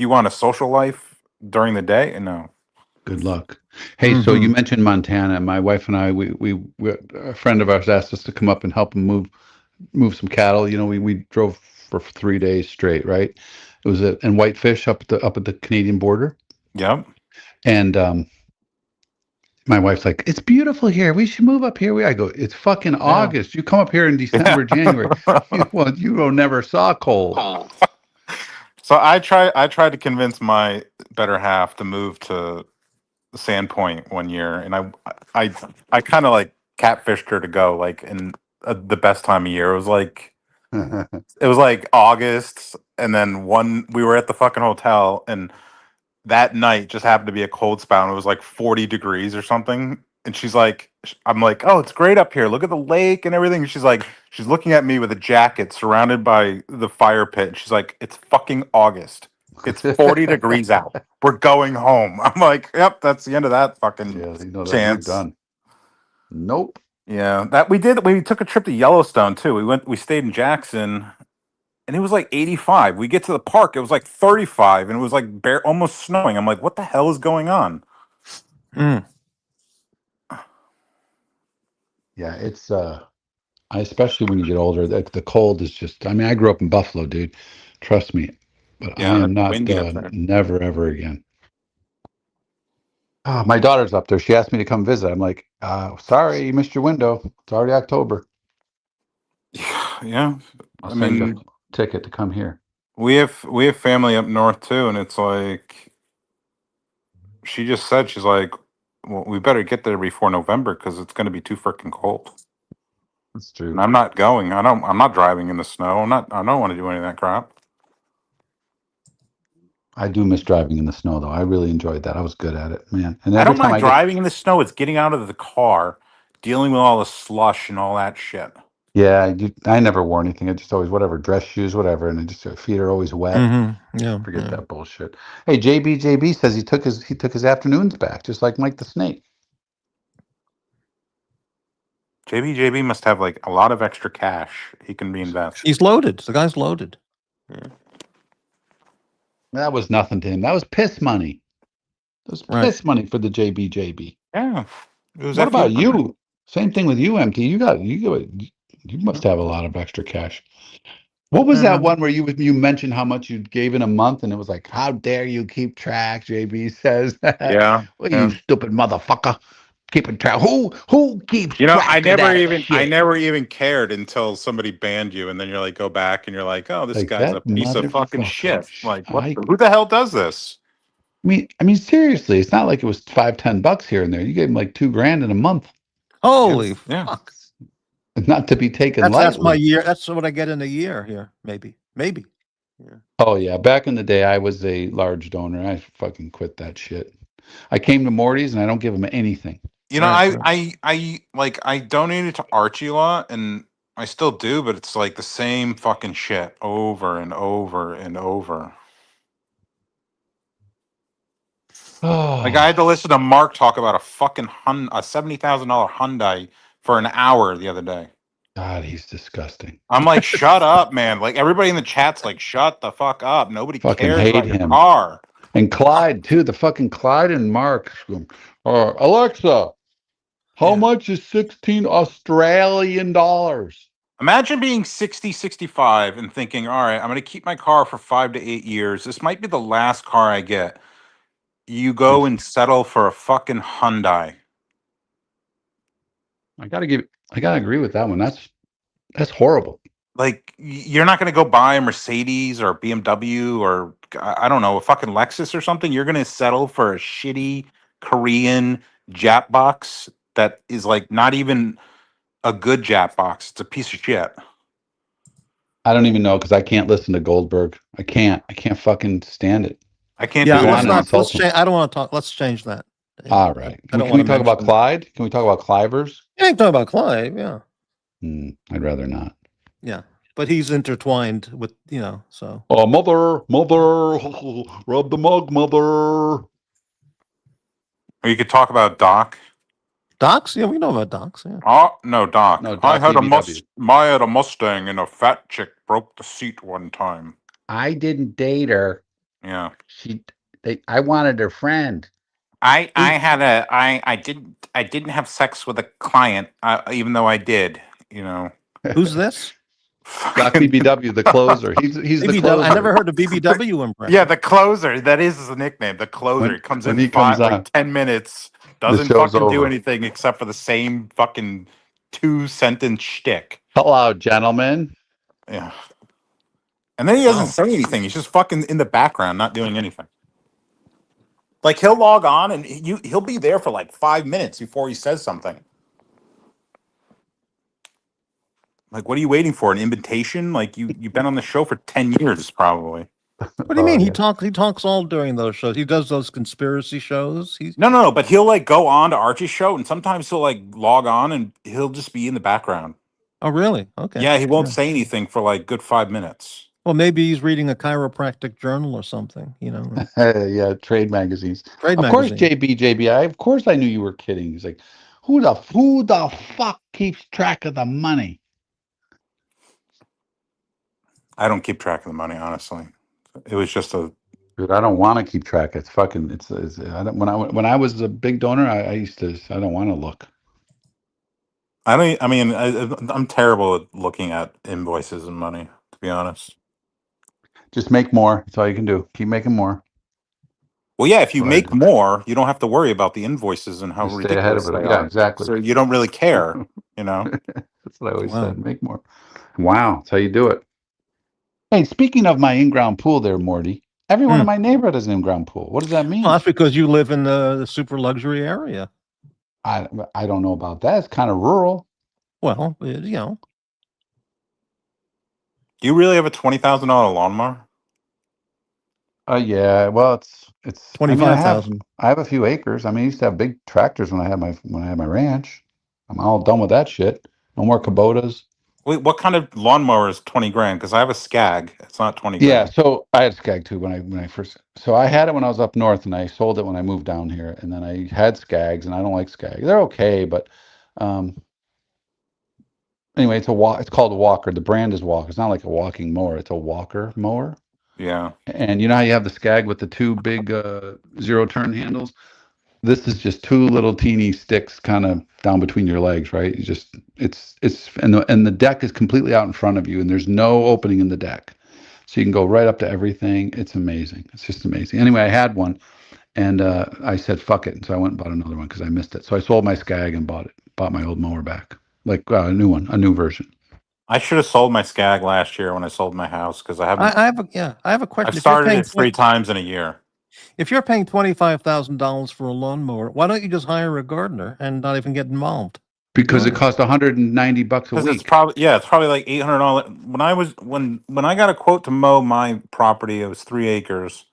want a social life during the day, no. Good luck. Hey, so you mentioned Montana. My wife and I, we a friend of ours asked us to come up and help him move some cattle. We drove for 3 days straight, right? It was in Whitefish up at the Canadian border. Yep. And My wife's like, it's beautiful here. We should move up here. I go, it's fucking August. You come up here in December, January. You never saw cold. So I tried to convince my better half to move to Sandpoint one year, and I kind of like catfished her to go like in the best time of year. It was like August, and then we were at the fucking hotel, and that night just happened to be a cold spell. And it was like 40 degrees or something. And she's like, I'm like, oh, it's great up here. Look at the lake and everything. And she's like, she's looking at me with a jacket surrounded by the fire pit. And she's like, it's fucking August. It's 40 degrees out. We're going home. I'm like, yep, that's the end of that fucking chance. You're done. Nope. Yeah, we took a trip to Yellowstone too. We stayed in Jackson, and it was like 85. We get to the park, it was like 35, and it was like almost snowing. I'm like, what the hell is going on? Yeah, it's especially when you get older, the cold is just. I mean, I grew up in Buffalo, dude. Trust me, but I am not never ever again. Oh, my daughter's up there. She asked me to come visit. I'm like, sorry, you missed your window. It's already October. Yeah, I mean, a ticket to come here. We have family up north too, and it's like she just said, she's like, well, we better get there before November because it's going to be too freaking cold. That's true. And I'm not going. I'm not driving in the snow. I don't want to do any of that crap. I do miss driving in the snow, though. I really enjoyed that. I was good at it, man. And I don't mind driving in the snow. It's getting out of the car, dealing with all the slush and all that shit. Yeah, I never wore anything. I just always whatever, dress shoes, whatever, and feet are always wet. Yeah, forget that bullshit. Hey, JB says he took his afternoons back, just like Mike the Snake. JB must have like a lot of extra cash he can reinvest. He's loaded. The guy's loaded. Yeah. That was nothing to him. That was piss money. That was piss money for the JB. Yeah. What about you? Same thing with you, MT. You must have a lot of extra cash. What was that one where you mentioned how much you gave in a month, and it was like, how dare you keep track? JB says. Yeah. Well, you stupid motherfucker, keeping track. Who keeps? track I of never even cared until somebody banned you, and then you're like, go back, and you're like, oh, this Like, guy's that a piece of fucking motherfucker. shit. Like, who the hell does this? I mean, seriously, it's not like it was $5-10 here and there. You gave him like $2,000 in a month. Holy fuck! Not to be taken lightly. That's my year. That's what I get in a year here. Maybe. Yeah. Oh yeah, back in the day, I was a large donor. I fucking quit that shit. I came to Morty's and I don't give them anything. I donated to Archie a lot, and I still do, but it's like the same fucking shit over and over and over. Like I had to listen to Mark talk about a fucking a $70,000 Hyundai for an hour the other day. God, he's disgusting. I'm like, shut up, man. Like everybody in the chat's like, shut the fuck up. Nobody cares about your car. And Clyde too. The fucking Clyde and Mark. Alexa, how much is 16 Australian dollars? Imagine being 60, 65 and thinking, all right, I'm going to keep my car for 5 to 8 years. This might be the last car I get. You go and settle for a fucking Hyundai. I gotta agree with that one. That's horrible. Like you're not going to go buy a Mercedes or a BMW or I don't know, a fucking Lexus or something. You're going to settle for a shitty Korean Jap box that is like not even a good Jap box. It's a piece of shit. I don't even know because I can't listen to Goldberg. I can't fucking stand it. I can't. Yeah, let's change. I don't want to talk. Let's change that. All right. Can we talk about Clyde? Can we talk about Clivers? Yeah, you can talk about Clyde. Yeah. I'd rather not. Yeah, but he's intertwined with so. Oh, mother, rub the mug, mother. Or you could talk about Doc. Docs? Yeah, we know about Docs. Yeah. Oh no, Doc. No, Doc I had BBW. a Mustang and a fat chick broke the seat one time. I didn't date her. Yeah. I wanted her friend. I didn't have sex with a client, even though I did. Who's this? Doc BBW, the closer. He's the closer. I never heard a BBW impression. Yeah, the closer. That is the nickname. The closer. He comes in 10 minutes, Doesn't show's fucking do over. anything except for the same fucking 2-sentence shtick. Hello, gentlemen. Yeah. And then he doesn't say anything. He's just fucking in the background, not doing anything. Like he'll log on and he'll be there for like 5 minutes before he says something. Like, what are you waiting for? An invitation? Like you've been on the show for 10 years, probably. What do you mean? Yeah. He talks all during those shows. He does those conspiracy shows. He's No. But he'll like go on to Archie's show, and sometimes he'll like log on and he'll just be in the background. oh really? Okay. Yeah, he won't say anything for like good 5 minutes. Well, maybe he's reading a chiropractic journal or something. You know, Yeah, trade magazines. trade Of course, magazine. JB. Of course, I knew you were kidding. He's like, who the fuck keeps track of the money? I don't keep track of the money, honestly. It was just a Dude, I don't want to keep track. It's fucking. It's I don't, when I was a big donor, I used to. I don't want to look. I'm terrible at looking at invoices and money, to be honest. Just make more. That's all you can do. Keep making more. Well, yeah, if you Right. make more, you don't have to worry about the invoices and how Just stay ahead ridiculous of it. they Yeah, are. exactly. So you don't really care, you know? That's what I always Wow. said. Make more. Wow, that's how you do it. Hey, speaking of my in-ground pool there, Morty, everyone in my neighborhood has an in-ground pool. What does that mean? Well, that's because you live in the super luxury area. I don't know about that. It's kind of rural. Well, you know, Do you really have a $20,000 lawnmower? Yeah. Well, it's. I mean, 25,000. I have a few acres. I mean, I used to have big tractors when I had my ranch. I'm all done with that shit. No more Kubotas. Wait, what kind of lawnmower is 20 grand? Because I have a Skag. It's not 20 Yeah, grand. so I had Skag too when I first. So I had it when I was up north, and I sold it when I moved down here. And then I had Skags, and I don't like Skag. They're okay, but anyway, It's called a Walker. The brand is Walker. It's not like a walking mower. It's a Walker mower. Yeah. And you know how you have the Skag with the two big zero turn handles? This is just two little teeny sticks kind of down between your legs, right? It's and the deck is completely out in front of you, and there's no opening in the deck. So you can go right up to everything. It's amazing. It's just amazing. Anyway, I had one, and I said, fuck it. And so I went and bought another one because I missed it. So I sold my Skag and bought my old mower back. Like a new one, a new version. I should have sold my Skag last year when I sold my house because I haven't. I have a question. I've If you're started paying it 3 times in a year. If you're paying $25,000 for a lawnmower, why don't you just hire a gardener and not even get involved? Because it costs $190 a Because week. it's probably like $800. When I got a quote to mow my property, it was 3 acres.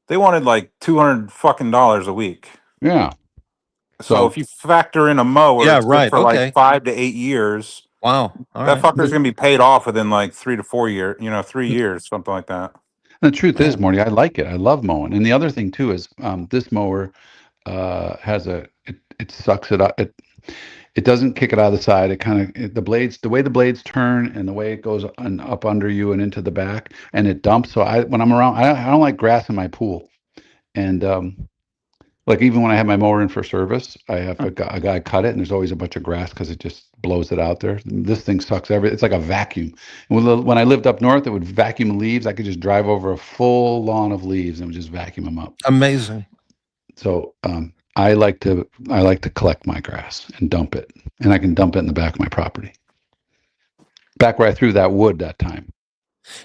They wanted like $200 fucking a week. Yeah. So if you factor in a mower, Yeah, it's good right, for okay. like 5 to 8 years. Wow. All That right. fucker's gonna be paid off within like 3 to 4 years. 3 years, something like that. The truth is, Morty, I like it. I love mowing. And the other thing too is this mower has it sucks it up. It doesn't kick it out of the side. It kind of the way the blades turn and the way it goes up under you and into the back, and it dumps. So when I'm around, I don't like grass in my pool. And like even when I have my mower in for service, I have a guy cut it, and there's always a bunch of grass because it just blows it out there. This thing sucks it's like a vacuum. And when I lived up north, it would vacuum leaves. I could just drive over a full lawn of leaves and just vacuum them up. Amazing. So I like to collect my grass and dump it, and I can dump it in the back of my property. Back where I threw that wood that time.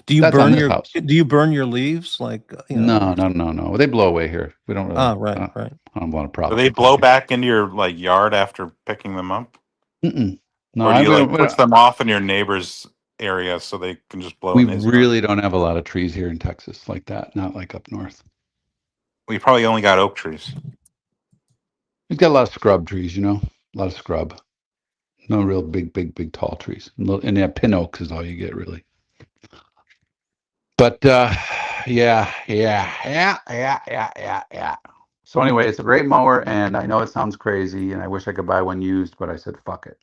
Do you That's on burn this your house. Do you burn your leaves like No. They blow away here. We don't really. Right. I don't want a Do problem. they blow back into your like yard after picking them up? Mm-mm. No, Or do you like push them off in your neighbor's area so they can just blow we in his yard? really don't have a lot of trees here in Texas like that. Not like up north. We probably only got oak trees. We've got a lot of scrub trees, a lot of scrub. No real big tall trees. And yeah, pin oaks is all you get really. But yeah. So anyway, it's a great mower, and I know it sounds crazy, and I wish I could buy one used, but I said fuck it.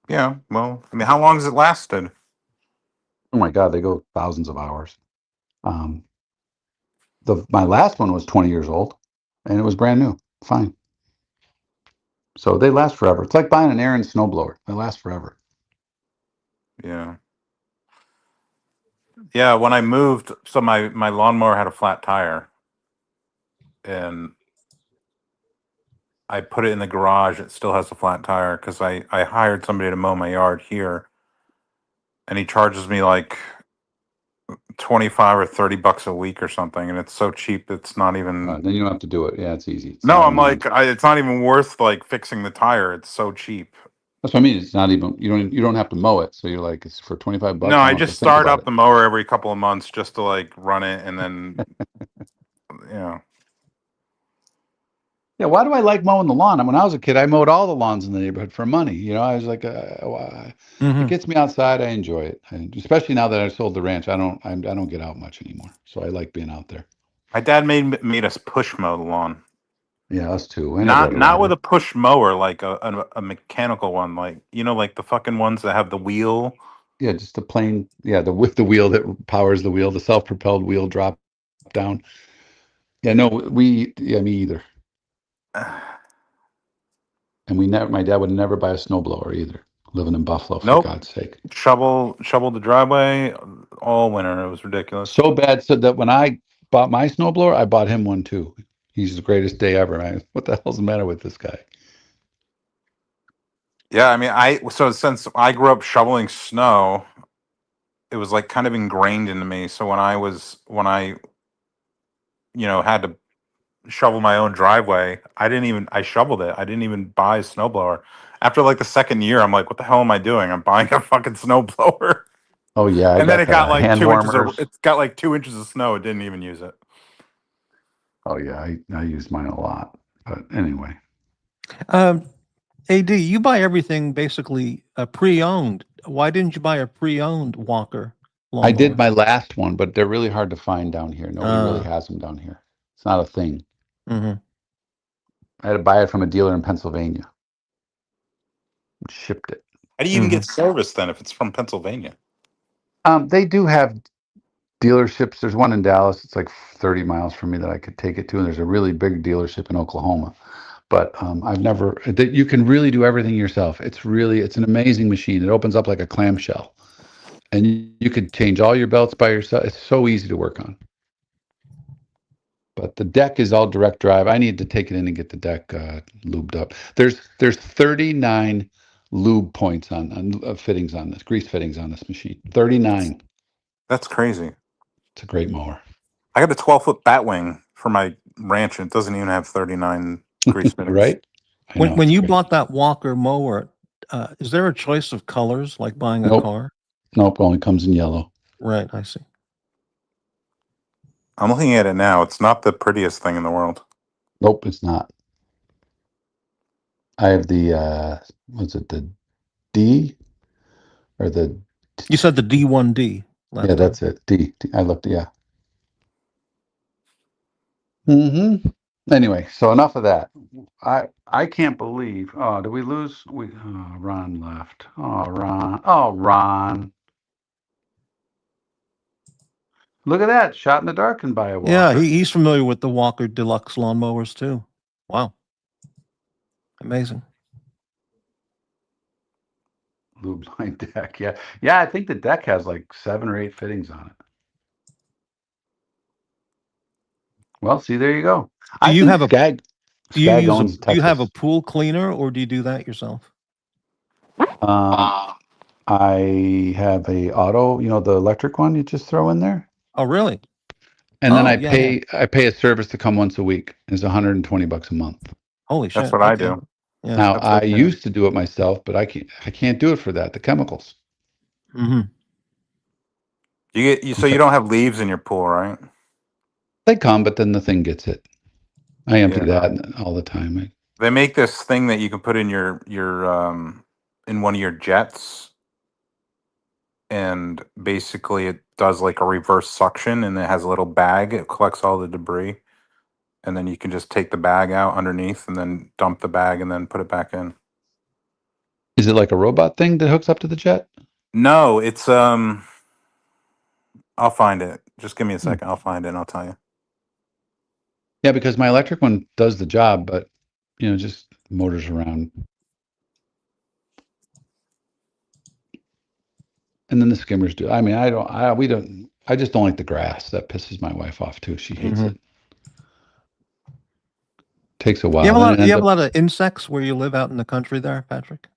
Yeah, well, I mean, how long has it lasted? Oh my God, they go thousands of hours. My last one was 20 years old, and it was brand new, fine. So they last forever. It's like buying an Aaron snowblower. They last forever. Yeah. Yeah, when I moved, so my lawnmower had a flat tire. and I put it in the garage. It still has a flat tire because I hired somebody to mow my yard here, and he charges me like 25 or 30 bucks a week or something, and it's so cheap. It's not even. Then you don't have to do it. Yeah, it's easy. It's No, not I'm even- like, it's not even worth like fixing the tire. It's so cheap. That's what I mean. It's not even you don't have to mow it. So you're like, it's for 25 bucks. No, I I don't have just to think start about up the mower every couple of months just to like run it, and then you know. Yeah, why do I like mowing the lawn? When I was a kid, I mowed all the lawns in the neighborhood for money. You know, I was like, it gets me outside. I enjoy it, and especially now that I sold the ranch. I don't get out much anymore, so I like being out there. My dad made us push mow the lawn. Yeah, us too. I never had Not a with ladder. a push mower, like a mechanical one, like like the fucking ones that have the wheel. Yeah, just the plain. Yeah, with the wheel that powers the wheel, the self-propelled wheel drop down. Yeah, no, me either. And my dad would never buy a snowblower either. Living in Buffalo, for Nope. God's sake. Shovel the driveway all winter. It was ridiculous. So bad so that when I bought my snowblower, I bought him one too. He's the greatest day ever, man. What the hell's the matter with this guy? Yeah, I mean, since I grew up shoveling snow, it was like kind of ingrained into me. So when I had to shovel my own driveway, I shoveled it. I didn't even buy a snowblower. After like the second year, I'm like, what the hell am I doing? I'm buying a fucking snowblower. Oh yeah, And then it got like hand 2 inches warmers. it's got like 2 inches of snow. It didn't even use it. Oh yeah, I use mine a lot. But anyway, AD, you buy everything basically pre-owned. Why didn't you buy a pre-owned Walker lawnmower? I did my last one, but they're really hard to find down here. Nobody really has them down here. It's not a thing. Mm-hmm. I had to buy it from a dealer in Pennsylvania. Shipped it. How do you even get service then if it's from Pennsylvania? They do have dealerships. There's one in Dallas. It's like 30 miles from me that I could take it to, and there's a really big dealership in Oklahoma. But I've never. You can really do everything yourself. It's an amazing machine. It opens up like a clamshell, and you could change all your belts by yourself. It's so easy to work on. But the deck is all direct drive. I need to take it in and get the deck lubed up. There's 39 lube points on fittings on this, grease fittings on this machine. 39. That's crazy. It's a great mower. I got a 12-foot Batwing for my ranch, and it doesn't even have 39 grease fittings. Right? When you bought that Walker mower, is there a choice of colors like buying a car? Nope, only comes in yellow. Right, I see. I'm looking at it now. It's not the prettiest thing in the world. Nope, it's not. I have the was it the D or the? You said the D1D. Yeah, that's it. D. I looked. Yeah. Anyway, so enough of that. I can't believe. Oh, did we lose? Ron left. Oh, Ron. Oh, Ron. Look at that. Shot in the dark can buy a Walker. Yeah, he's familiar with the Walker Deluxe lawnmowers too. Wow. Amazing. Lube line deck. Yeah. Yeah, I think the deck has like 7 or 8 fittings on it. Well, see, there you go. Do you have do you have a pool cleaner or do you do that yourself? I have a auto, the electric one you just throw in there. Oh, really? And then I pay a service to come once a week. It's $120 a month. Holy shit. That's what I do. Yeah, now I used to do it myself, but I can't do it for that. The chemicals. Mm-hmm. So you don't have leaves in your pool, right? They come, but then the thing gets hit. I empty that all the time. They make this thing that you can put in your in one of your jets, and basically it does like a reverse suction, and it has a little bag. It collects all the debris, and then you can just take the bag out underneath, and then dump the bag, and then put it back in. Is it like a robot thing that hooks up to the jet? No, it's I'll find it. Just give me a second. I'll find it and I'll tell you. Yeah, because my electric one does the job, but just motors around. And then the skimmers do. I mean, I just don't like the grass. That pisses my wife off too. She hates it. Takes a while. You have a Then lot. it You ends have a up- lot of insects where you live out in the country, there, Patrick.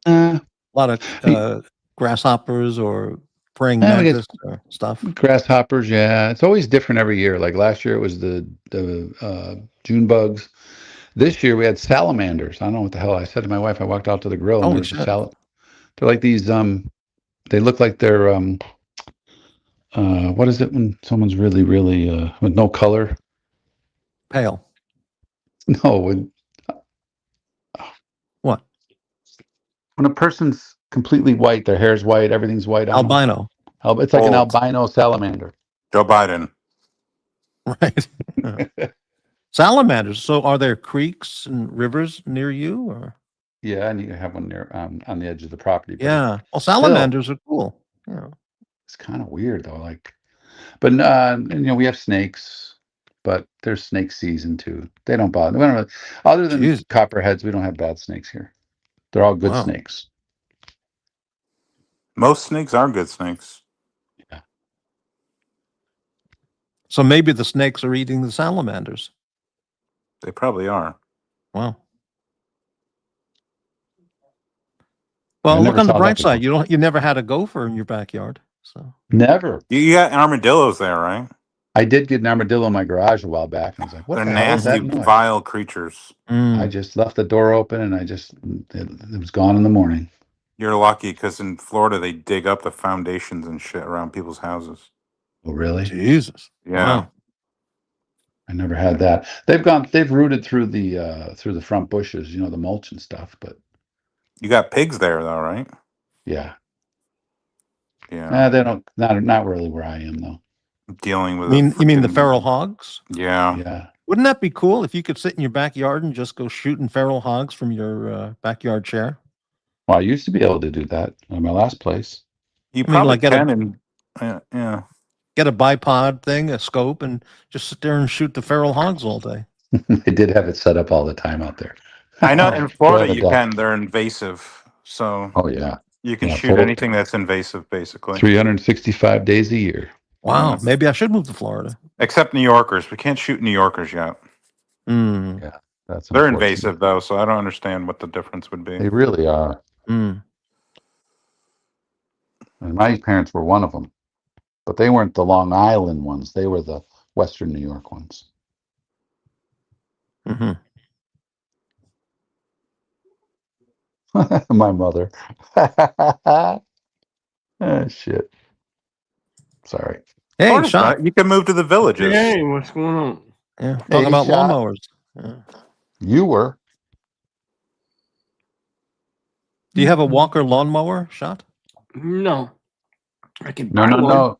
Uh, A lot of grasshoppers or praying Yeah, we get- mantis or stuff. grasshoppers, yeah. It's always different every year. Like last year, it was the June bugs. This year, we had salamanders. I don't know what the hell I said to my wife. I walked out to the grill, and Holy there was shit. they're like these. They look like they're what is it when someone's really, really with no color? Pale. No, when What? a person's completely white, their hair's white, everything's white on them. Albino. It's like an Bald. albino salamander. Joe Biden. Right. Salamanders. So are there creeks and rivers near you, or? Yeah, and you have one near on the edge of the property. But Yeah. Well, salamanders are cool. Yeah. it's kind of weird though. Like, but and, we have snakes, but there's snake season too. They don't bother. We don't really, other than Jeez. copperheads, we don't have bad snakes here. They're all good Wow. snakes. Most snakes are good snakes. So maybe the snakes are eating the salamanders. They probably are. Wow. Well, look never on the saw bright that side. You never had a gopher in your backyard. So Never. You got armadillos there, right? I did get an armadillo in my garage a while back, and I was like, "What They're the hell is nasty, that noise?" vile creatures. I just left the door open, and it was gone in the morning. You're lucky because in Florida they dig up the foundations and shit around people's houses. Oh, really? Jesus. Yeah. Wow. I never had that. They've rooted through the front bushes, the mulch and stuff. But You got pigs there though, right? yeah, Yeah. they don't. Not really where I am though. Dealing with You mean the freaking- feral hogs? Yeah. Yeah. Wouldn't that be cool if you could sit in your backyard and just go shooting feral hogs from your backyard chair? Well, I used to be able to do that at my last place. You I mean, probably like, get a- can yeah. Get a bipod thing, a scope, and just sit there and shoot the feral hogs all day. They did have it set up all the time out there. I know in Go Florida ahead, you Doc. can. They're invasive. So Oh yeah, you can Yeah, shoot Florida. anything that's invasive basically. 365 days a year. Wow. Yeah. Maybe I should move to Florida. Except New Yorkers. We can't shoot New Yorkers yet. Mm. That's They're unfortunate. invasive though, so I don't understand what the difference would be. They really are. Mm. And my parents were one of them, but they weren't the Long Island ones. They were the Western New York ones. Hmm. My mother. Oh, shit. Sorry. Hey, Florida's shot. not- You can move to the villages. Hey, what's going on? Yeah. Talking about Shot. lawnmowers. Yeah. You were. Do you have a Walker lawnmower, Shot? No, I can No, buy no, one. no.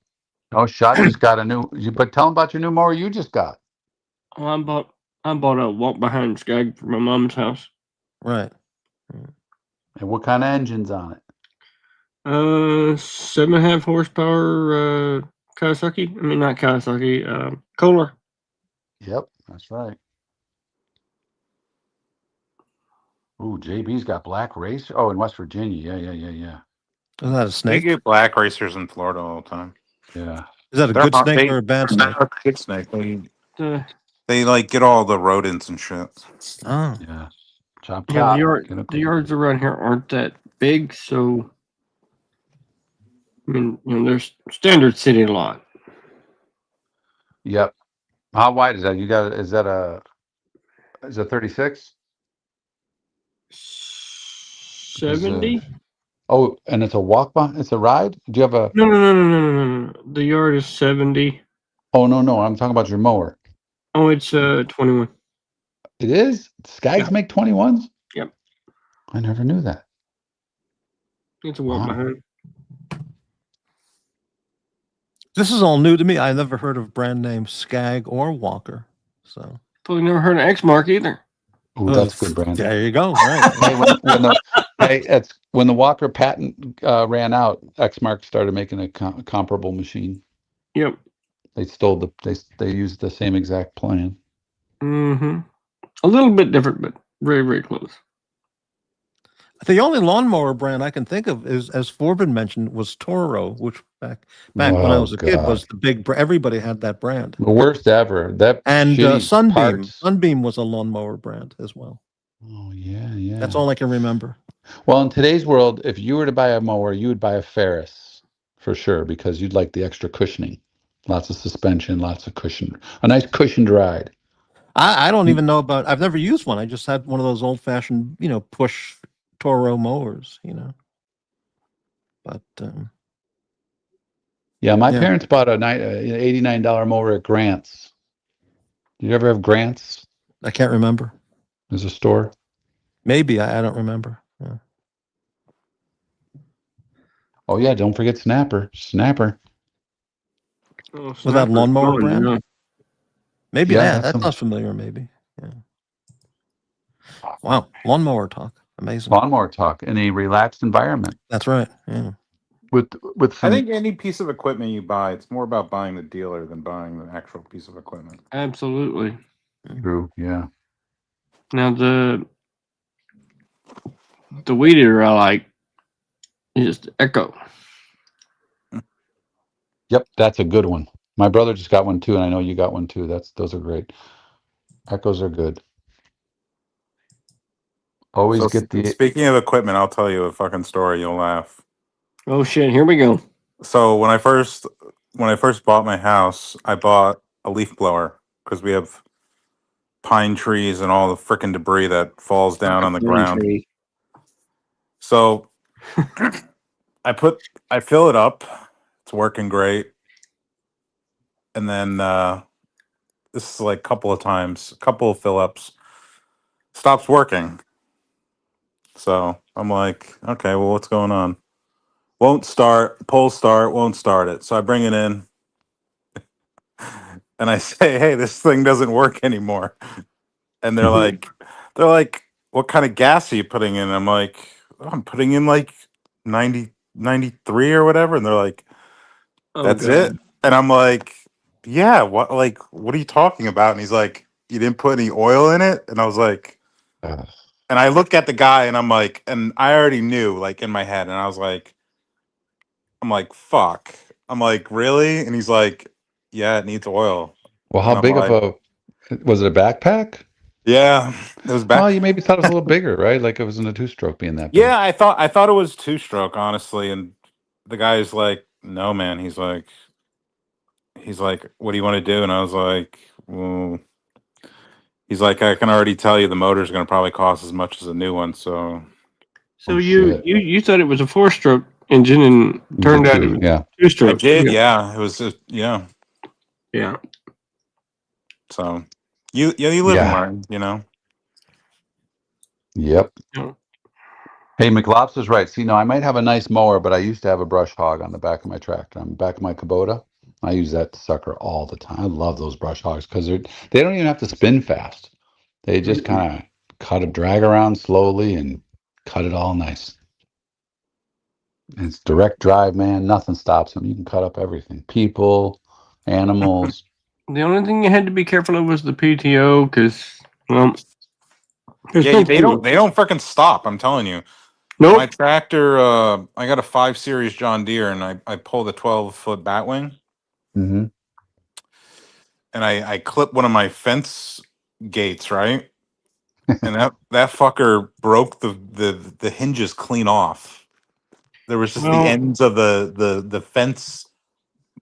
No, Shot just got a new. But tell them about your new mower you just got. Oh, I bought a walk behind skag for my mom's house. Right. And what kind of engine's on it? 7.5 horsepower Kawasaki. I mean, not Kawasaki. Kohler. Yep, that's right. Ooh, JB's got black racer. Oh, in West Virginia. Yeah. Is that a They snake? get black racers in Florida all the time. Yeah. Is that a They're good not- snake they- or a bad they're snake? not a good snake. Uh, They like get all the rodents and shit. Oh. Yeah. Chop, yeah, chop. the yards around here aren't that big, so I mean, there's standard city lot. Yep. How wide is that? Is it 36? 70? Oh, and it's a walk behind. It's a ride. Do you have a? No. The yard is 70. Oh no. I'm talking about your mower. Oh, it's 21. It is. Skags Yeah. make 21s. Yep. I never knew that. It's a walk Wow. behind. This is all new to me. I never heard of brand name Skag or Walker. So Probably never heard of X-Mark either. Ooh, that's good brand. There you go. Right. When the Walker patent ran out, Exmark started making a comparable machine. Yep. They stole they used the same exact plan. Mm-hmm. A little bit different, but very, very close. The only lawnmower brand I can think of is, as Forbin mentioned, was Toro, which back when I Oh was a kid was God, the big. Everybody had that brand. the worst ever. That And shitty Sunbeam. parts. Sunbeam was a lawnmower brand as well. Oh yeah, That's yeah. all I can remember. Well, in today's world, if you were to buy a mower, you would buy a Ferris for sure because you'd like the extra cushioning, lots of suspension, lots of cushion, a nice cushioned ride. I don't even know about. I've never used one. I just had one of those old fashioned, push Toro mowers. But Yeah, my yeah, parents bought an $89 mower at Grant's. Did you ever have Grant's I can't remember. as a store? Maybe I don't remember. Yeah. Oh yeah, don't forget Snapper. Snapper. Oh, Was that Snapper's lawnmower fun, brand? yeah. Maybe Yeah, that that's some sounds familiar. Maybe. Yeah. Wow, lawnmower talk. Amazing. lawnmower talk in a relaxed environment That's right. Yeah. with I some. think any piece of equipment you buy, it's more about buying the dealer than buying the actual piece of equipment. Absolutely. True. Yeah. Now the weed eater I like is the Echo. Yep, that's a good one. My brother just got one too, and I know you got one too. Those are great. Echoes are good. Always So get the. speaking of equipment, I'll tell you a fucking story. You'll laugh. Oh shit! Here we go. So when I first bought my house, I bought a leaf blower because we have pine trees and all the freaking debris that falls down on the ground. Tree. So I fill it up. It's working great. And then this is like a couple of fill ups, stops working. So I'm like, okay, well, what's going on? Won't start, won't start it. So I bring it in and I say, hey, this thing doesn't work anymore. And they're like, what kind of gas are you putting in? I'm like, oh, I'm putting in like 93 or whatever. And they're like, that's it. And I'm like, yeah, what are you talking about? And he's like, you didn't put any oil in it? And I was like, Uh, and I look at the guy and I'm like, and I already knew like in my head, and I was like, I'm like, fuck. I'm like, really? And he's like, yeah, it needs oil. well, how And I'm big of like, a was it? A backpack? yeah, it was back. Well, you maybe thought it was a little bigger, right? Like it was in a two-stroke being that big. Yeah, I thought it was two stroke, honestly. And the guy's like, no, man. He's like, what do you want to do? And I was like, well, he's like, I can already tell you the motor's going to probably cost as much as a new one. So So Oh, you shit. you thought it was a 4-stroke engine and turned out Two, yeah. 2-stroke. I did, yeah. It was just, yeah. Yeah. So you live and Yeah. learn, you know. Yep. Yeah. Hey, McLobster's right. See, no, I might have a nice mower, but I used to have a brush hog on the back of my tractor, on the back of my Kubota. I use that sucker all the time. I love those brush hogs because they don't even have to spin fast. They just kind of drag around slowly and cut it all nice. And it's direct drive, man. Nothing stops them. You can cut up everything. People, animals. The only thing you had to be careful of was the PTO because Yeah, they don't freaking stop, I'm telling you. Nope. My tractor, I got a 5 Series John Deere, and I pulled a 12-foot batwing, Mm-hmm. and I clipped one of my fence gates, right? And that fucker broke the hinges clean off. There was just the ends of the fence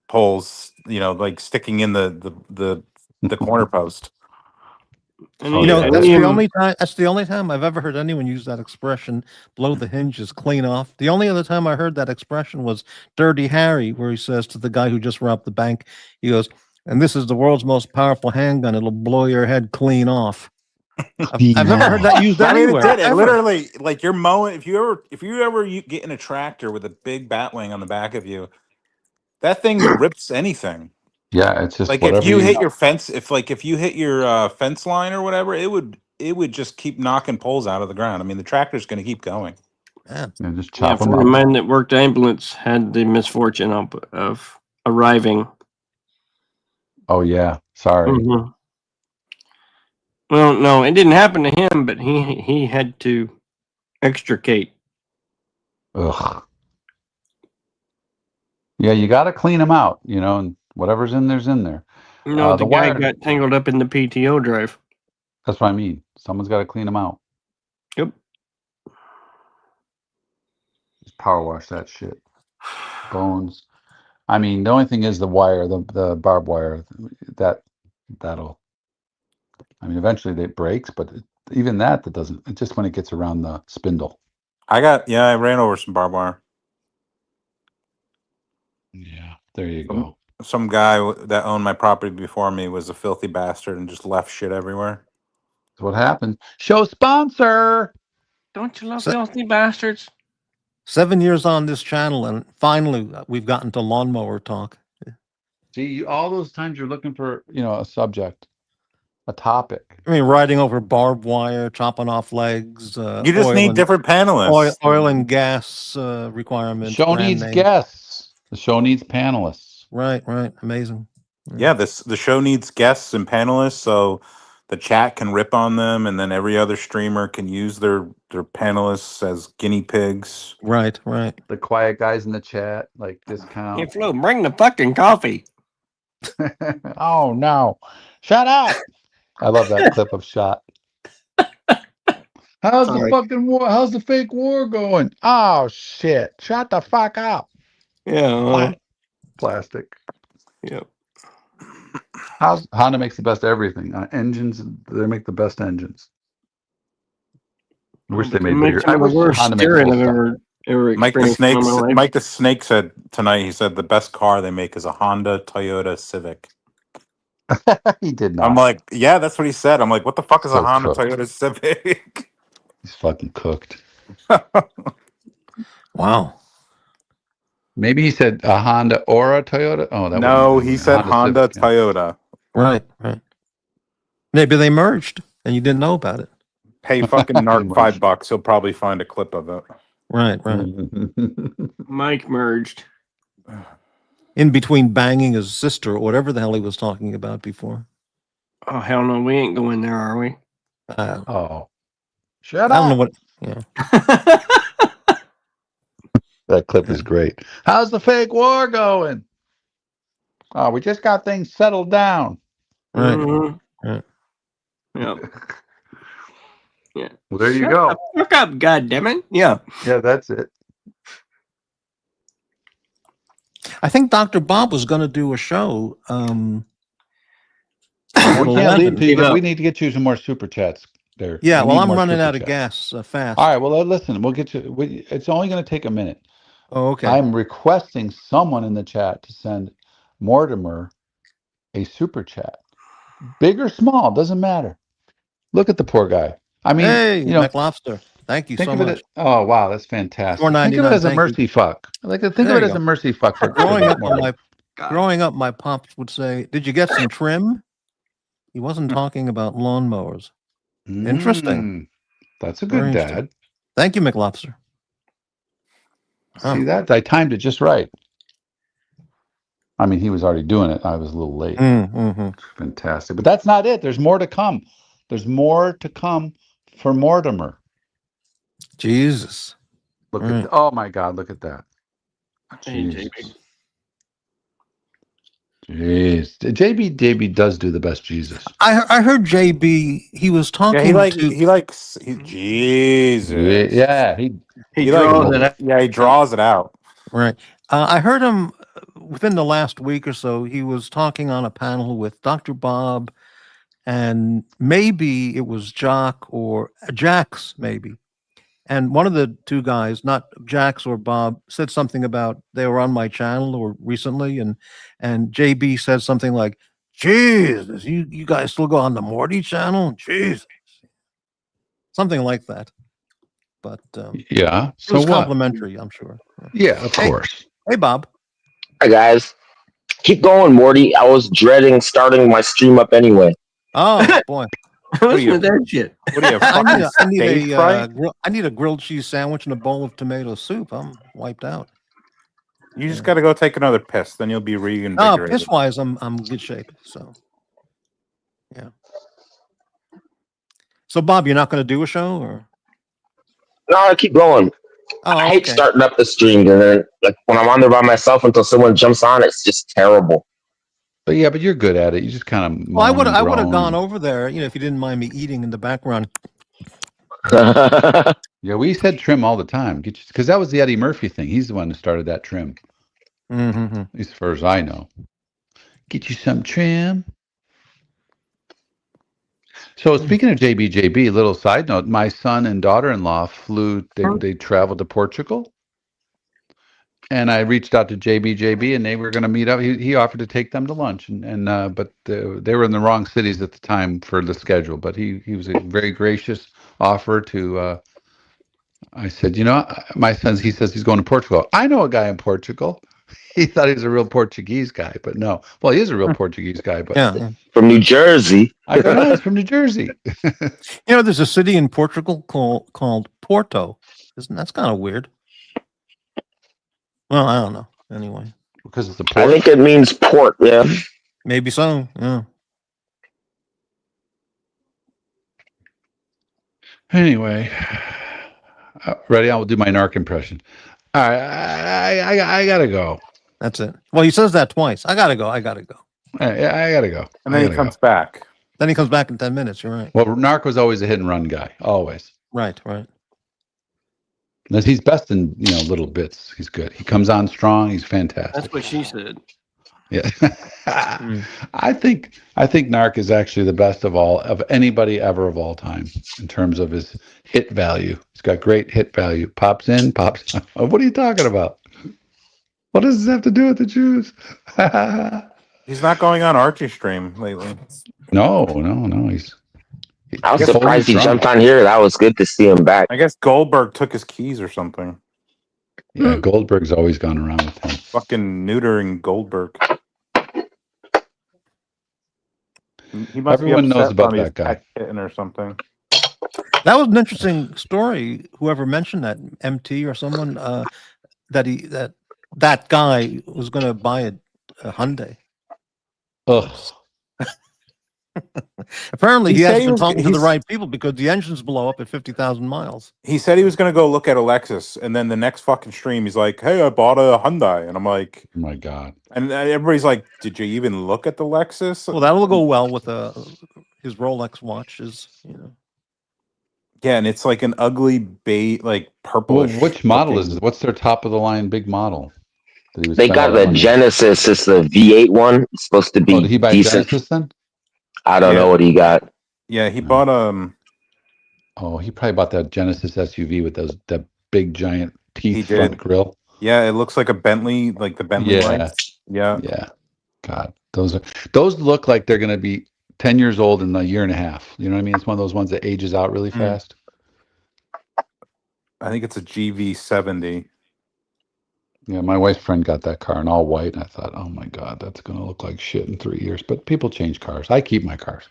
poles, like sticking in the corner post. And Oh, You know, yeah, that's that's the only time. That's the only time I've ever heard anyone use that expression. Blow the hinges clean off. The only other time I heard that expression was Dirty Harry, where he says to the guy who just robbed the bank, he goes, "And this is the world's most powerful handgun. It'll blow your head clean off." I've never heard that used I mean, it anywhere. did. It ever. literally, like, you're mowing. If you ever get in a tractor with a big batwing on the back of you, that thing rips anything. Yeah, it's just Like whatever if you hit your fence, if you hit your fence line or whatever, it would just keep knocking poles out of the ground. I mean, the tractor's going to keep going. Man. and just yeah, a chop them friend of up. mine that worked ambulance had the misfortune of arriving. Oh yeah, sorry. Mhm. Well, no, it didn't happen to him, but he had to Extricate. Ugh. Yeah, you got to clean them out, you know, and whatever's in there's in there. No, the guy wire, got tangled up in the PTO drive. that's what I mean. Someone's got to clean them out. Yep. Just power wash that shit. Bones. I mean, the only thing is the wire, the barbed wire. That'll. I mean, eventually it breaks, but even that doesn't. It's just when it gets around the spindle. I ran over some barbed wire. Yeah, there you go. Some guy that owned my property before me was a filthy bastard and just left shit everywhere. That's what happened. Show sponsor. Don't you love filthy bastards? 7 years on this channel, and finally we've gotten to lawnmower talk. See, all those times you're looking for, you know, a subject, a topic. I mean, riding over barbed wire, chopping off legs. You just need different panelists. Oil and gas requirements. Show brand needs names. guests. The show needs panelists. Right, amazing. Yeah, the show needs guests and panelists, so the chat can rip on them, and then every other streamer can use their panelists as guinea pigs. Right. The quiet guys in the chat, like discount. Hey, Flo, bring the fucking coffee. Oh no! Shut up! I love that clip of shot. How's the fucking war? How's the fake war going? Oh shit! Shut the fuck up! Yeah. Plastic. Yep. Honda makes the best everything. Engines, they make the best engines. I wish they made bigger. I wish Honda made steering full I've stock. ever Mike the experienced in my life. Mike the Snake said tonight. He said the best car they make is a Honda Toyota Civic. He did not. I'm like, yeah, that's what he said. I'm like, what the fuck is So a Honda cooked. Toyota Civic? He's fucking cooked. Wow. Maybe he said a Honda or a Toyota. Oh, that No, wouldn't be he a said Honda Civic, yeah. Toyota. Right. Maybe they merged and you didn't know about it. Pay fucking Nark $5. He'll probably find a clip of it. Right. Mike merged. In between banging his sister or whatever the hell he was talking about before. Oh, hell no. We ain't going there, are we? Oh. Shut I don't up. know what. Yeah. That clip is great. How's the fake war going? Oh, we just got things settled down. Right. Yep. Yeah. Well, there you Shut go. the fuck up, goddammit. Yeah. Yeah, that's it. I think Dr. Bob was going to do a show. We can't leave until we need to get you some more super chats there. Yeah, We well, need I'm more running super out of chats. gas fast. All right, well, listen, we'll get you. It's only going to take a minute. Oh, okay. I'm requesting someone in the chat to send Mortimer a super chat. Big or small, doesn't matter. Look at the poor guy. I mean, hey, you know, McLobster. Thank you so much. Oh, wow, that's fantastic. Think of it $4.99, as a thank mercy fuck. Think of it as a mercy fuck. For Growing up, my pops would say, "Did you get some trim?" He wasn't talking about lawnmowers. Interesting. That's a Very good interesting. dad. Thank you, McLobster. See that? I timed it just right. I mean, he was already doing it. I was a little late. Fantastic. But that's not it. There's more to come. There's more to come for Mortimer. Jesus. Look at oh my God, look at that. Hey, Jeez. JB does do the best Jesus. I heard JB, he was talking Jesus. Yeah, he draws it out. Yeah, he draws it out. Right. I heard him within the last week or so. He was talking on a panel with Dr. Bob, and maybe it was Jock or Jax, maybe. And one of the two guys, not Jax or Bob, said something about they were on my channel or recently, and JB said something like, "Jesus, you guys still go on the Morty channel? Jesus," something like that. But yeah, it was complimentary, I'm sure. Yeah, of course. Hey, Bob. Hi guys, keep going, Morty. I was dreading starting my stream up anyway. Oh boy. Listen to that shit. What do you have? I need a grilled cheese sandwich and a bowl of tomato soup. I'm wiped out. You just got to go take another piss, then you'll be reinvigorated. Oh, piss wise, I'm in good shape. So, yeah. So, Bob, you're not going to do a show, or? No, keep going. Oh, I hate okay. starting up the stream, and then like when I'm on there by myself until someone jumps on, it's just terrible. But yeah, but you're good at it. You just kind of Well, I would have gone over there, if you didn't mind me eating in the background. Yeah, we said trim all the time, because that was the Eddie Murphy thing. He's the one who started that trim, Mm-hmm. at least as far as I know. Get you some trim. So speaking of JBJB, little side note: my son and daughter-in-law flew. They traveled to Portugal, and I reached out to JBJB, and they were going to meet up. He offered to take them to lunch, but they were in the wrong cities at the time for the schedule. But he was a very gracious offer to. I said, my son, he says he's going to Portugal. I know a guy in Portugal. He thought he was a real Portuguese guy, but no. Well, he is a real Portuguese guy, but Yeah. From New Jersey. I go, no, he's from New Jersey. There's a city in Portugal called Porto. That's kind of weird. Well, I don't know. Anyway, because it's a port. I think it means port. Yeah. Maybe so. Yeah. Anyway, ready? I will do my Nark impression. All right, I gotta go. That's it. Well, he says that twice. I gotta go. I gotta go. I gotta go. And then he comes back. Then he comes back in 10 minutes. You're right. Well, Nark was always a hit and run guy. Always. Right. He's best in little bits. He's good. He comes on strong. He's fantastic. That's what she said. Yeah. I think Nark is actually the best of anybody ever of all time in terms of his hit value. He's got great hit value. Pops in, pops out. What are you talking about? What does this have to do with the Jews? He's not going on Archie stream lately. No. I was surprised he jumped on here. That was good to see him back. I guess Goldberg took his keys or something. Yeah, Goldberg's always gone around with him. Fucking neutering Goldberg. He must Everyone be knows about on his that guy. pet kitten or something. That was an interesting story. Whoever mentioned that, MT or someone, that guy was going to buy a Hyundai. Ugh. Apparently, he said hasn't he been was- talking to the he's- right people because the engines blow up at 50,000 miles. He said he was going to go look at a Lexus, and then the next fucking stream, he's like, "Hey, I bought a Hyundai," and I'm like, "Oh my god!" And everybody's like, "Did you even look at the Lexus?" Well, that'll go well with his Rolex watches. Yeah, and it's like an ugly like Well, purplish. which model is it? What's their top of the line big model? They got the Genesis. It's the V8 one. It's supposed to be Oh, did he buy decent. Genesis then? I don't know what he got. Yeah, he bought Oh, he probably bought that Genesis SUV with that big giant He teeth did. front grille. Yeah, it looks like a Bentley, like the Bentley Yeah. lights. Yeah. God, those look like they're going to be 10 years old in a year and a half. You know what I mean? It's one of those ones that ages out really fast. I think it's a GV70. Yeah, my wife's friend got that car in all white, and I thought, oh my God, that's going to look like shit in 3 years. But people change cars. I keep my cars.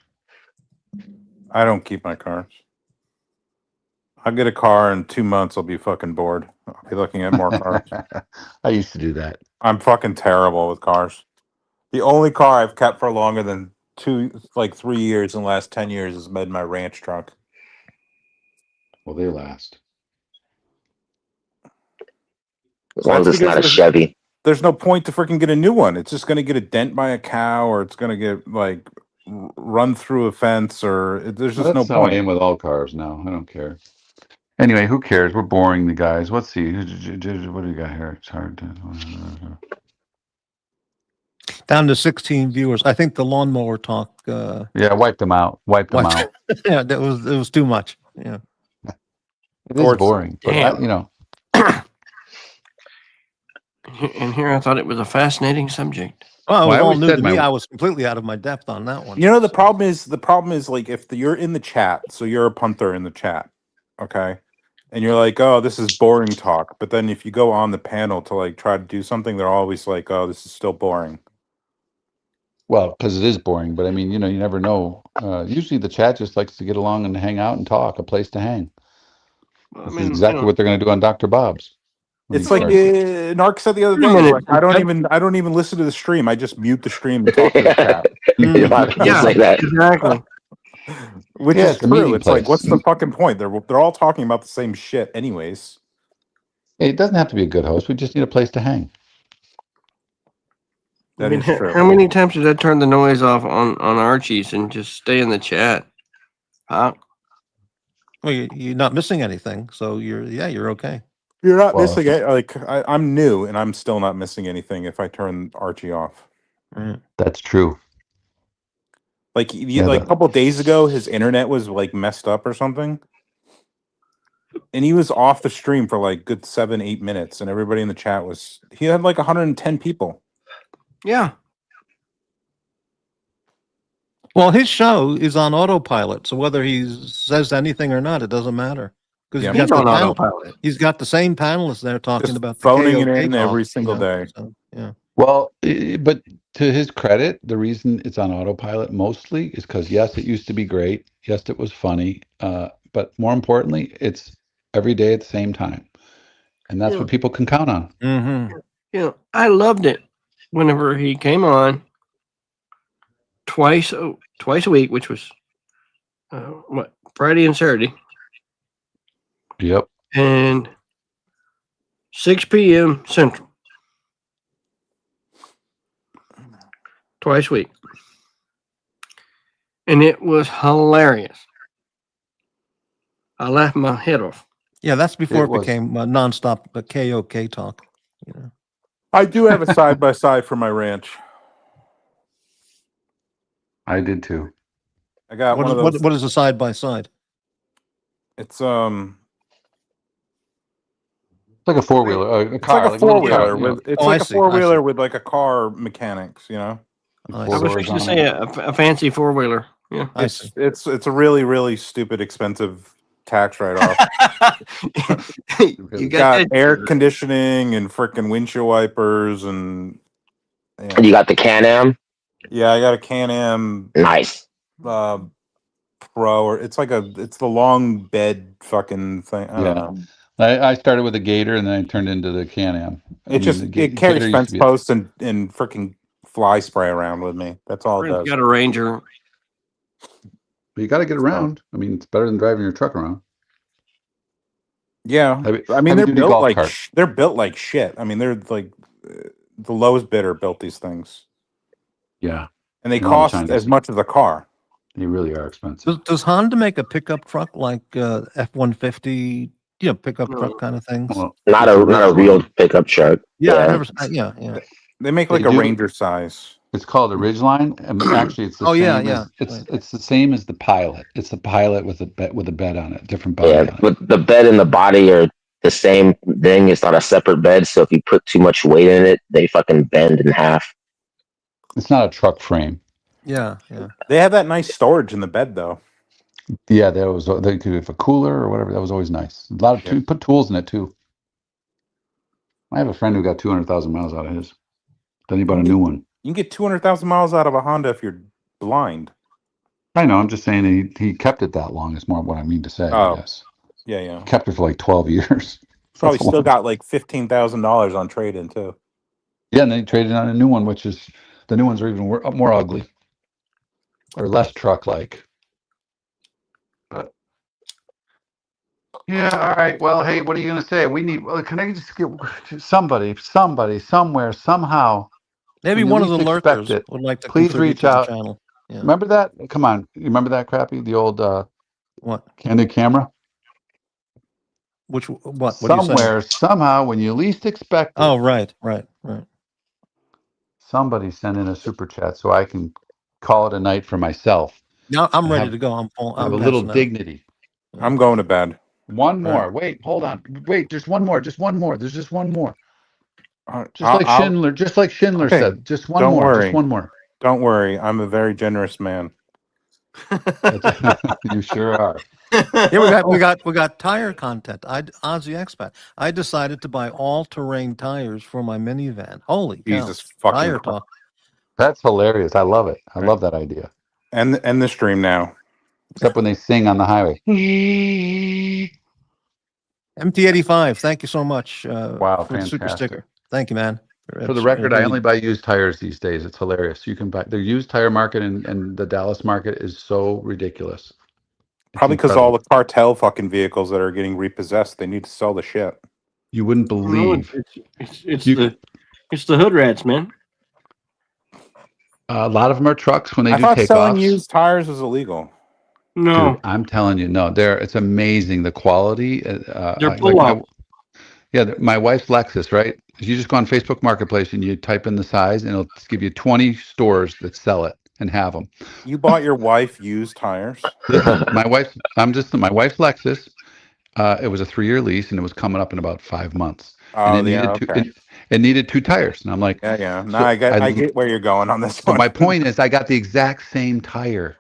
I don't keep my cars. I'll get a car in 2 months. I'll be fucking bored. I'll be looking at more cars. I used to do that. I'm fucking terrible with cars. The only car I've kept for longer than 3 years in the last 10 years is my ranch truck. Well, they last. As long as it's not a Chevy. There's no point to freaking get a new one. It's just going to get a dent by a cow, or it's going to get run through a fence, or there's just no That's how I point. am with all cars now. I don't care. Anyway, who cares? We're boring the guys. Let's see. What do you got here? It's hard to. Down to 16 viewers. I think the lawnmower talk. Yeah, wiped them out. Wiped them out. Yeah, it was too much. Yeah, It is boring, but Damn. And here I thought it was a fascinating subject. well, it Well, was I all always new said to my- me. I was completely out of my depth on that one. You know, the problem is like if you're in the chat, so you're a punter in the chat, okay, and you're like, oh, this is boring talk, but then if you go on the panel to try to do something, they're always like, oh, this is still boring. Well, because it is boring, but I mean, you never know. Usually the chat just likes to get along and hang out and talk, a place to hang. This is exactly what they're going to do on Dr. Bob's. It's like Nark said the other day. Like, I don't even listen to the stream. I just mute the stream and talk to the chat. You're allowed to say that. Exactly. Which Yeah, is it's a meeting true. It's like, what's place. the fucking point? They're all talking about the same shit, anyways. It doesn't have to be a good host. We just need a place to hang. That is true. How many times did I turn the noise off on Archie's and just stay in the chat? Huh? Well, you're not missing anything, so you're okay. You're not Well, missing it. Like I'm new, and I'm still not missing anything if I turn Archie off. Right. That's true. Like Yeah, like a couple days ago, his internet was like messed up or something, and he was off the stream for like good 7-8 minutes, and everybody in the chat was. He had like 110 people. Yeah. Well, his show is on autopilot, so whether he says anything or not, it doesn't matter because Yeah. He's on autopilot. he's got the same panelists there talking Just about the phoning it KOK in every talk, single day. So, yeah. Well, but to his credit, the reason it's on autopilot mostly is because, yes, it used to be great. Yes, it was funny. But more importantly, it's every day at the same time. And that's Yeah. what people can count on. Mm-hmm. You know, I loved it whenever he came on twice a week, which was Friday and Saturday, Yep. and 6 p.m. Central, twice a week, and it was hilarious. I laughed my head off. Yeah, that's before it was. became nonstop KOK talk. You know. I do have a side by side for my ranch. I did too. I got What one is, of those. what is a side by side? It's It's like a four-wheeler, a it's car. like a like one of those four-wheeler cars, you know, with it's Oh, like I a see, I four-wheeler see. with like a car mechanics, you know. I I was Four fixing to doors on say it. a fancy 4-wheeler. Yeah. I see. It's a really, really stupid expensive tax write-off. You Got got that air conditioning and freaking windshield wipers and And you got the Can-Am. yeah, I got a Can-Am Nice. Pro, or it's the long bed fucking thing. I don't Yeah. know. I started with a Gator and then I turned into the Can-Am. It carries Gator used fence to be posts and freaking fly spray around with me. That's all it friend's does. got a Ranger. But you got to get around. I mean, it's better than driving your truck around. Yeah, Heavy- I mean they're heavy-duty built golf like cart. they're built like shit. I mean they're like the lowest bidder built these things, Yeah, and they And all the cost Chinese. as much as a car. They really are expensive. Does Honda make a pickup truck like F-150? Pickup No. truck kind of things. Well, Not it's a real Ridgeline. pickup truck. Yeah, I Yeah. never. Yeah. They make like They a do. Ranger size. It's called a Ridgeline. Actually, it's the Oh, same yeah, as yeah, it's right. it's the same as the Pilot. It's the Pilot with a bed on it, different body Yeah. on it. But the bed and the body are the same thing. It's not a separate bed. So if you put too much weight in it, they fucking bend in half. It's not a truck frame. Yeah. They have that nice storage in the bed though. Yeah, they could have a cooler or whatever. That was always nice. A lot of put tools in it too. I have a friend who got 200,000 miles out of his. Then he bought a new one. You can get 200,000 miles out of a Honda if you're blind. I know. I'm just saying he kept it that long. Is more what I mean to say. Oh. I guess. Yeah. He kept it for like 12 years. Probably That's a still long- got like $15,000 on trade-in too. Yeah, and then he traded on a new one, which is the new ones are even more ugly or less truck-like. But yeah, all right. Well, hey, what are you going to say? We need. Well, can I just get somebody, somewhere, somehow? Maybe when you one of the least expect lurkers it, would like to please contribute reach to the out. channel. Yeah. Remember that? Come on, you remember that crappy? The old What? candid camera. What? What are you saying? Somewhere, somehow, when you least expect it. Oh, right. Somebody send in a super chat so I can call it a night for myself. Now I'm ready have- to go. I'm full. Have I'm a little passing out. dignity. I'm going to bed. One more. Right. Wait, hold on. Wait, just one more. Just one more. There's just one more. Just I'll- like I'll- Schindler. Just like Schindler Okay, said. Just one don't more. worry. Just one more. Don't worry, I'm a very generous man. You sure are. Yeah, we got tire content. Ozzy Expat. I decided to buy all-terrain tires for my minivan. Holy cow. Jesus fucking Tire Christ. talk. That's hilarious. I love it. I love that idea. End the stream now. Except when they sing on the highway. mt85. Thank you so much. Wow, for the super fantastic. sticker. Thank you, man. For the record, I only buy used tires these days. It's hilarious. You can buy the used tire market and the Dallas market is so ridiculous. Probably because all the cartel fucking vehicles that are getting repossessed, they need to sell the shit. You wouldn't believe. It's the hood rats, man. A lot of them are trucks when they I do thought selling takeoffs. used tires was illegal. No, Dude, I'm telling you, no. It's amazing the quality. they're Like pull-out. my wife's Lexus, right? You just go on Facebook Marketplace and you type in the size, and it'll give you 20 stores that sell it and have them. You bought your wife used tires? Listen, my wife's Lexus. It was a 3-year lease, and it was coming up in about 5 months. Oh, And it needed 2 tires, and I'm like, yeah. No, so I get where you're going on this So one. my point is, I got the exact same tire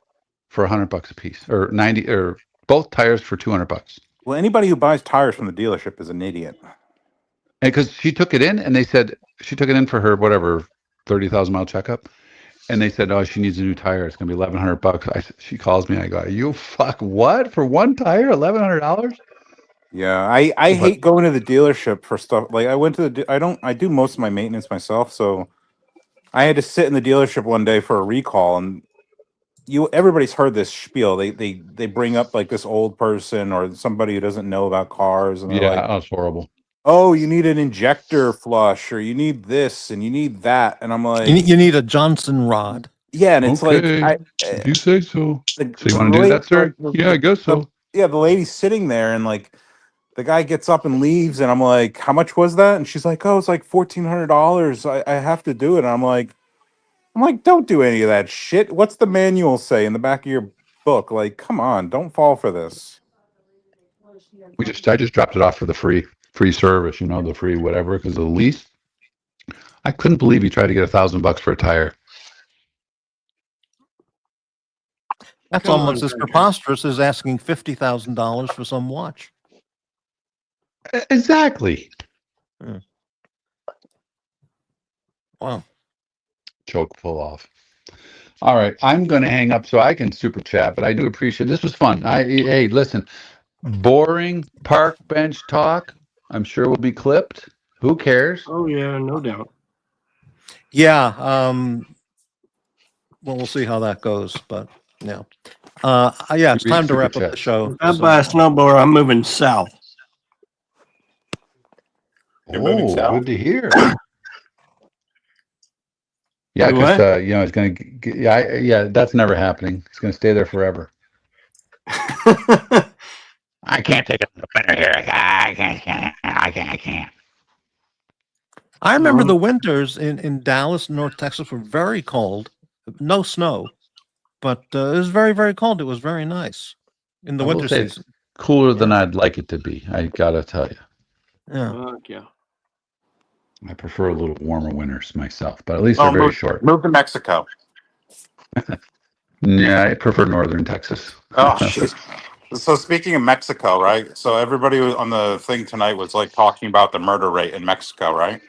for $100 a piece, or 90, or both tires for $200. Well, anybody who buys tires from the dealership is an idiot. And because she took it in, and they said she took it in for her 30,000 mile checkup, and they said, oh, she needs a new tire. It's gonna be $1,100. She calls me, and I go, you fuck what for one tire, $1,100? Yeah, I hate going to the dealership for stuff. Like I went to I do most of my maintenance myself, so I had to sit in the dealership one day for a recall, and everybody's heard this spiel. They bring up like this old person or somebody who doesn't know about cars, and they're like, that's horrible. oh, you need an injector flush, or you need this and you need that, and I'm like, You need a Johnson rod. yeah, and it's Okay, like if you say so. So you the want to do lady- that, sir? Yeah, I guess so. yeah, the lady's sitting there, and like the guy gets up and leaves, and I'm like, how much was that? And she's like, oh, it's like $1,400. I have to do it. And I'm like, don't do any of that shit. What's the manual say in the back of your book? Like, come on, don't fall for this. I just dropped it off for the free service, the free whatever, because of the lease. I couldn't believe he tried to get $1,000 for a tire. That's almost as preposterous as asking $50,000 for some watch. Exactly. Wow. Choke full off. All right, I'm going to hang up so I can super chat, but I do appreciate this was fun. Hey, listen, boring park bench talk. I'm sure will be clipped. Who cares? Oh yeah, no doubt. Yeah. Well, we'll see how that goes, but yeah. Yeah, it's time to wrap up the show. If I buy a snowblower, I'm moving south. You're moving south? Good to hear. Yeah, because it's going to. Yeah, that's never happening. It's going to stay there forever. I can't take it in the winter here. I can't. I remember the winters in Dallas, North Texas, were very cold. No snow, but it was very, very cold. It was very nice in the winter season. Cooler than I'd like it to be. I gotta tell you. Yeah. Yeah. I prefer a little warmer winters myself, but at least they're very short. Move to Mexico. Yeah, I prefer northern Texas. Oh, shit. So speaking of Mexico, right? So everybody on the thing tonight was like talking about the murder rate in Mexico, right?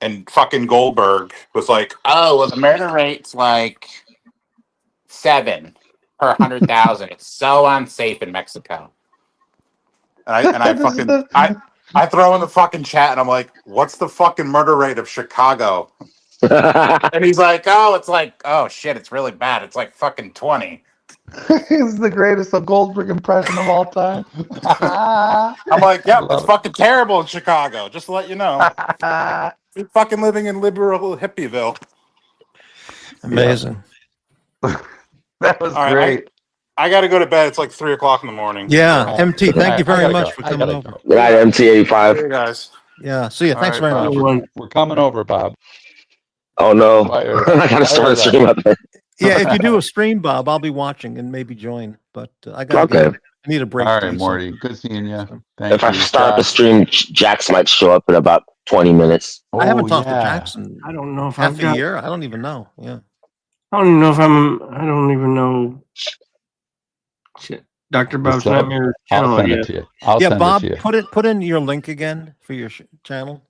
And fucking Goldberg was like, oh, well, the murder rate's like 7 per 100,000. It's so unsafe in Mexico. And I throw in the fucking chat, and I'm like, what's the fucking murder rate of Chicago? And he's like, oh shit, it's really bad. It's like fucking 20. He's the greatest Goldberg impression of all time. I'm like, yeah, it's fucking terrible in Chicago. Just to let you know. You're fucking living in liberal hippieville. Amazing. That was great. I got to go to bed. It's like 3 o'clock in the morning. Yeah, MT, thank you very much for coming over. Good night, mt85. Hey guys. Yeah, see you. Thanks very much. We're coming over, Bob. Oh no, I gotta start a stream up there. Yeah, if you do a stream, Bob, I'll be watching and maybe join. But I got I need a break. All right, Morty. Good seeing you. If I start up a stream, Jax might show up in about 20 minutes. I haven't talked to Jackson. I don't know if half a year. I don't even know. Yeah. I don't even know if I don't even know. Shit. Dr. Bob's Nightmare channel. I'll send it to you. Yeah, Bob, put in your link again for your channel.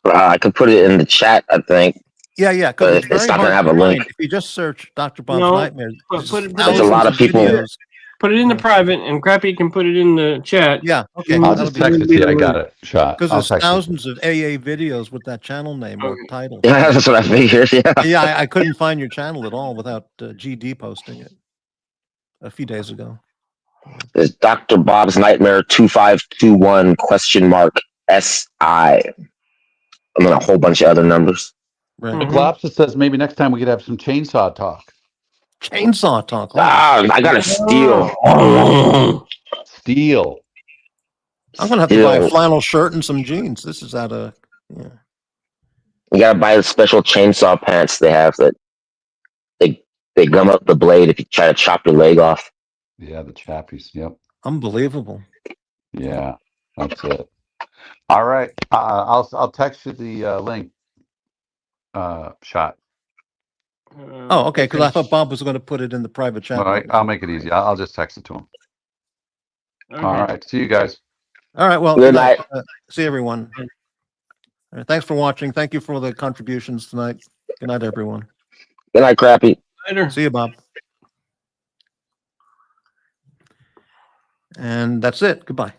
I could put it in the chat, I think. Yeah, because it's not gonna have a link. If you just search Dr. Bob's Nightmare, there's a lot of people. Put it in the private, and Crappy can put it in the chat. Yeah, okay. I'll just text it to you. I got it. Shot. Because there's thousands of AA videos with that channel name or title. Yeah, that's what I figured. Yeah. Yeah, I couldn't find your channel at all without GD posting it. a few days ago. There's Dr. Bob's Nightmare 2521 question mark SI. And then a whole bunch of other numbers. Right. Mhm. Lobster says maybe next time we could have some chainsaw talk. Chainsaw talk. Holy Ah, I got a steal. Steel. I'm gonna have to buy a Steal. flannel shirt and some jeans. This is out of yeah. You gotta buy the special chainsaw pants they have that they gum up the blade if you try to chop your leg off. Yeah, the chappies. Yep. Unbelievable. Yeah, that's it. All right. I'll text you the link. Shot. Oh, okay. Because I thought Bob was going to put it in the private chat. All right. I'll make it easy. I'll just text it to him. Okay. All right. See you guys. All right. Well, Good night. See everyone. All right, thanks for watching. Thank you for the contributions tonight. Good night, everyone. Good night, Crappy. Later. See you, Bob. And that's it. Goodbye.